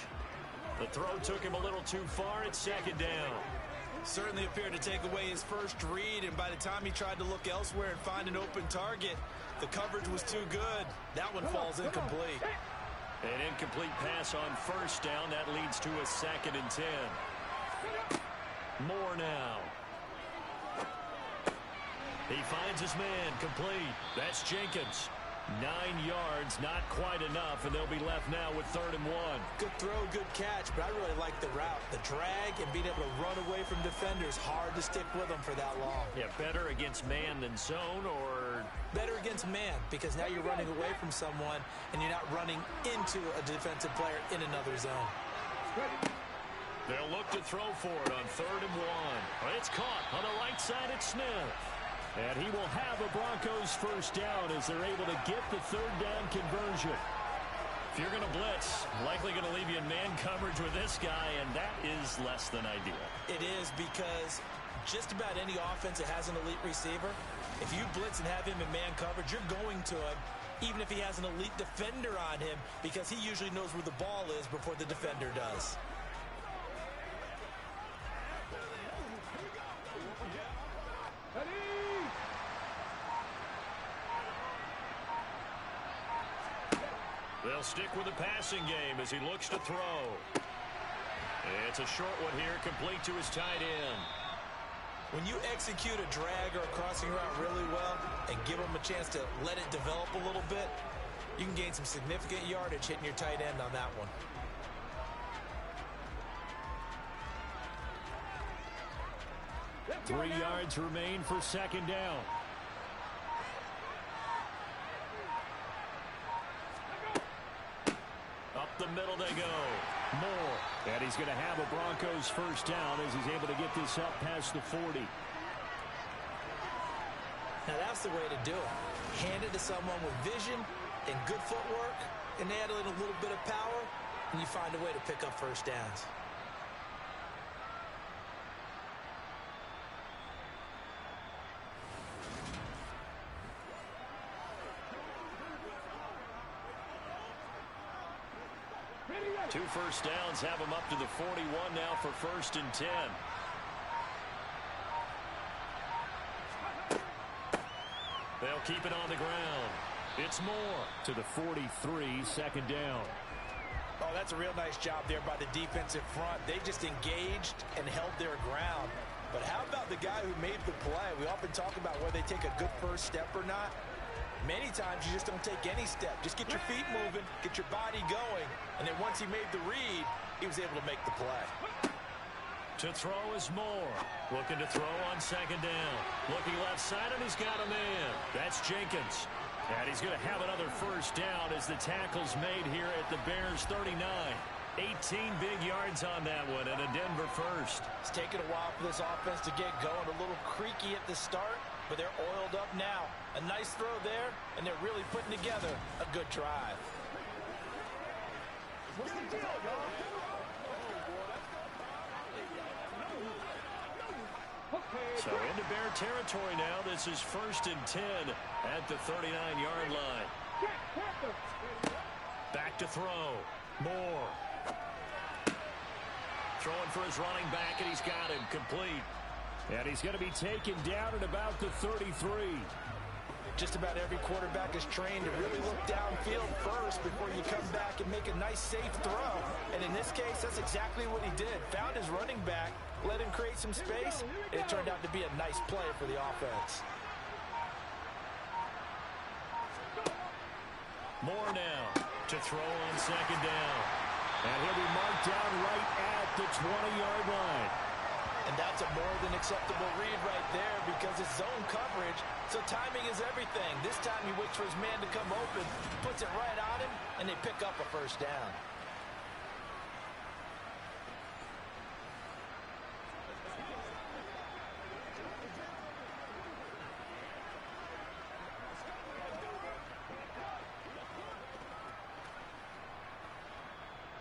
The throw took him a little too far. It's 2nd down. Certainly appeared to take away his first read, and by the time he tried to look elsewhere and find an open target, the coverage was too good. That one falls incomplete. An incomplete pass on first down. That leads to a 2nd and 10. Moore now. He finds his man, complete. That's Jenkins. 9 yards, not quite enough, and they'll be left now with 3rd and 1. Good throw, good catch, but I really like the route. The drag and being able to run away from defenders, hard to stick with them for that long. Yeah, better against man than zone, or? Better against man, because now you're running away from someone, and you're not running into a defensive player in another zone. They'll look to throw for it on 3rd and 1. It's caught on the right side at Smith. And he will have a Broncos first down as they're able to get the 3rd down conversion. If you're going to blitz, likely going to leave you in man coverage with this guy, and that is less than ideal. It is, because just about any offense that has an elite receiver, if you blitz and have him in man coverage, you're going to him, even if he has an elite defender on him, because he usually knows where the ball is before the defender does. They'll stick with the passing game as he looks to throw. It's a short one here, complete to his tight end. When you execute a drag or a crossing route really well and give them a chance to let it develop a little bit, you can gain some significant yardage hitting your tight end on that one. Three yards remain for 2nd down. Up the middle they go. Moore. And he's going to have a Broncos first down as he's able to get this up past the 40. Now that's the way to do it. Hand it to someone with vision and good footwork, and add in a little bit of power, and you find a way to pick up first downs. Two first downs have them up to the 41 now for 1st and 10. They'll keep it on the ground. It's Moore to the 43, 2nd down. Oh, that's a real nice job there by the defensive front. They just engaged and held their ground. But how about the guy who made the play? We often talk about whether they take a good first step or not. Many times you just don't take any step. Just get your feet moving, get your body going, and then once he made the read, he was able to make the play. To throw is Moore. Looking to throw on 2nd down. Looking left side, and he's got a man. That's Jenkins. And he's going to have another first down as the tackle's made here at the Bears 39. 18 big yards on that one, and a Denver first. It's taken a while for this offense to get going. A little creaky at the start, but they're oiled up now. A nice throw there, and they're really putting together a good drive. What's the deal, y'all? So into Bear territory now. This is 1st and 10 at the 39-yard line. Back to throw. Moore. Throwing for his running back, and he's got him complete. And he's going to be taken down at about the 33. Just about every quarterback is trained to really look downfield first before you come back and make a nice, safe throw. And in this case, that's exactly what he did. Found his running back, let him create some space, and it turned out to be a nice play for the offense. Moore now to throw on 2nd down. And he'll be marked down right at the 20-yard line. And that's a more than acceptable read right there because it's zone coverage, so timing is everything. This time he waits for his man to come open, puts it right on him, and they pick up a first down.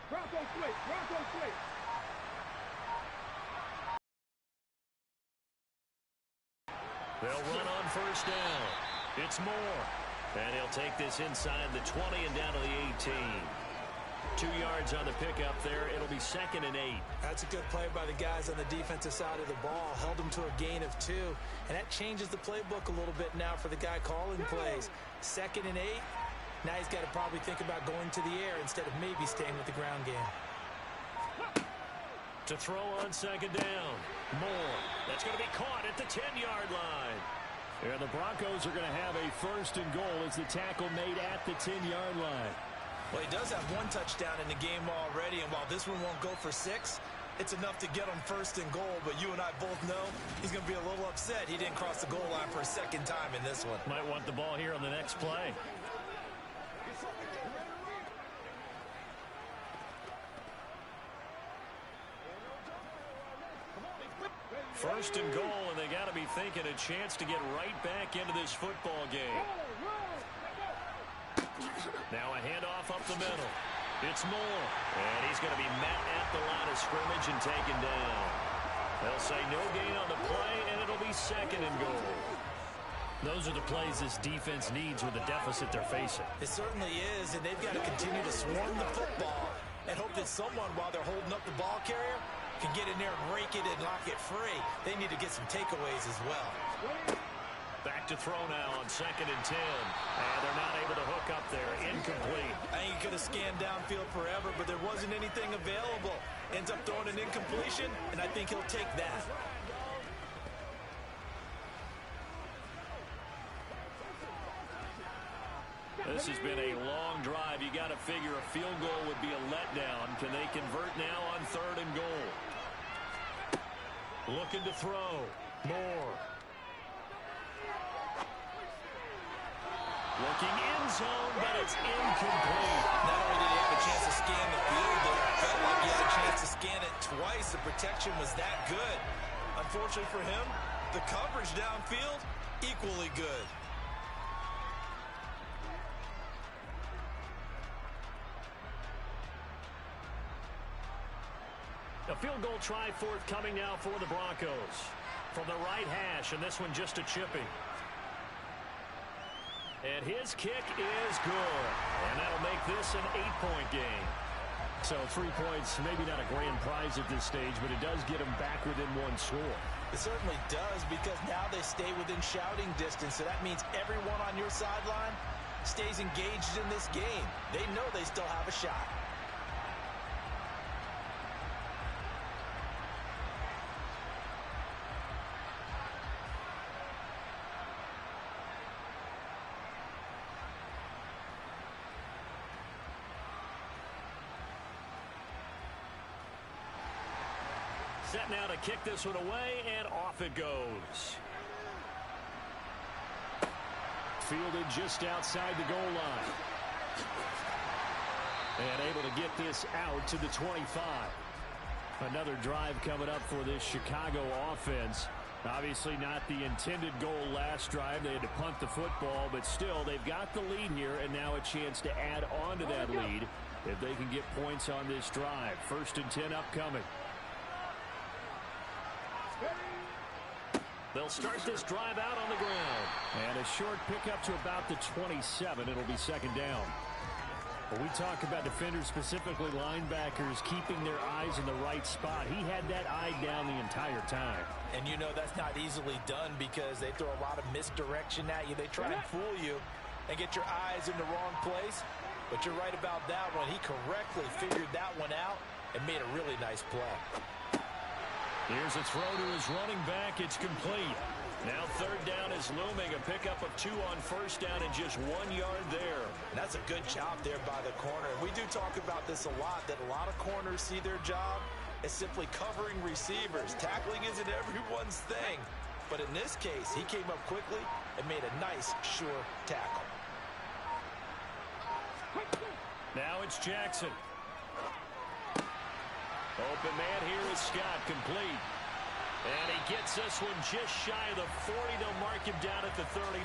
Bronco switch, Bronco switch. They'll run on 1st down. It's Moore. And he'll take this inside the 20 and down to the 18. 2 yards on the pickup there. It'll be 2nd and 8. That's a good play by the guys on the defensive side of the ball. Held them to a gain of 2. And that changes the playbook a little bit now for the guy calling plays. 2nd and 8. Now he's got to probably think about going to the air instead of maybe staying with the ground game. To throw on 2nd down. Moore. That's going to be caught at the 10-yard line. And the Broncos are going to have a 1st and goal as the tackle made at the 10-yard line. Well, he does have 1 touchdown in the game already, and while this one won't go for 6, it's enough to get him 1st and goal. But you and I both know he's going to be a little upset he didn't cross the goal line for a 2nd time in this one. Might want the ball here on the next play. First and goal, and they got to be thinking a chance to get right back into this football game. Now a handoff up the middle. It's Moore, and he's going to be met at the line of scrimmage and taken down. They'll say no gain on the play, and it'll be 2nd and goal. Those are the plays this defense needs with the deficit they're facing. It certainly is, and they've got to continue to swarm the football and hope that someone, while they're holding up the ball carrier, can get in there and rake it and lock it free. They need to get some takeaways as well. Back to throw now on 2nd and 10. And they're not able to hook up there. Incomplete. I think he could have scanned downfield forever, but there wasn't anything available. Ends up throwing an incompletion, and I think he'll take that. This has been a long drive. You got to figure a field goal would be a letdown. Can they convert now on 3rd and goal? Looking to throw. Moore. Looking in zone, but it's incomplete. Not only did he have a chance to scan the field, but it felt like he had a chance to scan it twice. The protection was that good. Unfortunately for him, the coverage downfield equally good. A field goal try forthcoming now for the Broncos. From the right hash, and this one just a chipping. And his kick is good. And that'll make this an 8-point game. So 3 points, maybe not a grand prize at this stage, but it does get them back within one score. It certainly does, because now they stay within shouting distance. So that means everyone on your sideline stays engaged in this game. They know they still have a shot. Set now to kick this one away, and off it goes. Fielded just outside the goal line. And able to get this out to the 25. Another drive coming up for this Chicago offense. Obviously not the intended goal last drive. They had to punt the football, but still they've got the lead here, and now a chance to add on to that lead if they can get points on this drive. 1st and 10 upcoming. They'll start this drive out on the ground. And a short pickup to about the 27. It'll be 2nd down. When we talk about defenders, specifically linebackers, keeping their eyes in the right spot, he had that eye down the entire time. And you know that's not easily done because they throw a lot of misdirection at you. They try and fool you and get your eyes in the wrong place. But you're right about that one. He correctly figured that one out and made a really nice play. Here's a throw to his running back. It's complete. Now 3rd down is looming. A pickup of 2 on 1st down and just 1 yard there. And that's a good job there by the corner. And we do talk about this a lot, that a lot of corners see their job as simply covering receivers. Tackling isn't everyone's thing. But in this case, he came up quickly and made a nice, sure tackle. Now it's Jackson. Open man here is Scott, complete. And he gets this one just shy of the 40. They'll mark him down at the 39.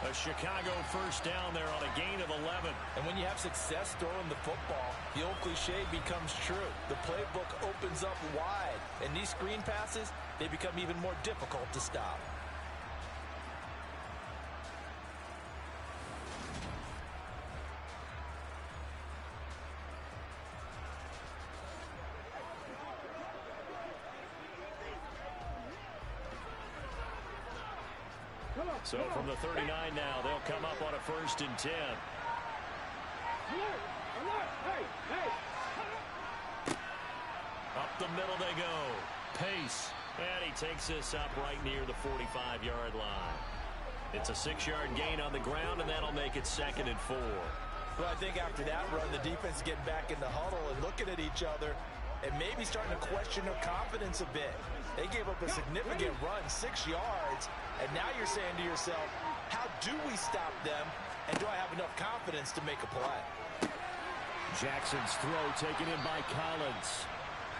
A Chicago 1st down there on a gain of 11. And when you have success throwing the football, the old cliche becomes true. The playbook opens up wide. And these screen passes, they become even more difficult to stop. So from the 39 now, they'll come up on a 1st and 10. Up the middle they go. Pace. And he takes this up right near the 45-yard line. It's a 6-yard gain on the ground, and that'll make it 2nd and 4. Well, I think after that run, the defense getting back in the huddle and looking at each other and maybe starting to question their confidence a bit. They gave up a significant run, 6 yards, and now you're saying to yourself, how do we stop them, and do I have enough confidence to make a play? Jackson's throw taken in by Collins.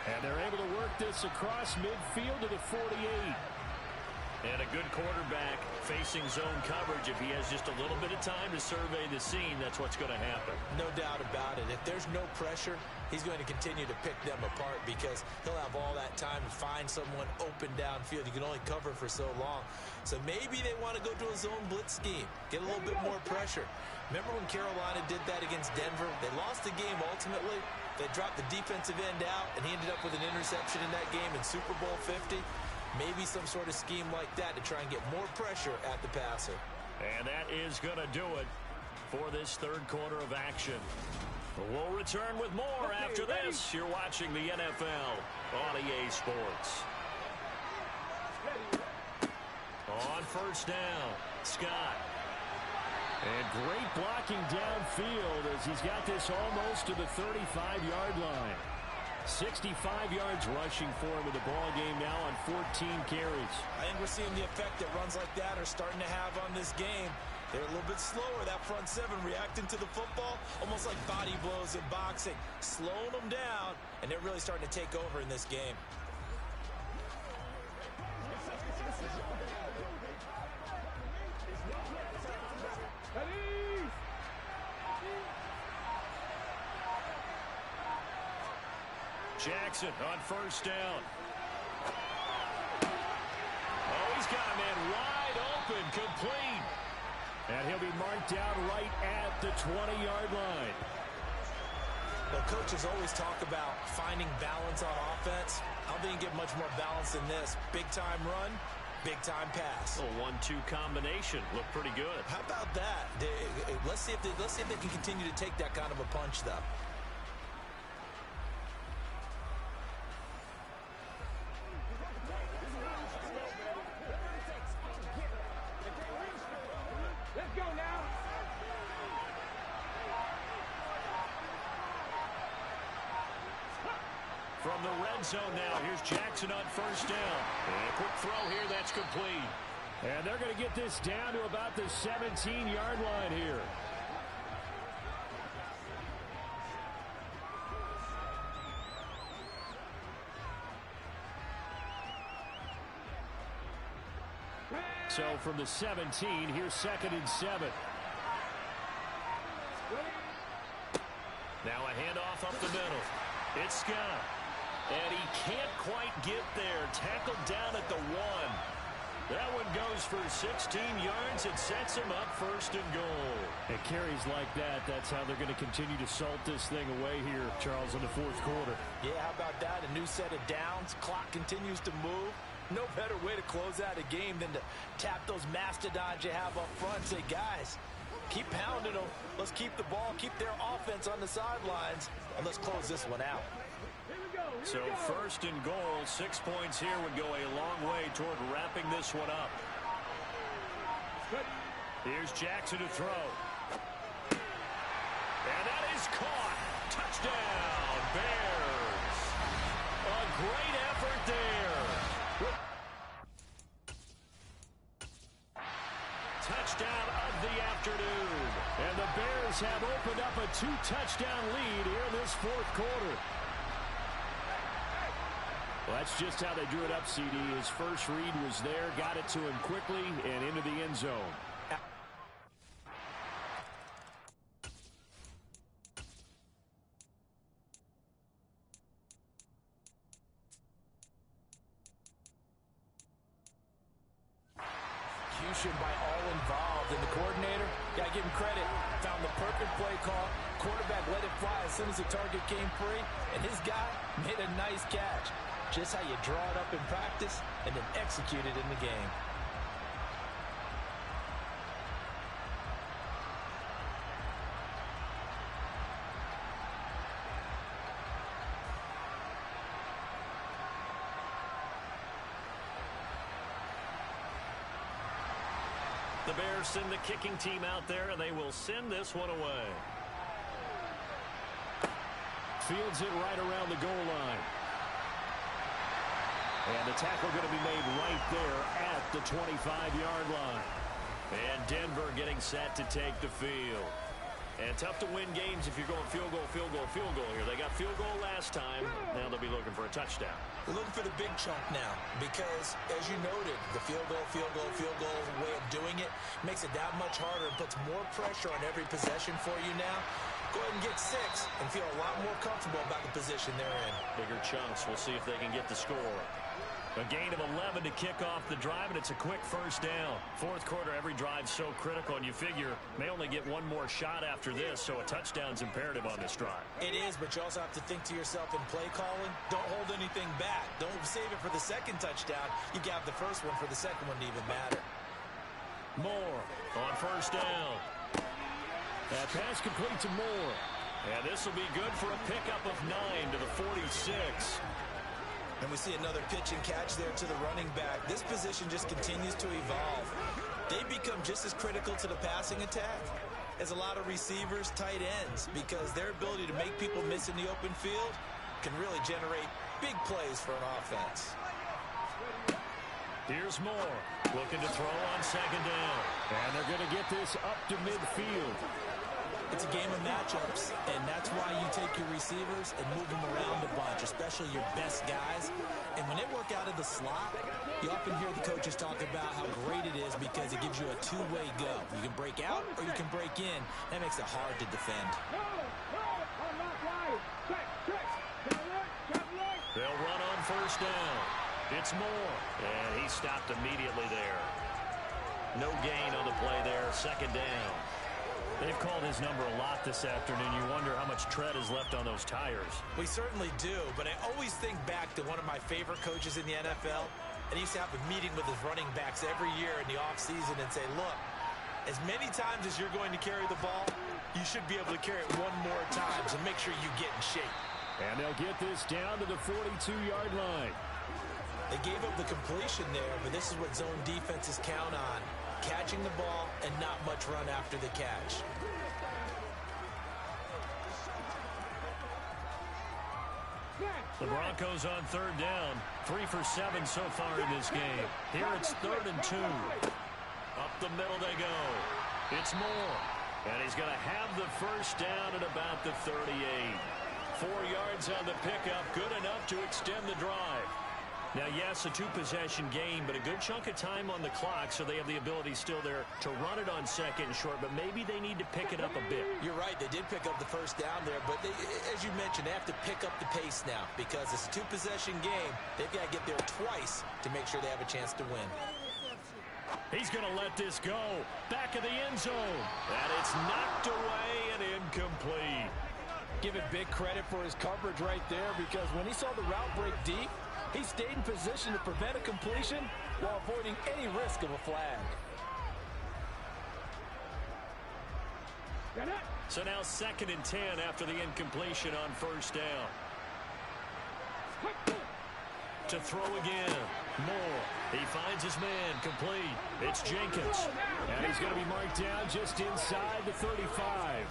And they're able to work this across midfield to the 48. And a good quarterback facing zone coverage. If he has just a little bit of time to survey the scene, that's what's going to happen. No doubt about it. If there's no pressure, he's going to continue to pick them apart because he'll have all that time to find someone open downfield. You can only cover for so long. So maybe they want to go to a zone blitz scheme, get a little bit more pressure. Remember when Carolina did that against Denver? They lost the game ultimately. They dropped the defensive end out, and he ended up with an interception in that game in Super Bowl 50. Maybe some sort of scheme like that to try and get more pressure at the passer. And that is going to do it for this 3rd quarter of action. We'll return with more after this. You're watching the NFL on EA Sports. On 1st down, Scott. And great blocking downfield as he's got this almost to the 35-yard line. 65 yards rushing for him in the ball game now on 14 carries. I think we're seeing the effect that runs like that are starting to have on this game. They're a little bit slower, that front 7 reacting to the football, almost like body blows in boxing, slowing them down, and they're really starting to take over in this game. Jackson on first down. Oh, he's got a man wide open, complete. And he'll be marked down right at the 20-yard line. Well, coaches always talk about finding balance on offense. I don't think you get much more balance than this. Big-time run, big-time pass. A 1-2 combination. Look pretty good. How about that? Let's see if they can continue to take that kind of a punch, though. Let's go now. From the red zone now, here's Jackson on first down. And a quick throw here, that's complete. And they're going to get this down to about the 17-yard line here. So from the 17, here's 2nd and 7. Now a handoff up the middle. It's Scott. And he can't quite get there. Tackled down at the 1. That one goes for 16 yards. It sets him up 1st and goal. It carries like that. That's how they're going to continue to salt this thing away here, Charles, in the 4th quarter. Yeah, how about that? A new set of downs. Clock continues to move. No better way to close out a game than to tap those mastodons you have up front and say, guys, keep pounding them. Let's keep the ball, keep their offense on the sidelines, and let's close this one out. So 1st and goal, 6 points here would go a long way toward wrapping this one up. Here's Jackson to throw. And that is caught. Touchdown, Bears. A great effort there. Touchdown of the afternoon. And the Bears have opened up a 2-touchdown lead here in this 4th quarter. Well, that's just how they drew it up, CD. His first read was there, got it to him quickly, and into the end zone. Execution by all involved, and the coordinator, got to give him credit, found the perfect play call. Quarterback let it fly as soon as the target came free, and his guy made a nice catch. Just how you draw it up in practice and then execute it in the game. The Bears send the kicking team out there, and they will send this one away. Fields it right around the goal line. And the tackle going to be made right there at the 25-yard line. And Denver getting set to take the field. And tough to win games if you're going field goal, field goal, field goal here. They got field goal last time. Now they'll be looking for a touchdown. We're looking for the big chunk now because, as you noted, the field goal way of doing it makes it that much harder and puts more pressure on every possession for you now. Go ahead and get 6 and feel a lot more comfortable about the position they're in. Bigger chunks. We'll see if they can get the score. A gain of 11 to kick off the drive, and it's a quick first down. 4th quarter, every drive so critical, and you figure may only get one more shot after this, so a touchdown's imperative on this drive. It is, but you also have to think to yourself in play calling, don't hold anything back. Don't save it for the second touchdown. You got the first one for the second one to even matter. Moore on first down. That pass complete to Moore. And this will be good for a pickup of 9 to the 46. And we see another pitch and catch there to the running back. This position just continues to evolve. They become just as critical to the passing attack as a lot of receivers, tight ends, because their ability to make people miss in the open field can really generate big plays for an offense. Here's Moore looking to throw on second down. And they're going to get this up to midfield. It's a game of matchups, and that's why you take your receivers and move them around a bunch, especially your best guys. And when they work out of the slot, you often hear the coaches talk about how great it is because it gives you a two-way go. You can break out or you can break in. That makes it hard to defend. I'm not right. Check. first down. It's Moore. And he stopped immediately there. No gain on the play there. Second down. They've called his number a lot this afternoon. You wonder how much tread is left on those tires. We certainly do, but I always think back to one of my favorite coaches in the NFL. And he used to have a meeting with his running backs every year in the offseason and say, look, as many times as you're going to carry the ball, you should be able to carry it one more time, so make sure you get in shape. And they'll get this down to the 42-yard line. They gave up the completion there, but this is what zone defenses count on. Catching the ball and not much run after the catch. The Broncos on third down. 3 for 7 so far in this game. Here it's 3rd and 2. Up the middle they go. It's Moore. And he's going to have the first down at about the 38. 4 yards on the pickup. Good enough to extend the drive. Now, yes, a 2-possession game, but a good chunk of time on the clock, so they have the ability still there to run it on 2nd and short, but maybe they need to pick it up a bit. You're right. They did pick up the first down there, but they, as you mentioned, they have to pick up the pace now because it's a 2-possession game. They've got to get there twice to make sure they have a chance to win. He's going to let this go. Back of the end zone. And it's knocked away and incomplete. Give it big credit for his coverage right there because when he saw the route break deep, he stayed in position to prevent a completion while avoiding any risk of a flag. So now 2nd and 10 after the incompletion on first down. To throw again. Moore. He finds his man. Complete. It's Jenkins. And he's going to be marked down just inside the 35.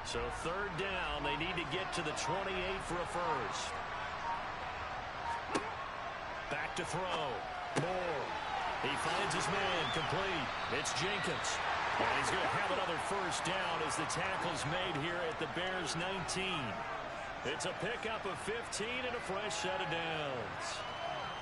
So 3rd down, they need to get to the 28 for a first. Back to throw. Moore. He finds his man. Complete. It's Jenkins. And he's going to have another first down as the tackle's made here at the Bears 19. It's a pickup of 15 and a fresh set of downs.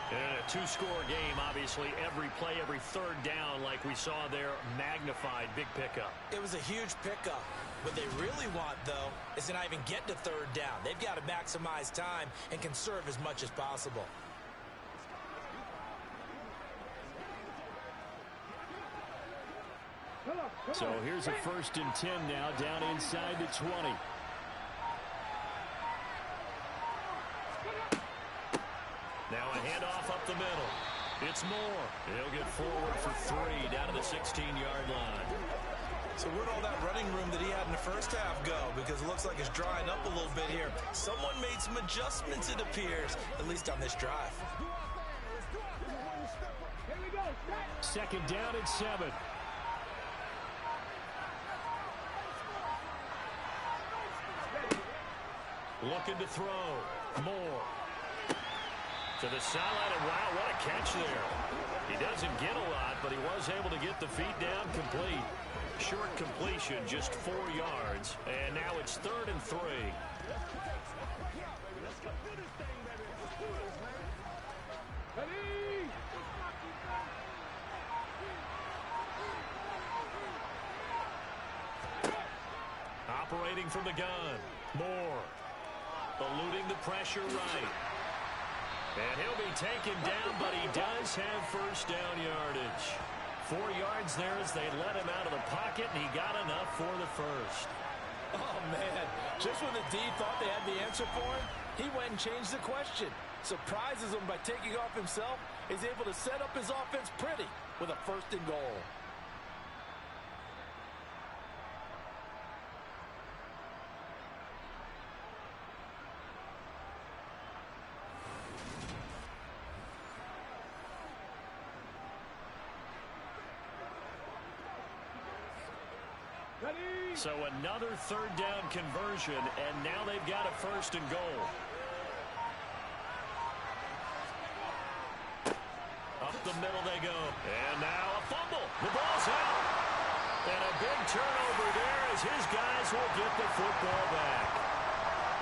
In a 2-score game, obviously, every play, every 3rd down, like we saw there, magnified, big pickup. It was a huge pickup. What they really want, though, is to not even get to 3rd down. They've got to maximize time and conserve as much as possible. So here's a 1st and 10 now, down inside the 20. Now a handoff up the middle. It's Moore. He'll get forward for 3 down to the 16-yard line. So where'd all that running room that he had in the first half go? Because it looks like it's drying up a little bit here. Someone made some adjustments, it appears, at least on this drive. 2nd down and 7. Looking to throw. Moore. To the sideline, and wow, what a catch there. He doesn't get a lot, but he was able to get the feet down complete. Short completion, just 4 yards, and now it's 3rd and 3. Operating from the gun, Moore. Eluding the pressure right. And he'll be taken down, but he does have first down yardage. 4 yards there as they let him out of the pocket, and he got enough for the first. Oh, man. Just when the D thought they had the answer for him, he went and changed the question. Surprises him by taking off himself. He's able to set up his offense pretty with a 1st and goal. So another 3rd down conversion, and now they've got a 1st and goal. Up the middle they go. And now a fumble. The ball's out. And a big turnover there as his guys will get the football back.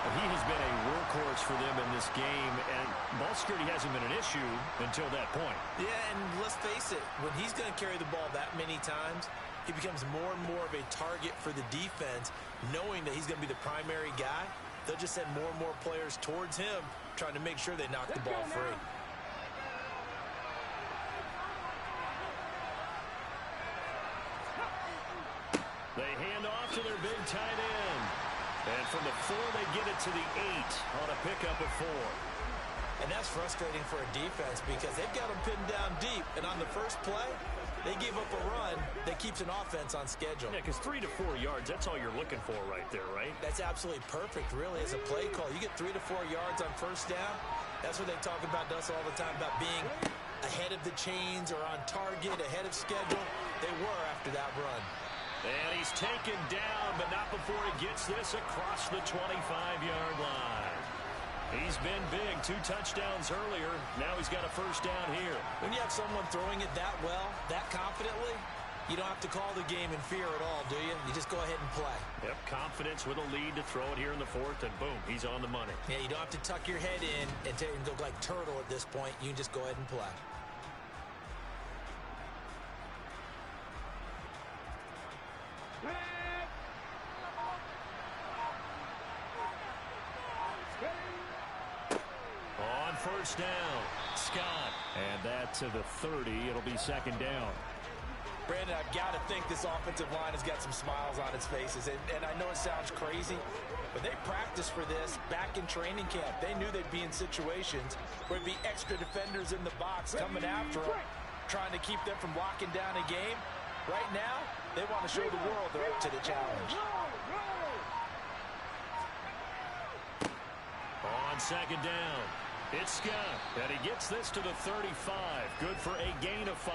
He has been a workhorse for them in this game, and ball security hasn't been an issue until that point. Yeah, and let's face it, when he's going to carry the ball that many times, he becomes more and more of a target for the defense, knowing that he's going to be the primary guy. They'll just send more and more players towards him, trying to make sure they knock the ball free. They hand off to their big tight end. And from the 4, they get it to the 8 on a pickup of 4. And that's frustrating for a defense because they've got them pinned down deep. And on the first play, they give up a run that keeps an offense on schedule. Yeah, because 3 to 4 yards, that's all you're looking for right there, right? That's absolutely perfect, really, as a play call. You get 3 to 4 yards on first down. That's what they talk about to us all the time, about being ahead of the chains or on target, ahead of schedule. They were after that run. And he's taken down, but not before he gets this across the 25-yard line. He's been big, 2 touchdowns earlier. Now he's got a first down here. When you have someone throwing it that well, that confidently, you don't have to call the game in fear at all, do you? You just go ahead and play. Yep, confidence with a lead to throw it here in the 4th, and boom, he's on the money. Yeah, you don't have to tuck your head in and go like turtle at this point. You can just go ahead and play. On first down, Scott. And that to the 30. It'll be second down. Brandon, I've got to think this offensive line has got some smiles on its faces. And I know it sounds crazy, but they practiced for this back in training camp. They knew they'd be in situations where there'd be extra defenders in the box coming after them, trying to keep them from locking down a game. Right now, they want to show the world they're up to the challenge. On second down, it's Scott. And he gets this to the 35. Good for a gain of 5.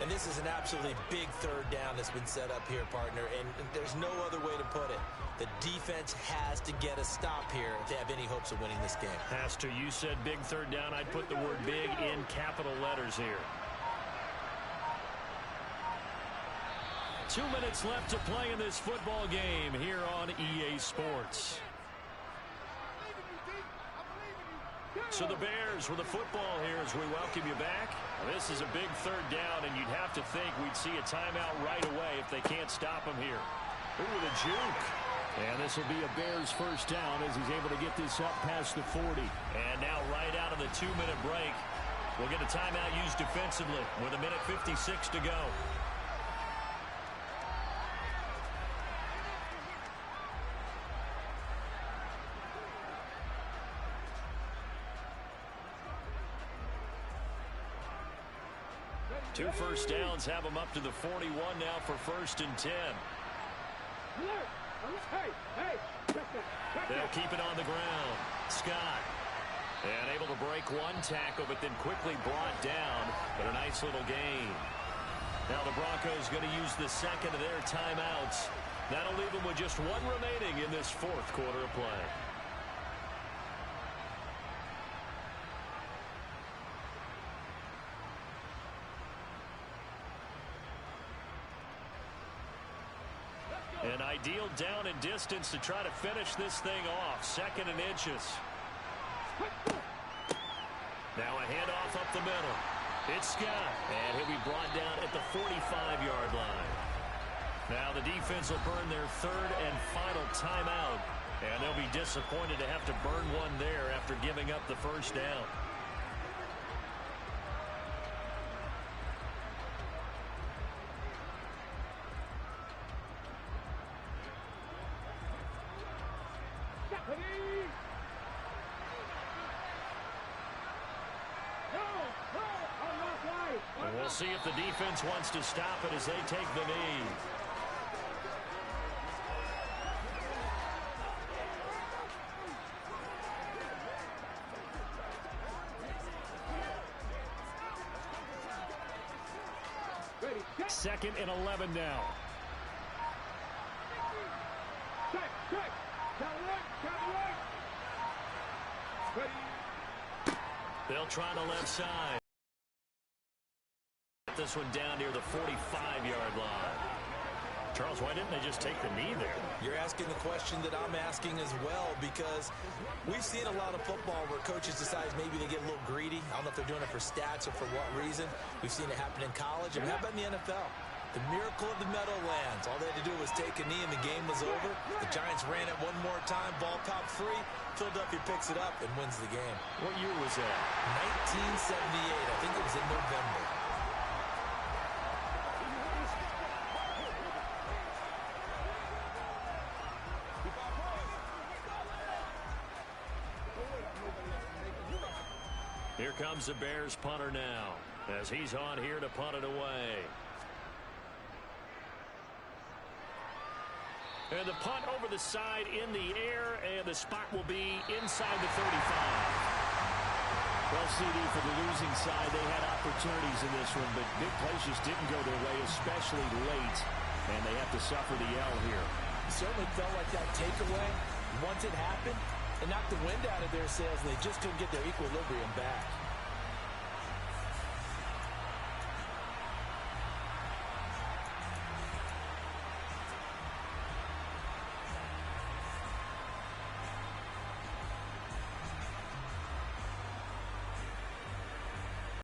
And this is an absolutely big third down that's been set up here, partner. And there's no other way to put it. The defense has to get a stop here if they have any hopes of winning this game. Has to. You said big third down. I'd put the word big in capital letters here. 2 minutes left to play in this football game here on EA Sports. So the Bears with the football here as we welcome you back. This is a big third down, and you'd have to think we'd see a timeout right away if they can't stop him here. Ooh, the juke. And this will be a Bears first down as he's able to get this up past the 40. And now right out of the 2-minute break, we'll get a timeout used defensively with 1:56 to go. Two first downs have them up to the 41 now for 1st and 10. They'll keep it on the ground. Scott. And able to break one tackle, but then quickly brought down. But a nice little gain. Now the Broncos going to use the second of their timeouts. That'll leave them with just 1 remaining in this 4th quarter of play. An ideal down and distance to try to finish this thing off. 2nd and inches. Now a handoff up the middle. It's Scott. And he'll be brought down at the 45-yard line. Now the defense will burn their 3rd and final timeout. And they'll be disappointed to have to burn one there after giving up the first down. We'll see if the defense wants to stop it as they take the knee. Second and 11 now. They'll try the left side. This one down near the 45-yard line. Charles, why didn't they just take the knee there? You're asking the question that I'm asking as well, because we've seen a lot of football where coaches decide maybe they get a little greedy. I don't know if they're doing it for stats or for what reason. We've seen it happen in college. And how about in the NFL? The miracle of the Meadowlands. All they had to do was take a knee and the game was over. The Giants ran it one more time. Ball popped free. Philadelphia picks it up and wins the game. What year was that? 1978. I think it was in November. Here comes the Bears punter now, as he's on here to punt it away. And the punt over the side in the air, and the spot will be inside the 35. Well, CD, for the losing side, they had opportunities in this one, but big plays just didn't go their way, especially late, and they have to suffer the L here. It certainly felt like that takeaway, once it happened, it knocked the wind out of their sails, and they just couldn't get their equilibrium back.